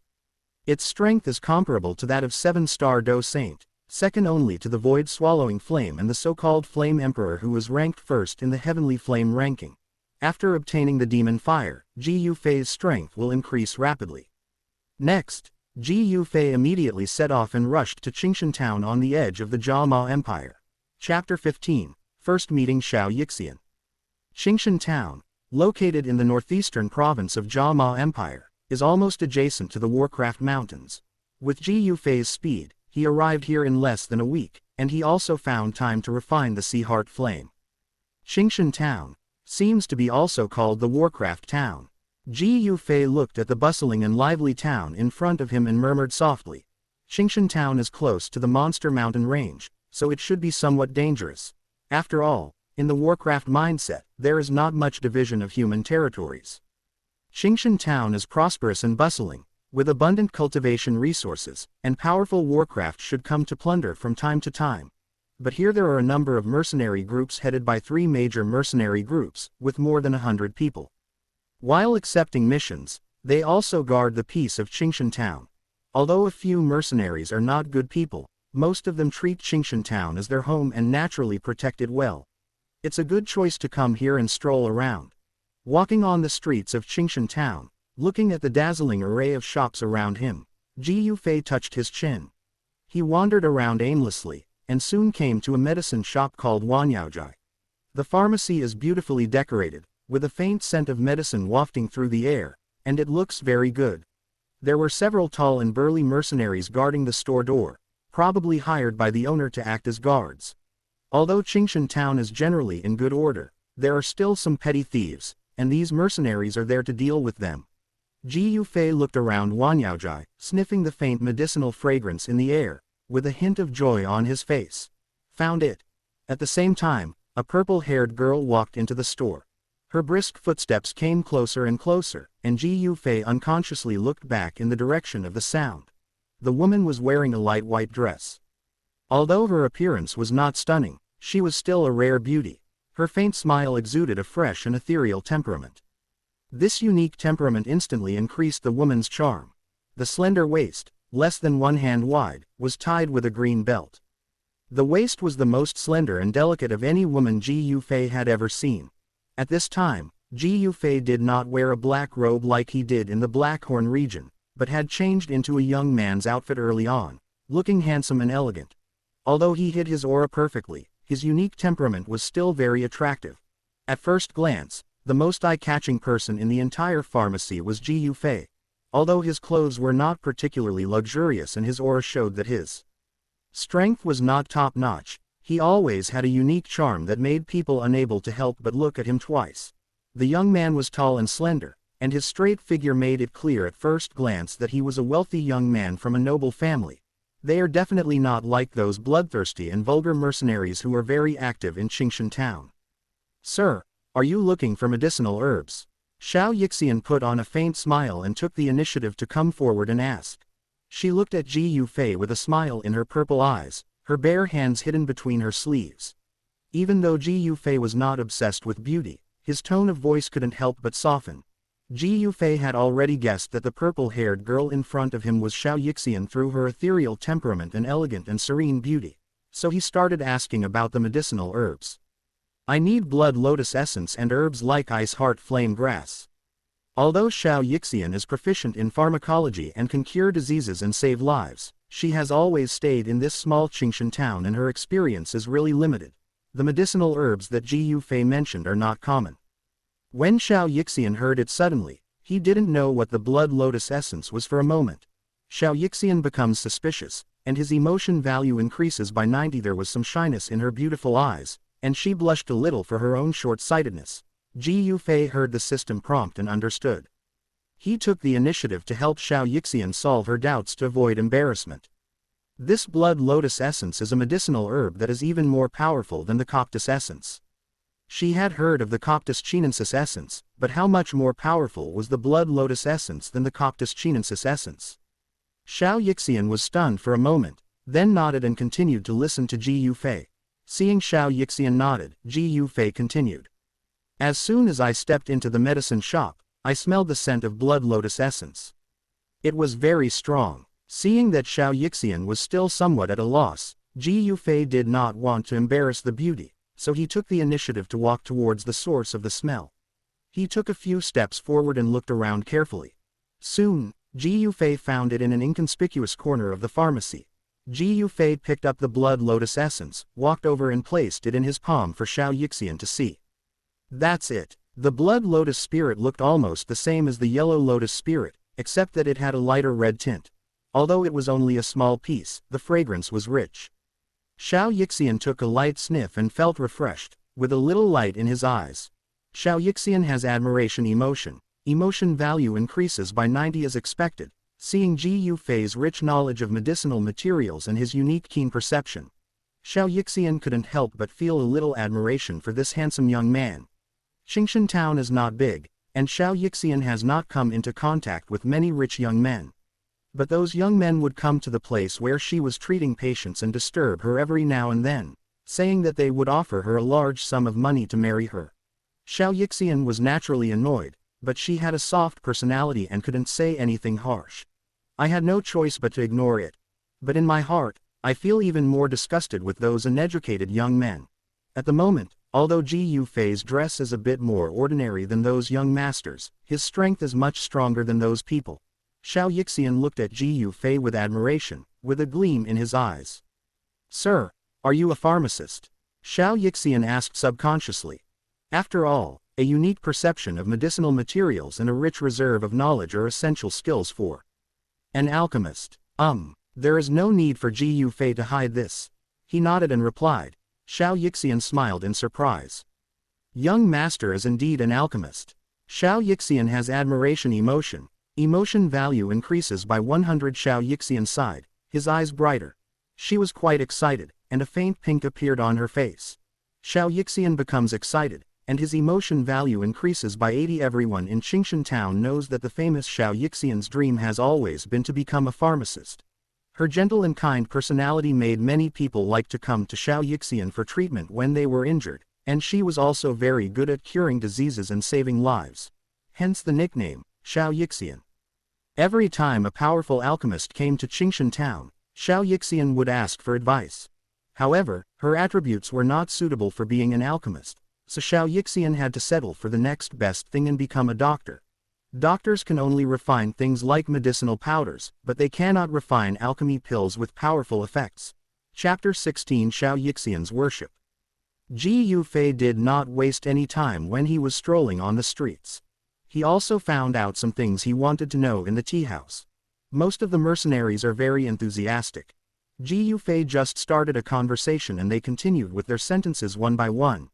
Its strength is comparable to that of 7-star Do Saint, second only to the Void Swallowing Flame and the so-called Flame Emperor, who was ranked first in the heavenly flame ranking. After obtaining the demon fire, Ji Yufei's strength will increase rapidly. Next, Ji Yufei immediately set off and rushed to Qingshan Town on the edge of the Jiama Empire. Chapter 15, First Meeting Xiao Yixian. Qingshan Town, located in the northeastern province of Jiama Empire, is almost adjacent to the Warcraft Mountains. With Ji Yufei's speed, he arrived here in less than a week, and he also found time to refine the Sea Heart Flame. Qingshan Town seems to be also called the Warcraft Town. Ji Yufei looked at the bustling and lively town in front of him and murmured softly, "Qingshan Town is close to the Monster Mountain Range, so it should be somewhat dangerous. After all, in the Warcraft mindset, there is not much division of human territories. Qingshan Town is prosperous and bustling, with abundant cultivation resources, and powerful Warcraft should come to plunder from time to time. But here there are a number of mercenary groups headed by 3 major mercenary groups, with more than 100 people. While accepting missions, they also guard the peace of Qingshan Town. Although a few mercenaries are not good people, most of them treat Qingshan Town as their home and naturally protect it well. It's a good choice to come here and stroll around." Walking on the streets of Qingshan Town, looking at the dazzling array of shops around him, Ji Yufei touched his chin. He wandered around aimlessly, and soon came to a medicine shop called Wanyaojai. The pharmacy is beautifully decorated, with a faint scent of medicine wafting through the air, and it looks very good. There were several tall and burly mercenaries guarding the store door, probably hired by the owner to act as guards. Although Qingshan Town is generally in good order, there are still some petty thieves, and these mercenaries are there to deal with them. Ji Yufei looked around Wanyaojai, sniffing the faint medicinal fragrance in the air, with a hint of joy on his face. Found it. At the same time, a purple-haired girl walked into the store. Her brisk footsteps came closer and closer, and Ji Yufei unconsciously looked back in the direction of the sound. The woman was wearing a light white dress. Although her appearance was not stunning, she was still a rare beauty. Her faint smile exuded a fresh and ethereal temperament. This unique temperament instantly increased the woman's charm. The slender waist, less than 1 hand wide, was tied with a green belt. The waist was the most slender and delicate of any woman Ji Yufei had ever seen. At this time, Ji Yufei did not wear a black robe like he did in the Blackhorn region, but had changed into a young man's outfit early on, looking handsome and elegant. Although he hid his aura perfectly, his unique temperament was still very attractive. At first glance, the most eye-catching person in the entire pharmacy was Ji Yufei. Although his clothes were not particularly luxurious and his aura showed that his strength was not top-notch, he always had a unique charm that made people unable to help but look at him twice. The young man was tall and slender, and his straight figure made it clear at first glance that he was a wealthy young man from a noble family. They are definitely not like those bloodthirsty and vulgar mercenaries who are very active in Qingshan town. Sir, are you looking for medicinal herbs? Xiao Yixian put on a faint smile and took the initiative to come forward and ask. She looked at Ji Yufei with a smile in her purple eyes, her bare hands hidden between her sleeves. Even though Ji Yufei was not obsessed with beauty, his tone of voice couldn't help but soften. Ji Yufei had already guessed that the purple-haired girl in front of him was Xiao Yixian through her ethereal temperament and elegant and serene beauty, so he started asking about the medicinal herbs. I need blood lotus essence and herbs like ice heart flame grass. Although Xiao Yixian is proficient in pharmacology and can cure diseases and save lives, she has always stayed in this small Qingshan town and her experience is really limited. The medicinal herbs that Ji Yufei mentioned are not common. When Xiao Yixian heard it suddenly, he didn't know what the blood lotus essence was for a moment. Xiao Yixian becomes suspicious, and his emotion value increases by 90. There was some shyness in her beautiful eyes, and she blushed a little for her own short-sightedness. Ji Yufei heard the system prompt and understood. He took the initiative to help Xiao Yixian solve her doubts to avoid embarrassment. This blood lotus essence is a medicinal herb that is even more powerful than the cactus essence. She had heard of the cactus chinensis essence, but how much more powerful was the blood lotus essence than the cactus chinensis essence? Xiao Yixian was stunned for a moment, then nodded and continued to listen to Ji Yufei. Seeing Xiao Yixian nodded, Ji Yufei continued. As soon as I stepped into the medicine shop, I smelled the scent of blood lotus essence. It was very strong. Seeing that Xiao Yixian was still somewhat at a loss, Ji Yufei did not want to embarrass the beauty, so he took the initiative to walk towards the source of the smell. He took a few steps forward and looked around carefully. Soon, Ji Yufei found it in an inconspicuous corner of the pharmacy. Ji Yufei picked up the blood lotus essence, walked over and placed it in his palm for Xiao Yixian to see. That's it. The blood lotus spirit looked almost the same as the yellow lotus spirit, except that it had a lighter red tint. Although it was only a small piece, the fragrance was rich. Xiao Yixian took a light sniff and felt refreshed, with a little light in his eyes. Xiao Yixian has admiration emotion. Emotion value increases by 90 as expected, seeing Ji Yufei's rich knowledge of medicinal materials and his unique keen perception. Xiao Yixian couldn't help but feel a little admiration for this handsome young man. Qingshan town is not big, and Xiao Yixian has not come into contact with many rich young men. But those young men would come to the place where she was treating patients and disturb her every now and then, saying that they would offer her a large sum of money to marry her. Xiao Yixian was naturally annoyed, but she had a soft personality and couldn't say anything harsh. I had no choice but to ignore it. But in my heart, I feel even more disgusted with those uneducated young men. At the moment, although Ji Yufei's dress is a bit more ordinary than those young masters, his strength is much stronger than those people. Xiao Yixian looked at Ji Yufei with admiration, with a gleam in his eyes. Sir, are you a pharmacist? Xiao Yixian asked subconsciously. After all, a unique perception of medicinal materials and a rich reserve of knowledge are essential skills for an alchemist. There is no need for Ji Yufei to hide this. He nodded and replied. Xiao Yixian smiled in surprise. Young master is indeed an alchemist. Xiao Yixian has admiration emotion. Emotion value increases by 100. Xiao Yixian sighed, his eyes brighter. She was quite excited, and a faint pink appeared on her face. Xiao Yixian becomes excited, and his emotion value increases by 80. Everyone in Qingshan town knows that the famous Xiao Yixian's dream has always been to become a pharmacist. Her gentle and kind personality made many people like to come to Xiao Yixian for treatment when they were injured, and she was also very good at curing diseases and saving lives. Hence the nickname, Xiao Yixian. Every time a powerful alchemist came to Qingshan town, Xiao Yixian would ask for advice. However, her attributes were not suitable for being an alchemist, so Xiao Yixian had to settle for the next best thing and become a doctor. Doctors can only refine things like medicinal powders, but they cannot refine alchemy pills with powerful effects. Chapter 16 Xiao Yixian's Worship. Ji Yufei did not waste any time when he was strolling on the streets. He also found out some things he wanted to know in the tea house. Most of the mercenaries are very enthusiastic. Ji Yufei just started a conversation and they continued with their sentences one by one.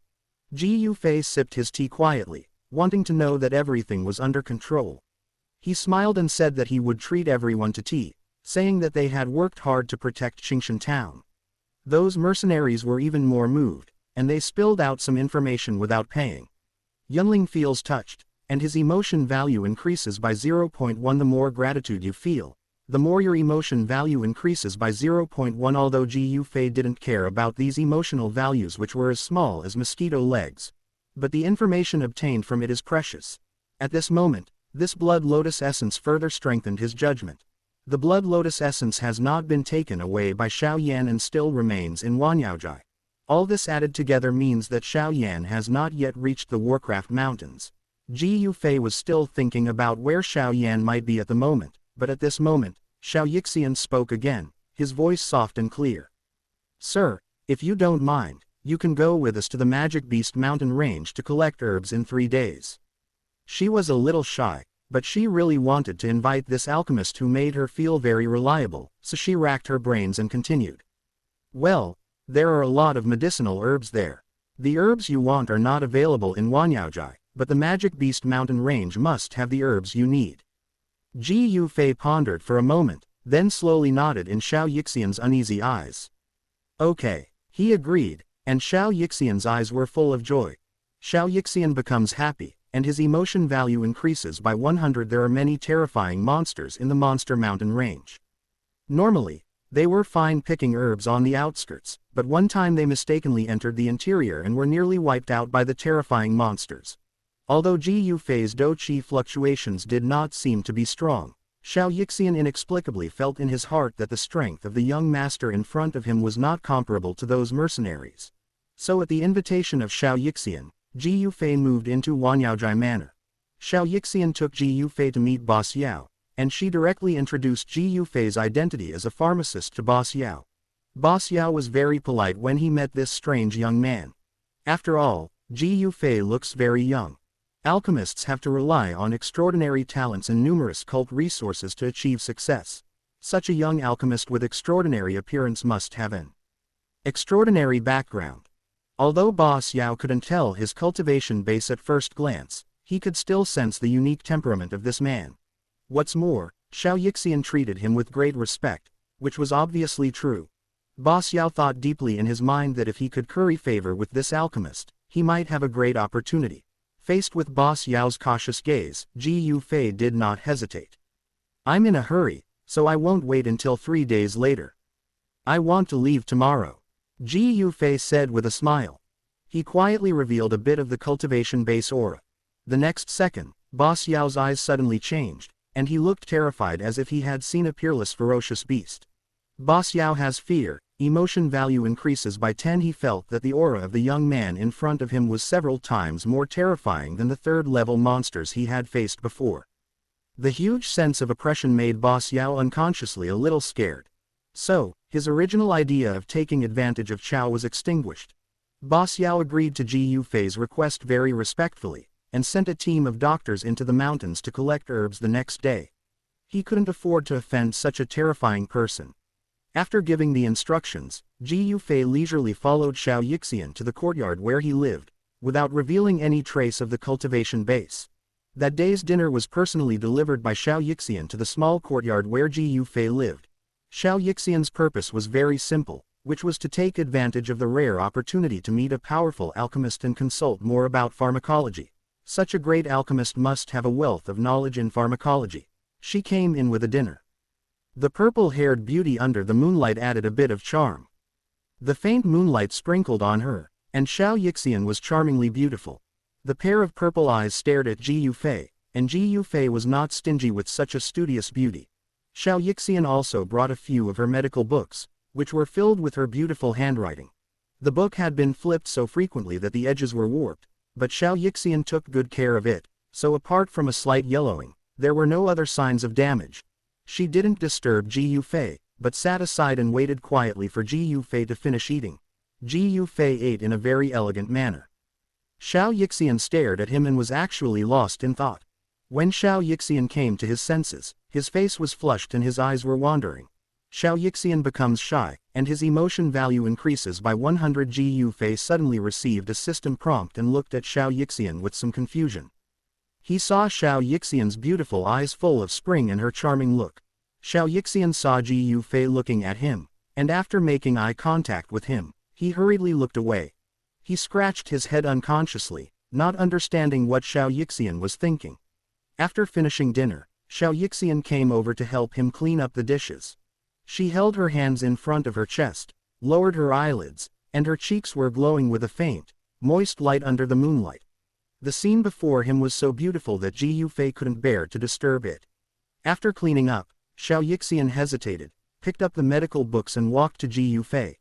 Ji Yufei sipped his tea quietly, wanting to know that everything was under control. He smiled and said that he would treat everyone to tea, saying that they had worked hard to protect Qingshan town. Those mercenaries were even more moved, and they spilled out some information without paying. Yunling feels touched, and his emotion value increases by 0.1. The more gratitude you feel, the more your emotion value increases by 0.1. Although Ji Yufei didn't care about these emotional values which were as small as mosquito legs. But the information obtained from it is precious. At this moment, this blood lotus essence further strengthened his judgment. The blood lotus essence has not been taken away by Xiao Yan and still remains in Wanyaojai. All this added together means that Xiao Yan has not yet reached the Warcraft Mountains. Ji Yufei was still thinking about where Xiao Yan might be at the moment, but at this moment, Xiao Yixian spoke again, his voice soft and clear. "Sir, if you don't mind, you can go with us to the Magic Beast Mountain Range to collect herbs in 3 days." She was a little shy, but she really wanted to invite this alchemist who made her feel very reliable, so she racked her brains and continued. "Well, there are a lot of medicinal herbs there. The herbs you want are not available in Wanyaojai, but the Magic Beast Mountain Range must have the herbs you need." Ji Yufei pondered for a moment, then slowly nodded in Xiao Yixian's uneasy eyes. "Okay," he agreed, and Xiao Yixian's eyes were full of joy. Xiao Yixian becomes happy, and his emotion value increases by 100. There are many terrifying monsters in the Monster Mountain Range. Normally, they were fine picking herbs on the outskirts, but one time they mistakenly entered the interior and were nearly wiped out by the terrifying monsters. Although Ji Yufei's dou qi fluctuations did not seem to be strong, Xiao Yixian inexplicably felt in his heart that the strength of the young master in front of him was not comparable to those mercenaries. So at the invitation of Xiao Yixian, Ji Yufei moved into Wanyaojai Manor. Xiao Yixian took Ji Yufei to meet Boss Yao, and she directly introduced Ji Yufei's identity as a pharmacist to Boss Yao. Boss Yao was very polite when he met this strange young man. After all, Ji Yufei looks very young. Alchemists have to rely on extraordinary talents and numerous cult resources to achieve success. Such a young alchemist with extraordinary appearance must have an extraordinary background. Although Boss Yao couldn't tell his cultivation base at first glance, he could still sense the unique temperament of this man. What's more, Xiao Yixian treated him with great respect, which was obviously true. Boss Yao thought deeply in his mind that if he could curry favor with this alchemist, he might have a great opportunity. Faced with Boss Yao's cautious gaze, Ji Yufei did not hesitate. "I'm in a hurry, so I won't wait until 3 days later. I want to leave tomorrow," Ji Yufei said with a smile. He quietly revealed a bit of the cultivation base aura. The next second, Boss Yao's eyes suddenly changed, and he looked terrified as if he had seen a peerless ferocious beast. Boss Yao has fear, emotion value increases by 10. He felt that the aura of the young man in front of him was several times more terrifying than the third-level monsters he had faced before. The huge sense of oppression made Boss Yao unconsciously a little scared. So, his original idea of taking advantage of Chao was extinguished. Boss Yao agreed to Ji Yufei's request very respectfully, and sent a team of doctors into the mountains to collect herbs the next day. He couldn't afford to offend such a terrifying person. After giving the instructions, Ji Yufei leisurely followed Xiao Yixian to the courtyard where he lived, without revealing any trace of the cultivation base. That day's dinner was personally delivered by Xiao Yixian to the small courtyard where Ji Yufei lived. Xiao Yixian's purpose was very simple, which was to take advantage of the rare opportunity to meet a powerful alchemist and consult more about pharmacology. Such a great alchemist must have a wealth of knowledge in pharmacology. She came in with a dinner. The purple-haired beauty under the moonlight added a bit of charm. The faint moonlight sprinkled on her, and Xiao Yixian was charmingly beautiful. The pair of purple eyes stared at Ji Yufei, and Ji Yufei was not stingy with such a studious beauty. Xiao Yixian also brought a few of her medical books, which were filled with her beautiful handwriting. The book had been flipped so frequently that the edges were warped, but Xiao Yixian took good care of it, so apart from a slight yellowing, there were no other signs of damage. She didn't disturb Ji Yufei, but sat aside and waited quietly for Ji Yufei to finish eating. Ji Fei ate in a very elegant manner. Xiao Yixian stared at him and was actually lost in thought. When Xiao Yixian came to his senses, his face was flushed and his eyes were wandering. Xiao Yixian becomes shy, and his emotion value increases by 100. Ji Fei suddenly received a system prompt and looked at Xiao Yixian with some confusion. He saw Xiao Yixian's beautiful eyes full of spring and her charming look. Xiao Yixian saw Ji Fei looking at him, and after making eye contact with him, he hurriedly looked away. He scratched his head unconsciously, not understanding what Xiao Yixian was thinking. After finishing dinner, Xiao Yixian came over to help him clean up the dishes. She held her hands in front of her chest, lowered her eyelids, and her cheeks were glowing with a faint, moist light under the moonlight. The scene before him was so beautiful that Ji Fei couldn't bear to disturb it. After cleaning up, Xiao Yixian hesitated, picked up the medical books and walked to Ji Fei.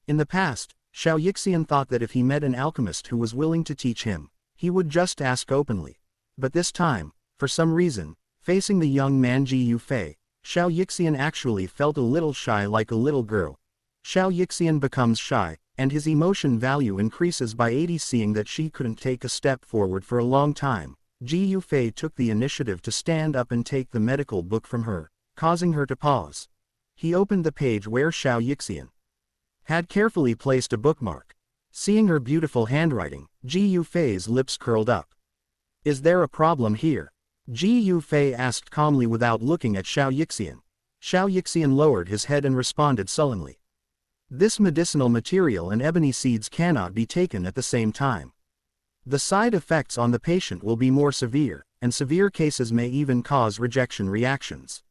In the past, Xiao Yixian thought that if he met an alchemist who was willing to teach him, he would just ask openly. But this time, for some reason, facing the young man Ji Fei, Xiao Yixian actually felt a little shy like a little girl. Xiao Yixian becomes shy, and his emotion value increases by 80. Seeing that she couldn't take a step forward for a long time, Ji Fei took the initiative to stand up and take the medical book from her, causing her to pause. He opened the page where Xiao Yixian had carefully placed a bookmark. Seeing her beautiful handwriting, Ji Fei's lips curled up. "Is there a problem here?" Ji Fei asked calmly without looking at Xiao Yixian. Xiao Yixian lowered his head and responded sullenly. "This medicinal material and ebony seeds cannot be taken at the same time. The side effects on the patient will be more severe, and severe cases may even cause rejection reactions."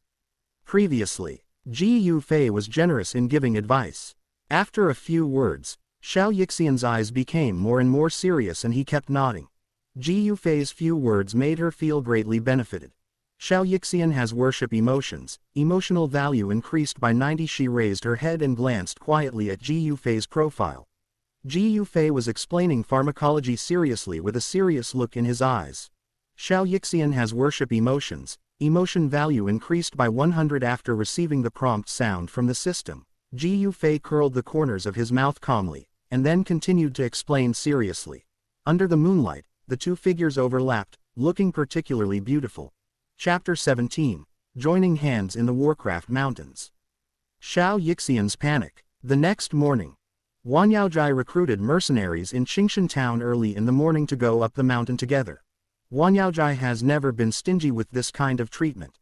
Previously, Ji Fei was generous in giving advice. After a few words, Xiao Yixian's eyes became more and more serious and he kept nodding. Ji Fei's few words made her feel greatly benefited. Xiao Yixian has worship emotions, emotional value increased by 90. She raised her head and glanced quietly at Ji Fei's profile. Ji Fei was explaining pharmacology seriously with a serious look in his eyes. Xiao Yixian has worship emotions, emotion value increased by 100. After receiving the prompt sound from the system, Ji Fei curled the corners of his mouth calmly, and then continued to explain seriously. Under the moonlight, the two figures overlapped, looking particularly beautiful. Chapter 17. Joining Hands in the Warcraft Mountains. Xiao Yixian's Panic. The next morning, Wan Yaojai recruited mercenaries in Qingshan town early in the morning to go up the mountain together. Wan Yaojai has never been stingy with this kind of treatment.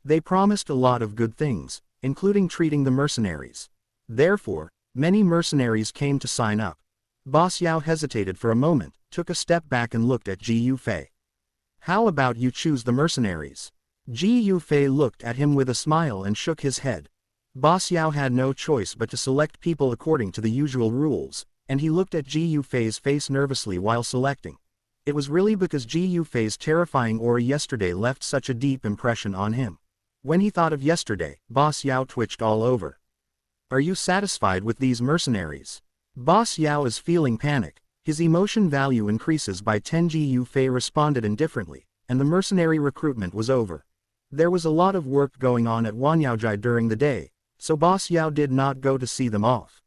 They promised a lot of good things, including treating the mercenaries. Therefore, many mercenaries came to sign up. Boss Yao hesitated for a moment, took a step back and looked at Ji Fei. "How about you choose the mercenaries?" Ji Fei looked at him with a smile and shook his head. Boss Yao had no choice but to select people according to the usual rules, and he looked at Ji Fei's face nervously while selecting. It was really because Ji Fei's terrifying aura yesterday left such a deep impression on him. When he thought of yesterday, Boss Yao twitched all over. "Are you satisfied with these mercenaries?" Boss Yao is feeling panic. His emotion value increases by 10. Ji Fei responded indifferently, and the mercenary recruitment was over. There was a lot of work going on at Wan Yaojai during the day, so Boss Yao did not go to see them off.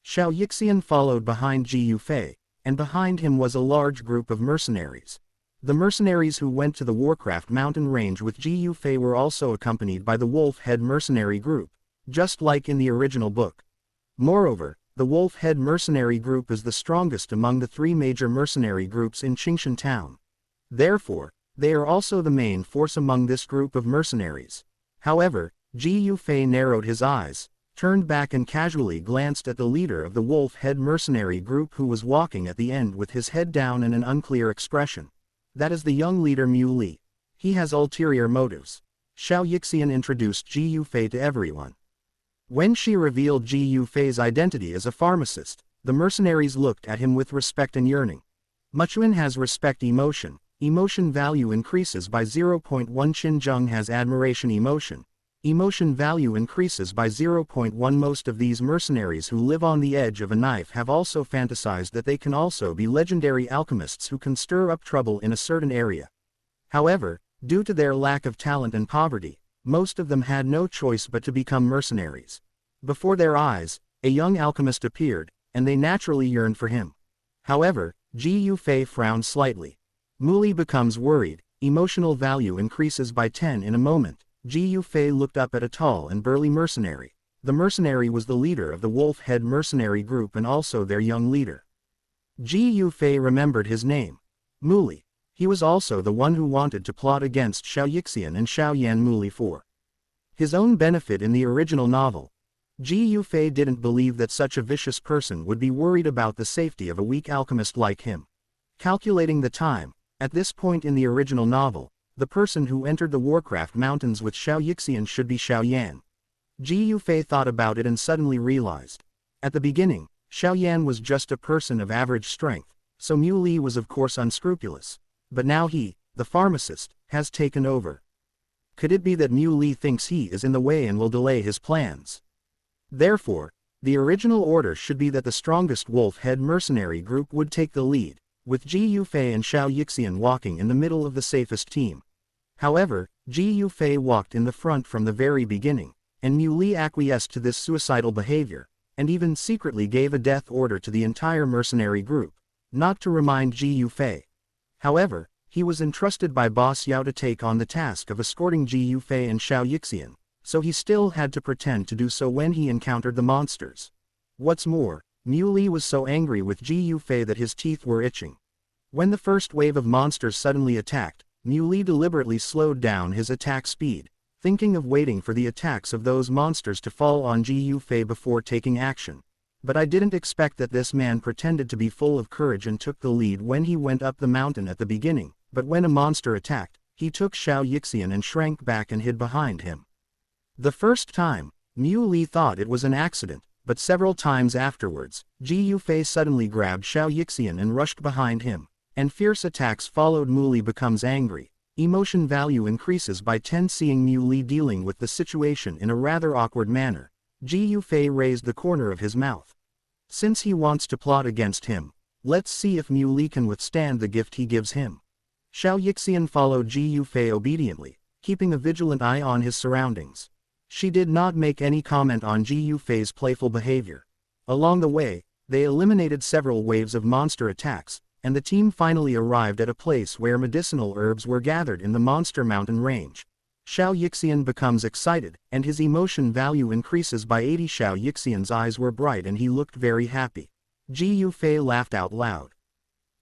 Xiao Yixian followed behind Ji Fei, and behind him was a large group of mercenaries. The mercenaries who went to the Warcraft mountain range with Ji Fei were also accompanied by the Wolf Head mercenary group, just like in the original book. Moreover, the Wolf Head mercenary group is the strongest among the three major mercenary groups in Qingshan town. Therefore, they are also the main force among this group of mercenaries. However, Ji Fei narrowed his eyes, turned back and casually glanced at the leader of the Wolf Head mercenary group who was walking at the end with his head down and an unclear expression. That is the young leader Mu Li. He has ulterior motives. Xiao Yixian introduced Ji Fei to everyone. When she revealed Ji Fei's identity as a pharmacist, the mercenaries looked at him with respect and yearning. Muchuan has respect emotion. Emotion value increases by 0.1. Xinzheng has admiration emotion. Emotion value increases by 0.1. Most of these mercenaries who live on the edge of a knife have also fantasized that they can also be legendary alchemists who can stir up trouble in a certain area. However, due to their lack of talent and poverty, most of them had no choice but to become mercenaries. Before their eyes, a young alchemist appeared, and they naturally yearned for him. However, Ji Yufei frowned slightly. Mu Li becomes worried, emotional value increases by 10 in a moment. Ji Yufei looked up at a tall and burly mercenary. The mercenary was the leader of the Wolf Head mercenary group and also their young leader. Ji Yufei remembered his name. Mu Li. He was also the one who wanted to plot against Xiao Yixian and Xiao Yan Mu Li for his own benefit in the original novel. Ji Yufei didn't believe that such a vicious person would be worried about the safety of a weak alchemist like him. Calculating the time, at this point in the original novel, the person who entered the Warcraft Mountains with Xiao Yixian should be Xiao Yan. Ji Yufei thought about it and suddenly realized. At the beginning, Xiao Yan was just a person of average strength, so Mu Li was of course unscrupulous. But now he, the pharmacist, has taken over. Could it be that Mu Li thinks he is in the way and will delay his plans? Therefore, the original order should be that the strongest Wolf Head mercenary group would take the lead, with Ji Yufei and Xiao Yixian walking in the middle of the safest team. However, Ji Yufei walked in the front from the very beginning, and Mu Li acquiesced to this suicidal behavior, and even secretly gave a death order to the entire mercenary group, not to remind Ji Yufei. However, he was entrusted by Boss Yao to take on the task of escorting Ji Yufei and Xiao Yixian, so he still had to pretend to do so when he encountered the monsters. What's more, Mu Li was so angry with Ji Yufei that his teeth were itching. When the first wave of monsters suddenly attacked, Mu Li deliberately slowed down his attack speed, thinking of waiting for the attacks of those monsters to fall on Ji Yufei before taking action. But I didn't expect that this man pretended to be full of courage and took the lead when he went up the mountain at the beginning, but when a monster attacked, he took Xiao Yixian and shrank back and hid behind him. The first time, Mu Li thought it was an accident, but several times afterwards, Ji Yufei suddenly grabbed Xiao Yixian and rushed behind him, and fierce attacks followed. Mu Li becomes angry. Emotion value increases by 10. Seeing Mu Li dealing with the situation in a rather awkward manner, Ji Yufei raised the corner of his mouth. Since he wants to plot against him, let's see if Mu Li can withstand the gift he gives him. Xiao Yixian followed Ji Yufei obediently, keeping a vigilant eye on his surroundings. She did not make any comment on Ji Yufei's playful behavior. Along the way, they eliminated several waves of monster attacks, and the team finally arrived at a place where medicinal herbs were gathered in the Monster Mountain range. Xiao Yixian becomes excited, and his emotion value increases by 80. Xiao Yixian's eyes were bright and he looked very happy. Ji Yufei laughed out loud.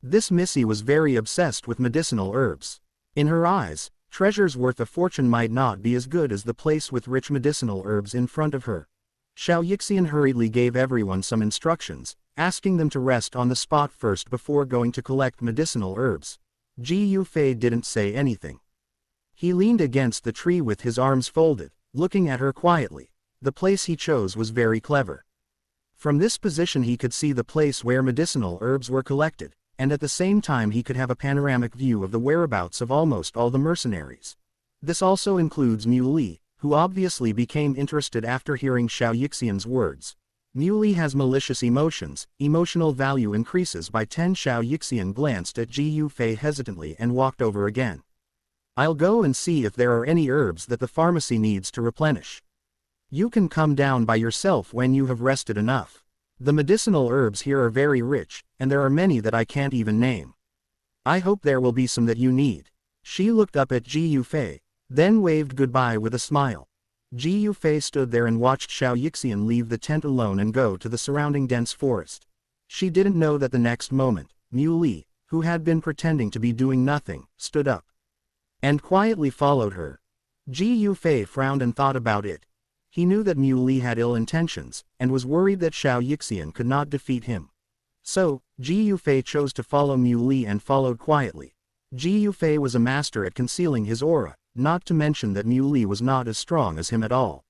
This Missy was very obsessed with medicinal herbs. In her eyes, treasures worth a fortune might not be as good as the place with rich medicinal herbs in front of her. Xiao Yixian hurriedly gave everyone some instructions, asking them to rest on the spot first before going to collect medicinal herbs. Ji Yufei didn't say anything. He leaned against the tree with his arms folded, looking at her quietly. The place he chose was very clever. From this position he could see the place where medicinal herbs were collected, and at the same time he could have a panoramic view of the whereabouts of almost all the mercenaries. This also includes Mu Li, who obviously became interested after hearing Xiao Yixian's words. Mu Li has malicious emotions. Emotional value increases by 10. Xiao Yixian glanced at Ji Yufei hesitantly and walked over again. I'll go and see if there are any herbs that the pharmacy needs to replenish. You can come down by yourself when you have rested enough. The medicinal herbs here are very rich, and there are many that I can't even name. I hope there will be some that you need. She looked up at Ji Yufei, then waved goodbye with a smile. Ji Yufei stood there and watched Xiao Yixian leave the tent alone and go to the surrounding dense forest. She didn't know that the next moment, Mu Li, who had been pretending to be doing nothing, stood up and quietly followed her. Ji Yufei frowned and thought about it. He knew that Mu Li had ill intentions, and was worried that Xiao Yixian could not defeat him. So, Ji Yufei chose to follow Mu Li and followed quietly. Ji Yufei was a master at concealing his aura, not to mention that Mu Li was not as strong as him at all.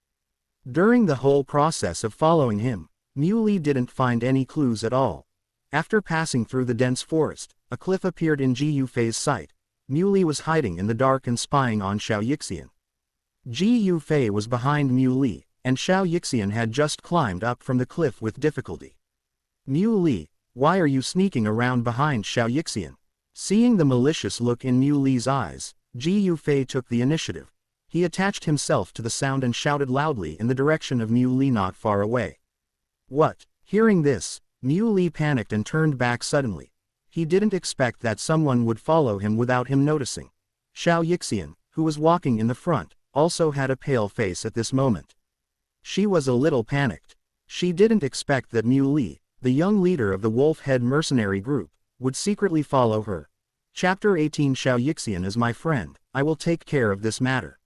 During the whole process of following him, Mu Li didn't find any clues at all. After passing through the dense forest, a cliff appeared in Ji Yufei's sight. Mu Li was hiding in the dark and spying on Xiao Yixian. Ji Yufei was behind Mu Li, and Xiao Yixian had just climbed up from the cliff with difficulty. Mu Li, why are you sneaking around behind Xiao Yixian? Seeing the malicious look in Mu Li's eyes, Ji Yufei took the initiative. He attached himself to the sound and shouted loudly in the direction of Mu Li not far away. What? Hearing this, Mu Li panicked and turned back suddenly. He didn't expect that someone would follow him without him noticing. Xiao Yixian, who was walking in the front, also had a pale face at this moment. She was a little panicked. She didn't expect that Mu Li, the young leader of the Wolf-Head mercenary group, would secretly follow her. Chapter 18 Xiao Yixian is my friend, I will take care of this matter.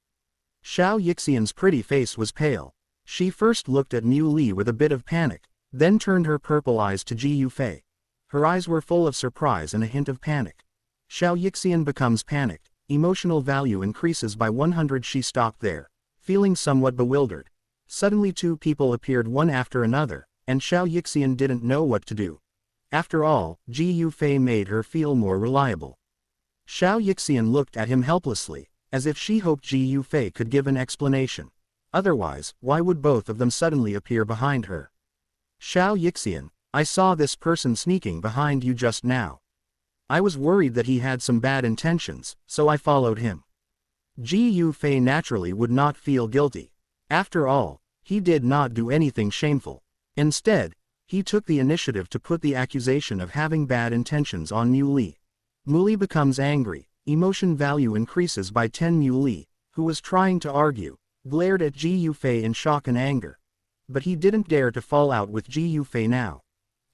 Xiao Yixian's pretty face was pale. She first looked at Mu Li with a bit of panic, then turned her purple eyes to Ji Yufei. Her eyes were full of surprise and a hint of panic. Xiao Yixian becomes panicked, emotional value increases by 100. She stopped there, feeling somewhat bewildered. Suddenly two people appeared one after another, and Xiao Yixian didn't know what to do. After all, Ji Yufei made her feel more reliable. Xiao Yixian looked at him helplessly, as if she hoped Ji Yufei could give an explanation. Otherwise, why would both of them suddenly appear behind her? Xiao Yixian, I saw this person sneaking behind you just now. I was worried that he had some bad intentions, so I followed him. Ji Yufei naturally would not feel guilty. After all, he did not do anything shameful. Instead, he took the initiative to put the accusation of having bad intentions on Mu Li. Mu Li becomes angry, emotion value increases by 10. Mu Li, who was trying to argue, glared at Ji Yufei in shock and anger. But he didn't dare to fall out with Ji Yufei now.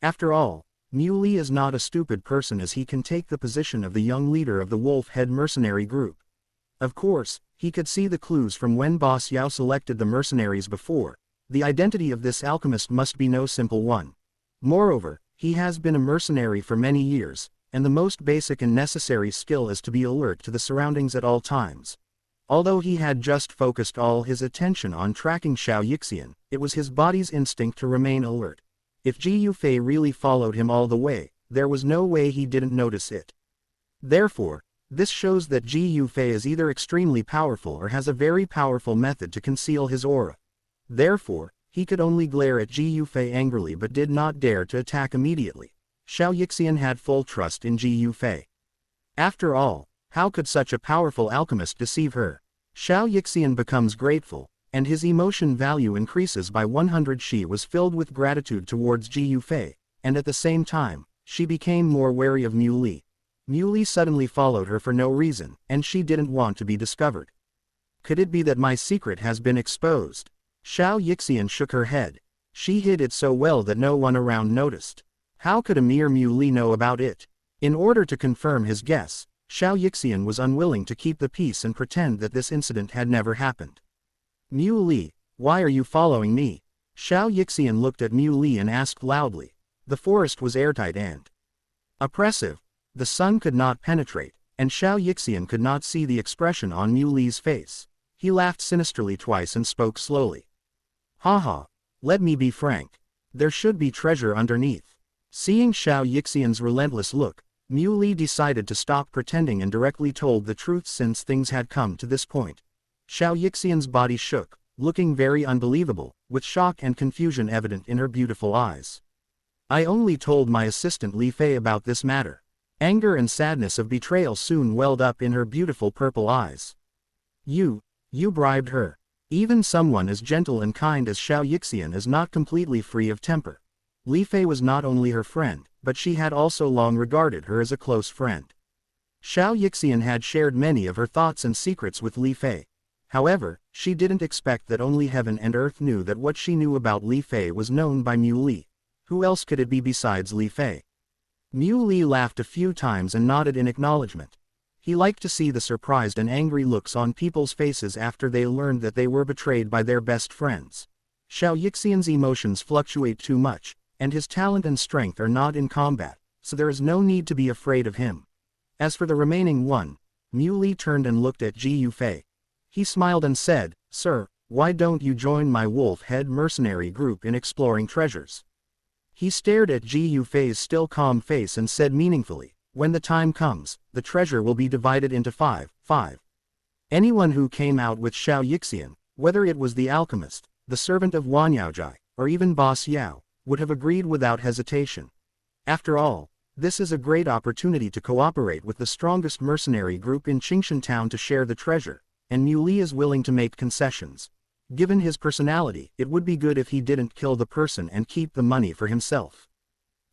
After all, Mu Li is not a stupid person, as he can take the position of the young leader of the Wolf-Head mercenary group. Of course, he could see the clues from when Boss Yao selected the mercenaries before. The identity of this alchemist must be no simple one. Moreover, he has been a mercenary for many years, and the most basic and necessary skill is to be alert to the surroundings at all times. Although he had just focused all his attention on tracking Xiao Yixian, it was his body's instinct to remain alert. If Ji Yufei really followed him all the way, there was no way he didn't notice it. Therefore, this shows that Ji Yufei is either extremely powerful or has a very powerful method to conceal his aura. Therefore, he could only glare at Ji Yufei angrily but did not dare to attack immediately. Xiao Yixian had full trust in Ji Yufei. After all, how could such a powerful alchemist deceive her? Xiao Yixian becomes grateful, and his emotion value increases by 100. She was filled with gratitude towards Ji Yufei, and at the same time, she became more wary of Mu Li. Mu Li suddenly followed her for no reason, and she didn't want to be discovered. Could it be that my secret has been exposed? Xiao Yixian shook her head. She hid it so well that no one around noticed. How could a mere Mu Li know about it? In order to confirm his guess, Xiao Yixian was unwilling to keep the peace and pretend that this incident had never happened. Mu Li, why are you following me? Xiao Yixian looked at Mu Li and asked loudly. The forest was airtight and oppressive. The sun could not penetrate, and Xiao Yixian could not see the expression on Mu Li's face. He laughed sinisterly twice and spoke slowly. Haha, let me be frank. There should be treasure underneath. Seeing Xiao Yixian's relentless look, Mu Li decided to stop pretending and directly told the truth since things had come to this point. Xiao Yixian's body shook, looking very unbelievable, with shock and confusion evident in her beautiful eyes. I only told my assistant Li Fei about this matter. Anger and sadness of betrayal soon welled up in her beautiful purple eyes. You bribed her. Even someone as gentle and kind as Xiao Yixian is not completely free of temper. Li Fei was not only her friend, but she had also long regarded her as a close friend. Xiao Yixian had shared many of her thoughts and secrets with Li Fei. However, she didn't expect that only heaven and earth knew that what she knew about Li Fei was known by Mu Li. Who else could it be besides Li Fei? Mu Li laughed a few times and nodded in acknowledgement. He liked to see the surprised and angry looks on people's faces after they learned that they were betrayed by their best friends. Xiao Yixian's emotions fluctuate too much, and his talent and strength are not in combat, so there is no need to be afraid of him. As for the remaining one, Mu Li turned and looked at Ji Yufei. He smiled and said, Sir, why don't you join my Wolf-Head mercenary group in exploring treasures? He stared at Ji Yufei's still calm face and said meaningfully, when the time comes, the treasure will be divided into 5. Anyone who came out with Xiao Yixian, whether it was the alchemist, the servant of Wan Yaojai, or even Boss Yao, would have agreed without hesitation. After all, this is a great opportunity to cooperate with the strongest mercenary group in Qingshan Town to share the treasure, and Mu Li is willing to make concessions. Given his personality, it would be good if he didn't kill the person and keep the money for himself.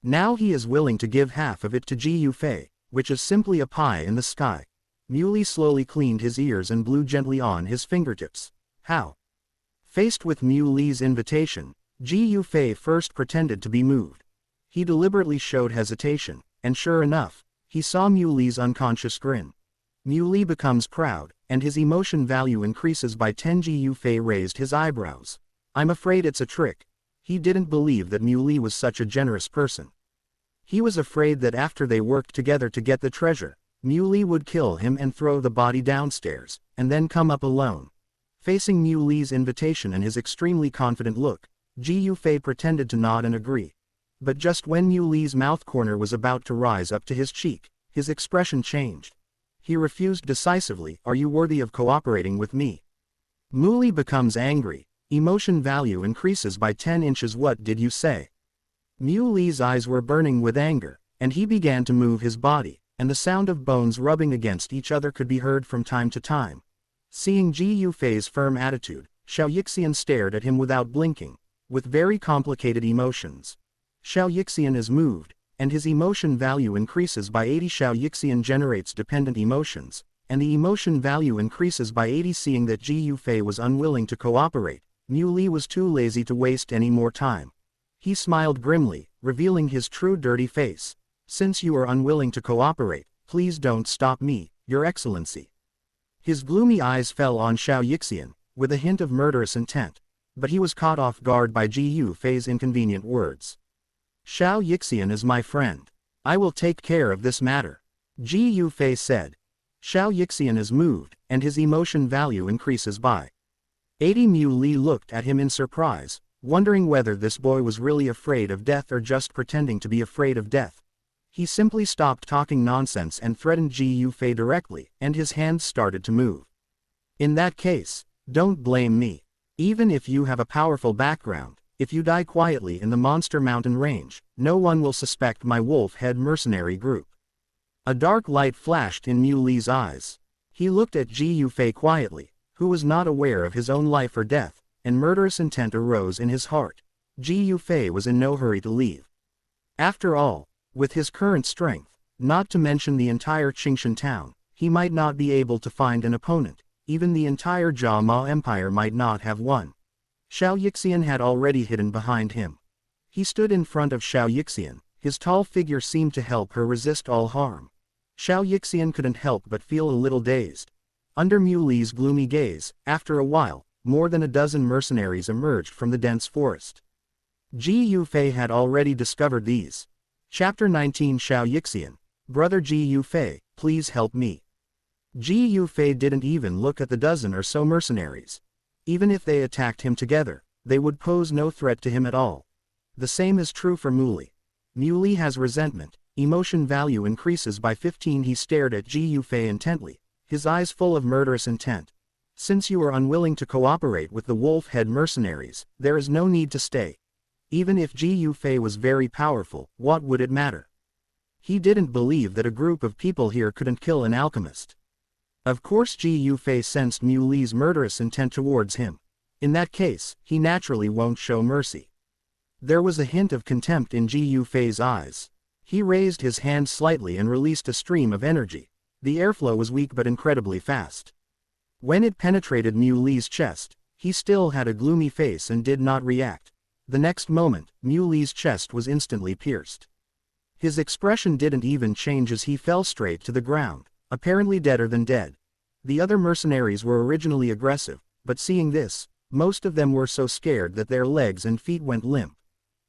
Now he is willing to give half of it to Ji Yufei, which is simply a pie in the sky. Muley slowly cleaned his ears and blew gently on his fingertips. How? Faced with Muley's invitation, Ji Yufei first pretended to be moved. He deliberately showed hesitation, and sure enough, he saw Muley's unconscious grin. Muley becomes proud, and his emotion value increases by 10. Ji Yufei raised his eyebrows. I'm afraid it's a trick. He didn't believe that Muley was such a generous person. He was afraid that after they worked together to get the treasure, Muley would kill him and throw the body downstairs, and then come up alone. Facing Muley's invitation and his extremely confident look, Ji Yufei pretended to nod and agree. But just when Muley's mouth corner was about to rise up to his cheek, his expression changed. He refused decisively. Are you worthy of cooperating with me? Muley becomes angry. Emotion value increases by 10 inches. What did you say? Muley's eyes were burning with anger, and he began to move his body, and the sound of bones rubbing against each other could be heard from time to time. Seeing Ji Yufei's firm attitude, Xiao Yixian stared at him without blinking, with very complicated emotions. Xiao Yixian is moved, and his emotion value increases by 80. Xiao Yixian generates dependent emotions, and the emotion value increases by 80. Seeing that Ji Yufei was unwilling to cooperate, Muley was too lazy to waste any more time. He smiled grimly, revealing his true dirty face. Since you are unwilling to cooperate, please don't stop me, Your Excellency. His gloomy eyes fell on Xiao Yixian, with a hint of murderous intent, but he was caught off guard by Ji Yufei's inconvenient words. Xiao Yixian is my friend. I will take care of this matter, Ji Yufei said. Xiao Yixian is moved, and his emotion value increases by 80. Muley looked at him in surprise, wondering whether this boy was really afraid of death or just pretending to be afraid of death. He simply stopped talking nonsense and threatened Ji Yufei directly, and his hands started to move. In that case, don't blame me. Even if you have a powerful background, if you die quietly in the Monster Mountain range, no one will suspect my wolf-head mercenary group. A dark light flashed in Muley's eyes. He looked at Ji Yufei quietly, who was not aware of his own life or death, and murderous intent arose in his heart. Ji Yufei was in no hurry to leave. After all, with his current strength, not to mention the entire Qingshan town, he might not be able to find an opponent. Even the entire Jia Ma Empire might not have won. Xiao Yixian had already hidden behind him. He stood in front of Xiao Yixian. His tall figure seemed to help her resist all harm. Xiao Yixian couldn't help but feel a little dazed. Under Muley's gloomy gaze, after a while, more than a dozen mercenaries emerged from the dense forest. Ji Yufei had already discovered these. Chapter 19. Xiao Yixian, Brother Ji Yufei, please help me. Ji Yufei didn't even look at the dozen or so mercenaries. Even if they attacked him together, they would pose no threat to him at all. The same is true for Muley. Muley has resentment. Emotion value increases by 15. He stared at Ji Yufei intently, his eyes full of murderous intent. Since you are unwilling to cooperate with the wolf-head mercenaries, there is no need to stay. Even if Ji Yufei was very powerful, what would it matter? He didn't believe that a group of people here couldn't kill an alchemist. Of course Ji Yufei sensed Muley's murderous intent towards him. In that case, he naturally won't show mercy. There was a hint of contempt in Ji Yufei's eyes. He raised his hand slightly and released a stream of energy. The airflow was weak but incredibly fast. When it penetrated Muley's chest, he still had a gloomy face and did not react. The next moment, Muley's chest was instantly pierced. His expression didn't even change as he fell straight to the ground, apparently deader than dead. The other mercenaries were originally aggressive, but seeing this, most of them were so scared that their legs and feet went limp.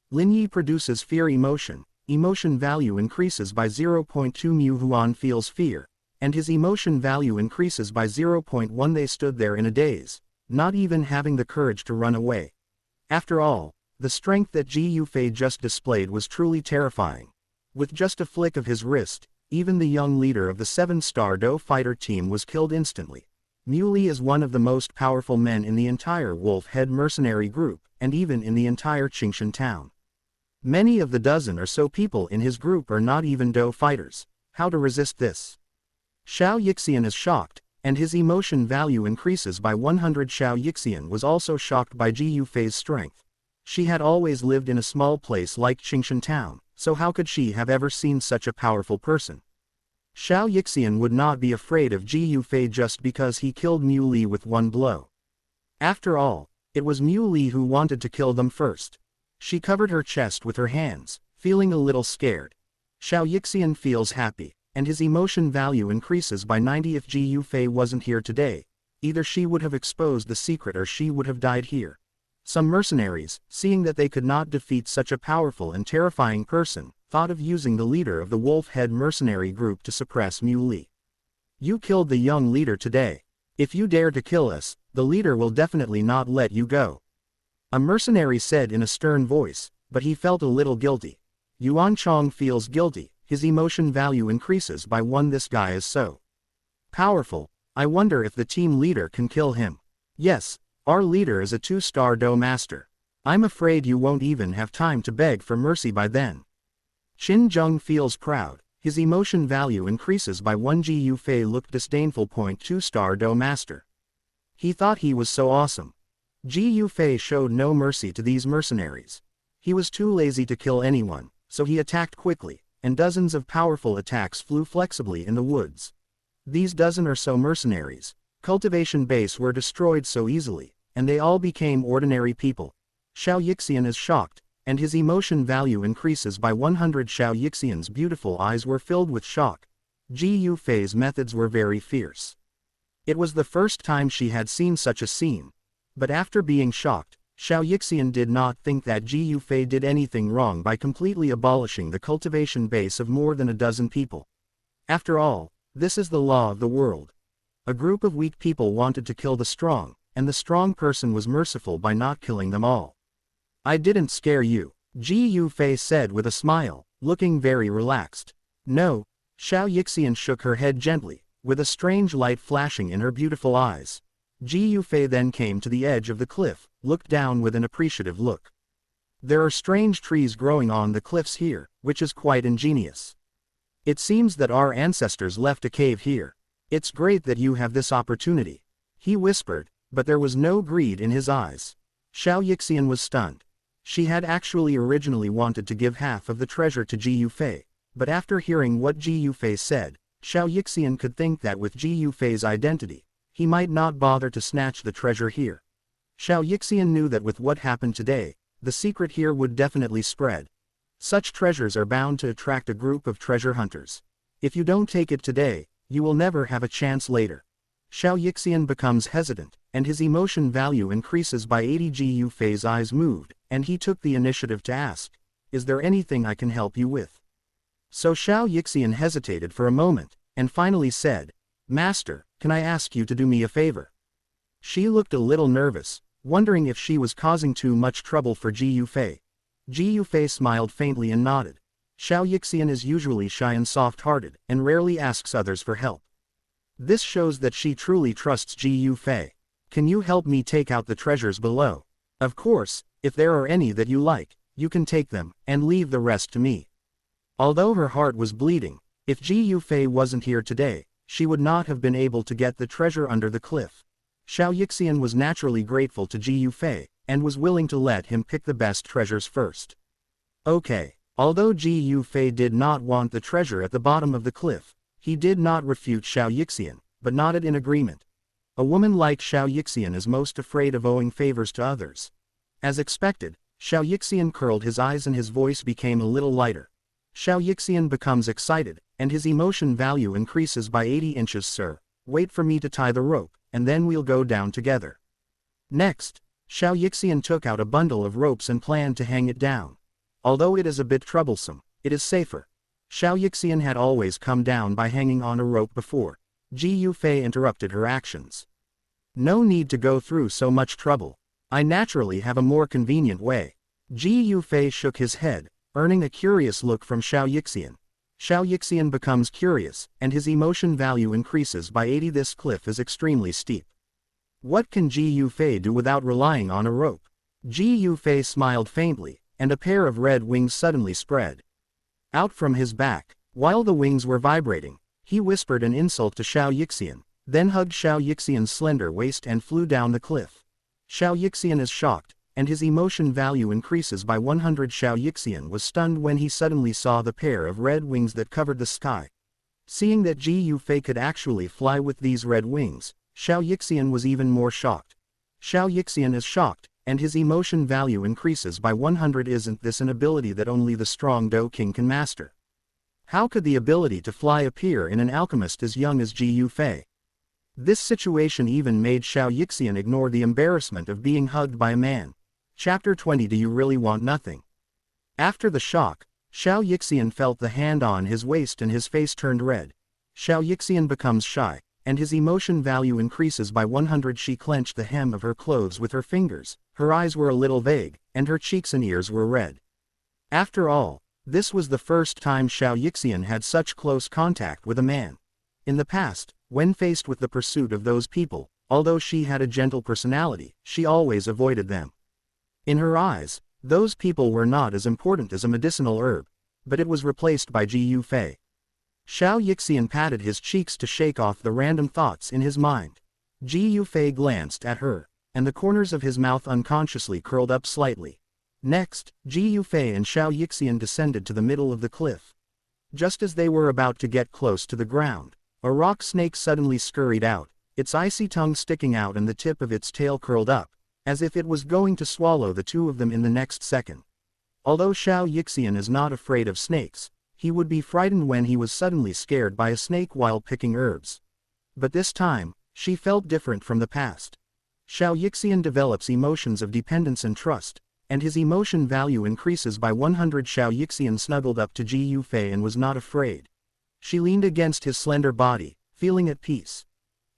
Lin Yi produces fear emotion. Emotion value increases by 0.2. Mu Huan feels fear, and his emotion value increases by 0.1. They stood there in a daze, not even having the courage to run away. After all, the strength that Ji Yufei just displayed was truly terrifying. With just a flick of his wrist, even the young leader of the 7-star Do fighter team was killed instantly. Muley is one of the most powerful men in the entire wolf-head mercenary group, and even in the entire Qingshan town. Many of the dozen or so people in his group are not even Do fighters. How to resist this? Xiao Yixian is shocked, and his emotion value increases by 100. Xiao Yixian was also shocked by Ji Yufei's strength. She had always lived in a small place like Qingshan town, so how could she have ever seen such a powerful person? Xiao Yixian would not be afraid of Ji Yufei just because he killed Mu Li with one blow. After all, it was Mu Li who wanted to kill them first. She covered her chest with her hands, feeling a little scared. Xiao Yixian feels happy, and his emotion value increases by 90. If Ji Yufei wasn't here today, either she would have exposed the secret or she would have died here. Some mercenaries, seeing that they could not defeat such a powerful and terrifying person, thought of using the leader of the Wolf-Head mercenary group to suppress Mu Li. You killed the young leader today. If you dare to kill us, the leader will definitely not let you go. A mercenary said in a stern voice, but he felt a little guilty. Yuan Chong feels guilty, his emotion value increases by 1. This guy is so powerful, I wonder if the team leader can kill him. Yes, our leader is a 2-star Do master. I'm afraid you won't even have time to beg for mercy by then. Qin Zheng feels proud, his emotion value increases by 1. Ji Yufei looked disdainful. 2-star Do master. He thought he was so awesome. Ji Yufei showed no mercy to these mercenaries. He was too lazy to kill anyone, so he attacked quickly, and dozens of powerful attacks flew flexibly in the woods. These dozen or so mercenaries, cultivation base were destroyed so easily, and they all became ordinary people. Xiao Yixian is shocked, and his emotion value increases by 100. Xiao Yixian's beautiful eyes were filled with shock. Ji Yufei's methods were very fierce. It was the first time she had seen such a scene. But after being shocked, Xiao Yixian did not think that Ji Yufei did anything wrong by completely abolishing the cultivation base of more than a dozen people. After all, this is the law of the world. A group of weak people wanted to kill the strong, and the strong person was merciful by not killing them all. I didn't scare you, Ji Yufei said with a smile, looking very relaxed. No, Xiao Yixian shook her head gently, with a strange light flashing in her beautiful eyes. Ji Yufei then came to the edge of the cliff, looked down with an appreciative look. There are strange trees growing on the cliffs here, which is quite ingenious. It seems that our ancestors left a cave here. It's great that you have this opportunity, he whispered, but there was no greed in his eyes. Xiao Yixian was stunned. She had actually originally wanted to give half of the treasure to Ji Yufei, but after hearing what Ji Yufei said, Xiao Yixian could think that with Ji Yufei's identity, he might not bother to snatch the treasure here. Xiao Yixian knew that with what happened today, the secret here would definitely spread. Such treasures are bound to attract a group of treasure hunters. If you don't take it today, you will never have a chance later. Xiao Yixian becomes hesitant, and his emotion value increases by 80. Ji Yufei's eyes moved, and he took the initiative to ask, "Is there anything I can help you with?" So Xiao Yixian hesitated for a moment, and finally said, "Master, can I ask you to do me a favor?" She looked a little nervous, wondering if she was causing too much trouble for Ji Yufei. Ji Yufei smiled faintly and nodded. Xiao Yixian is usually shy and soft-hearted, and rarely asks others for help. This shows that she truly trusts Ji Yufei. "Can you help me take out the treasures below? Of course, if there are any that you like, you can take them, and leave the rest to me." Although her heart was bleeding, if Ji Yufei wasn't here today, she would not have been able to get the treasure under the cliff. Xiao Yixian was naturally grateful to Ji Yufei, and was willing to let him pick the best treasures first. Okay. Although Ji Yufei did not want the treasure at the bottom of the cliff, he did not refute Xiao Yixian, but nodded in agreement. A woman like Xiao Yixian is most afraid of owing favors to others. As expected, Xiao Yixian curled his eyes and his voice became a little lighter. Xiao Yixian becomes excited, and his emotion value increases by 80 inches. "Sir, wait for me to tie the rope, and then we'll go down together." Next, Xiao Yixian took out a bundle of ropes and planned to hang it down. Although it is a bit troublesome, it is safer. Xiao Yixian had always come down by hanging on a rope before. Ji Yufei interrupted her actions. "No need to go through so much trouble. I naturally have a more convenient way." Ji Yufei shook his head, earning a curious look from Xiao Yixian. Xiao Yixian becomes curious, and his emotion value increases by 80. This cliff is extremely steep. What can Ji Yufei do without relying on a rope? Ji Yufei smiled faintly, and a pair of red wings suddenly spread out from his back. While the wings were vibrating, he whispered an insult to Xiao Yixian, then hugged Xiao Yixian's slender waist and flew down the cliff. Xiao Yixian is shocked, and his emotion value increases by 100. Xiao Yixian was stunned when he suddenly saw the pair of red wings that covered the sky. Seeing that Ji Yufei could actually fly with these red wings, Xiao Yixian was even more shocked. Xiao Yixian is shocked, and his emotion value increases by 100. Isn't this an ability that only the strong Do King can master? How could the ability to fly appear in an alchemist as young as Ji Yufei? This situation even made Xiao Yixian ignore the embarrassment of being hugged by a man. Chapter 20. Do you really want nothing? After the shock, Xiao Yixian felt the hand on his waist and his face turned red. Xiao Yixian becomes shy, and his emotion value increases by 100. She clenched the hem of her clothes with her fingers, her eyes were a little vague, and her cheeks and ears were red. After all, this was the first time Xiao Yixian had such close contact with a man. In the past, when faced with the pursuit of those people, although she had a gentle personality, she always avoided them. In her eyes, those people were not as important as a medicinal herb, but it was replaced by Ji Yufei. Xiao Yixian patted his cheeks to shake off the random thoughts in his mind. Ji Yufei glanced at her, and the corners of his mouth unconsciously curled up slightly. Next, Ji Yufei and Xiao Yixian descended to the middle of the cliff. Just as they were about to get close to the ground, a rock snake suddenly scurried out, its icy tongue sticking out and the tip of its tail curled up, as if it was going to swallow the two of them in the next second. Although Xiao Yixian is not afraid of snakes, he would be frightened when he was suddenly scared by a snake while picking herbs. But this time, she felt different from the past. Xiao Yixian develops emotions of dependence and trust, and his emotion value increases by 100. Xiao Yixian snuggled up to Ji Yufei and was not afraid. She leaned against his slender body, feeling at peace.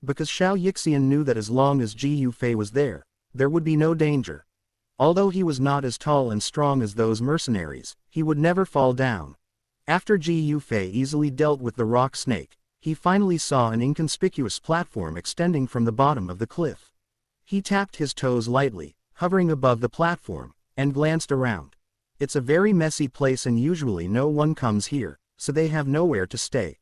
Because Xiao Yixian knew that as long as Ji Yufei was there would be no danger. Although he was not as tall and strong as those mercenaries, he would never fall down. After Ji Yufei easily dealt with the rock snake, he finally saw an inconspicuous platform extending from the bottom of the cliff. He tapped his toes lightly, hovering above the platform, and glanced around. It's a very messy place and usually no one comes here, so they have nowhere to stay.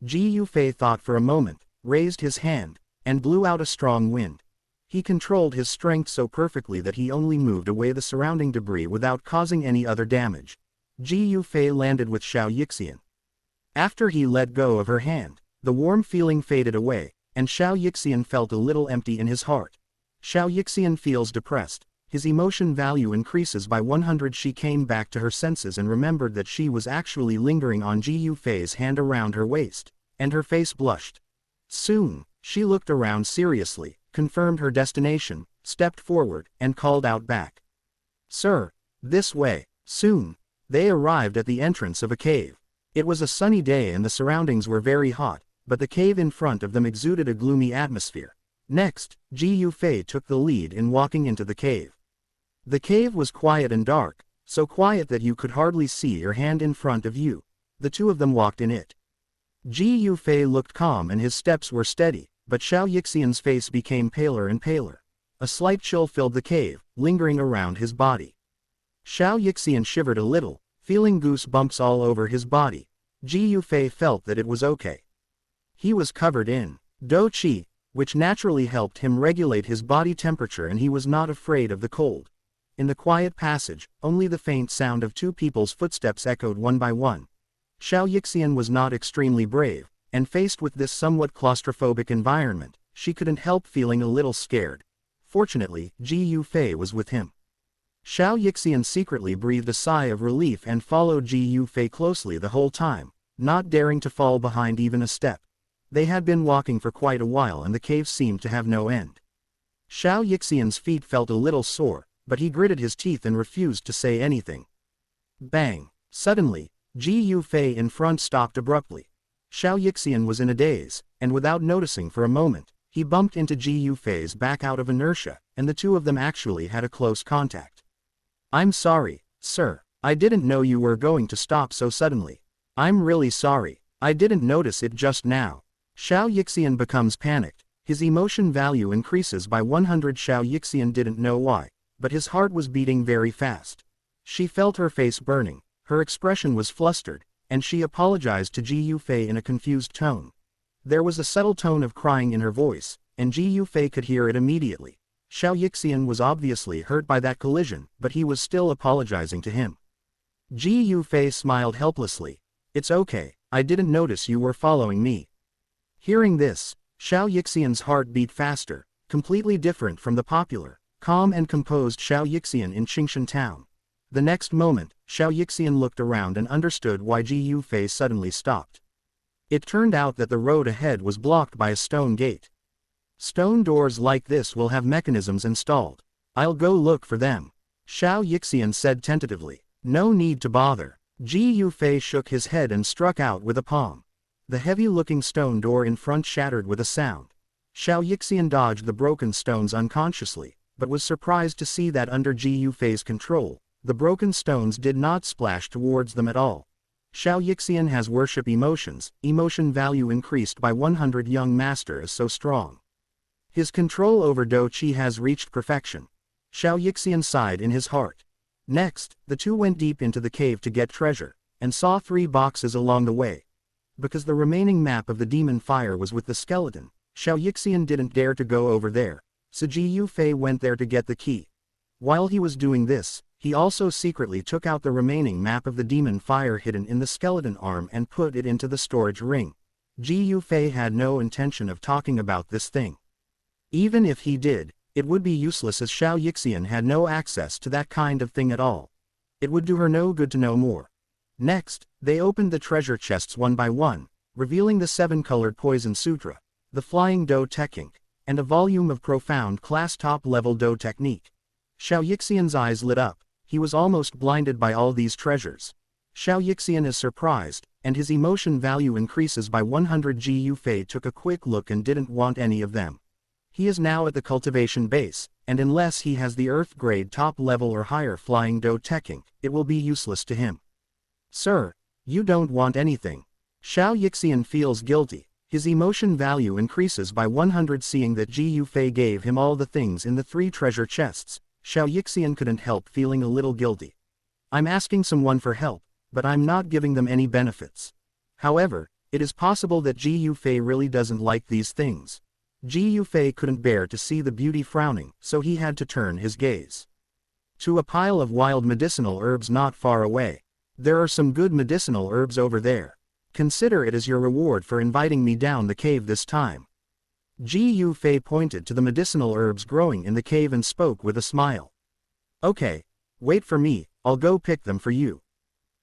Ji Yufei thought for a moment, raised his hand, and blew out a strong wind. He controlled his strength so perfectly that he only moved away the surrounding debris without causing any other damage. Ji Yufei landed with Xiao Yixian. After he let go of her hand, the warm feeling faded away, and Xiao Yixian felt a little empty in his heart. Xiao Yixian feels depressed. His emotion value increases by 100. She came back to her senses and remembered that she was actually lingering on Ji Yufei's hand around her waist, and her face blushed. Soon, she looked around seriously, confirmed her destination, stepped forward, and called out back. "Sir, this way." Soon, they arrived at the entrance of a cave. It was a sunny day and the surroundings were very hot, but the cave in front of them exuded a gloomy atmosphere. Next, Ji Yufei took the lead in walking into the cave. The cave was quiet and dark, so quiet that you could hardly see your hand in front of you. The two of them walked in it. Ji Yufei looked calm and his steps were steady, but Xiao Yixian's face became paler and paler. A slight chill filled the cave, lingering around his body. Xiao Yixian shivered a little, feeling goose bumps all over his body. Ji Yufei felt that it was okay. He was covered in do qi, which naturally helped him regulate his body temperature, and he was not afraid of the cold. In the quiet passage, only the faint sound of two people's footsteps echoed one by one. Xiao Yixian was not extremely brave, and faced with this somewhat claustrophobic environment, she couldn't help feeling a little scared. Fortunately, Ji Yufei was with him. Xiao Yixian secretly breathed a sigh of relief and followed Ji Yufei closely the whole time, not daring to fall behind even a step. They had been walking for quite a while and the cave seemed to have no end. Xiao Yixian's feet felt a little sore, but he gritted his teeth and refused to say anything. Bang! Suddenly, Ji Yufei in front stopped abruptly. Xiao Yixian was in a daze, and without noticing for a moment, he bumped into Ji Yufei's back out of inertia, and the two of them actually had a close contact. "I'm sorry, sir. I didn't know you were going to stop so suddenly. I'm really sorry. I didn't notice it just now." Xiao Yixian becomes panicked. His emotion value increases by 100. Xiao Yixian didn't know why, but his heart was beating very fast. She felt her face burning, her expression was flustered, and she apologized to Ji Yufei in a confused tone. There was a subtle tone of crying in her voice, and Ji Yufei could hear it immediately. Xiao Yixian was obviously hurt by that collision, but he was still apologizing to him. Ji Yufei smiled helplessly. It's okay, I didn't notice you were following me. Hearing this, Xiao Yixian's heart beat faster, completely different from the popular, calm and composed Xiao Yixian in Qingshan town. The next moment, Xiao Yixian looked around and understood why Ji Yufei suddenly stopped. It turned out that the road ahead was blocked by a stone gate. Stone doors like this will have mechanisms installed. I'll go look for them. Xiao Yixian said tentatively. No need to bother. Ji Yufei shook his head and struck out with a palm. The heavy-looking stone door in front shattered with a sound. Xiao Yixian dodged the broken stones unconsciously, but was surprised to see that under Ji Yufei's control, the broken stones did not splash towards them at all. Xiao Yixian has worship emotions, emotion value increased by 100. Young master is so strong. His control over Do Qi has reached perfection. Xiao Yixian sighed in his heart. Next, the two went deep into the cave to get treasure, and saw 3 boxes along the way. Because the remaining map of the demon fire was with the skeleton, Xiao Yixian didn't dare to go over there, so Ji Yufei went there to get the key. While he was doing this, he also secretly took out the remaining map of the demon fire hidden in the skeleton arm and put it into the storage ring. Ji Yufei had no intention of talking about this thing. Even if he did, it would be useless as Xiao Yixian had no access to that kind of thing at all. It would do her no good to know more. Next, they opened the treasure chests one by one, revealing the 7-colored Poison Sutra, the Flying Do Technique, and a volume of profound class top-level Do Technique. Xiao Yixian's eyes lit up. He was almost blinded by all these treasures. Xiao Yixian is surprised, and his emotion value increases by 100. Ji Yufei took a quick look and didn't want any of them. He is now at the cultivation base, and unless he has the Earth grade top level or higher Flying Do Technique, it will be useless to him. Sir, you don't want anything. Xiao Yixian feels guilty. His emotion value increases by 100 seeing that Ji Yufei gave him all the things in the 3 treasure chests. Xiao Yixian couldn't help feeling a little guilty. I'm asking someone for help, but I'm not giving them any benefits. However, it is possible that Ji Yufei really doesn't like these things. Ji Yufei couldn't bear to see the beauty frowning, so he had to turn his gaze to a pile of wild medicinal herbs not far away. There are some good medicinal herbs over there. Consider it as your reward for inviting me down the cave this time. Ji Yufei pointed to the medicinal herbs growing in the cave and spoke with a smile. Okay, wait for me, I'll go pick them for you.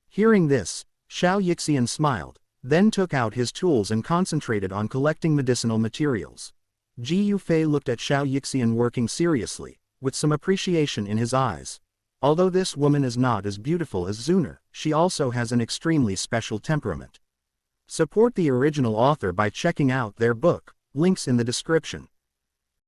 Hearing this, Xiao Yixian smiled, then took out his tools and concentrated on collecting medicinal materials. Ji Yufei looked at Xiao Yixian working seriously, with some appreciation in his eyes. Although this woman is not as beautiful as Xun'er, she also has an extremely special temperament. Support the original author by checking out their book, links in the description.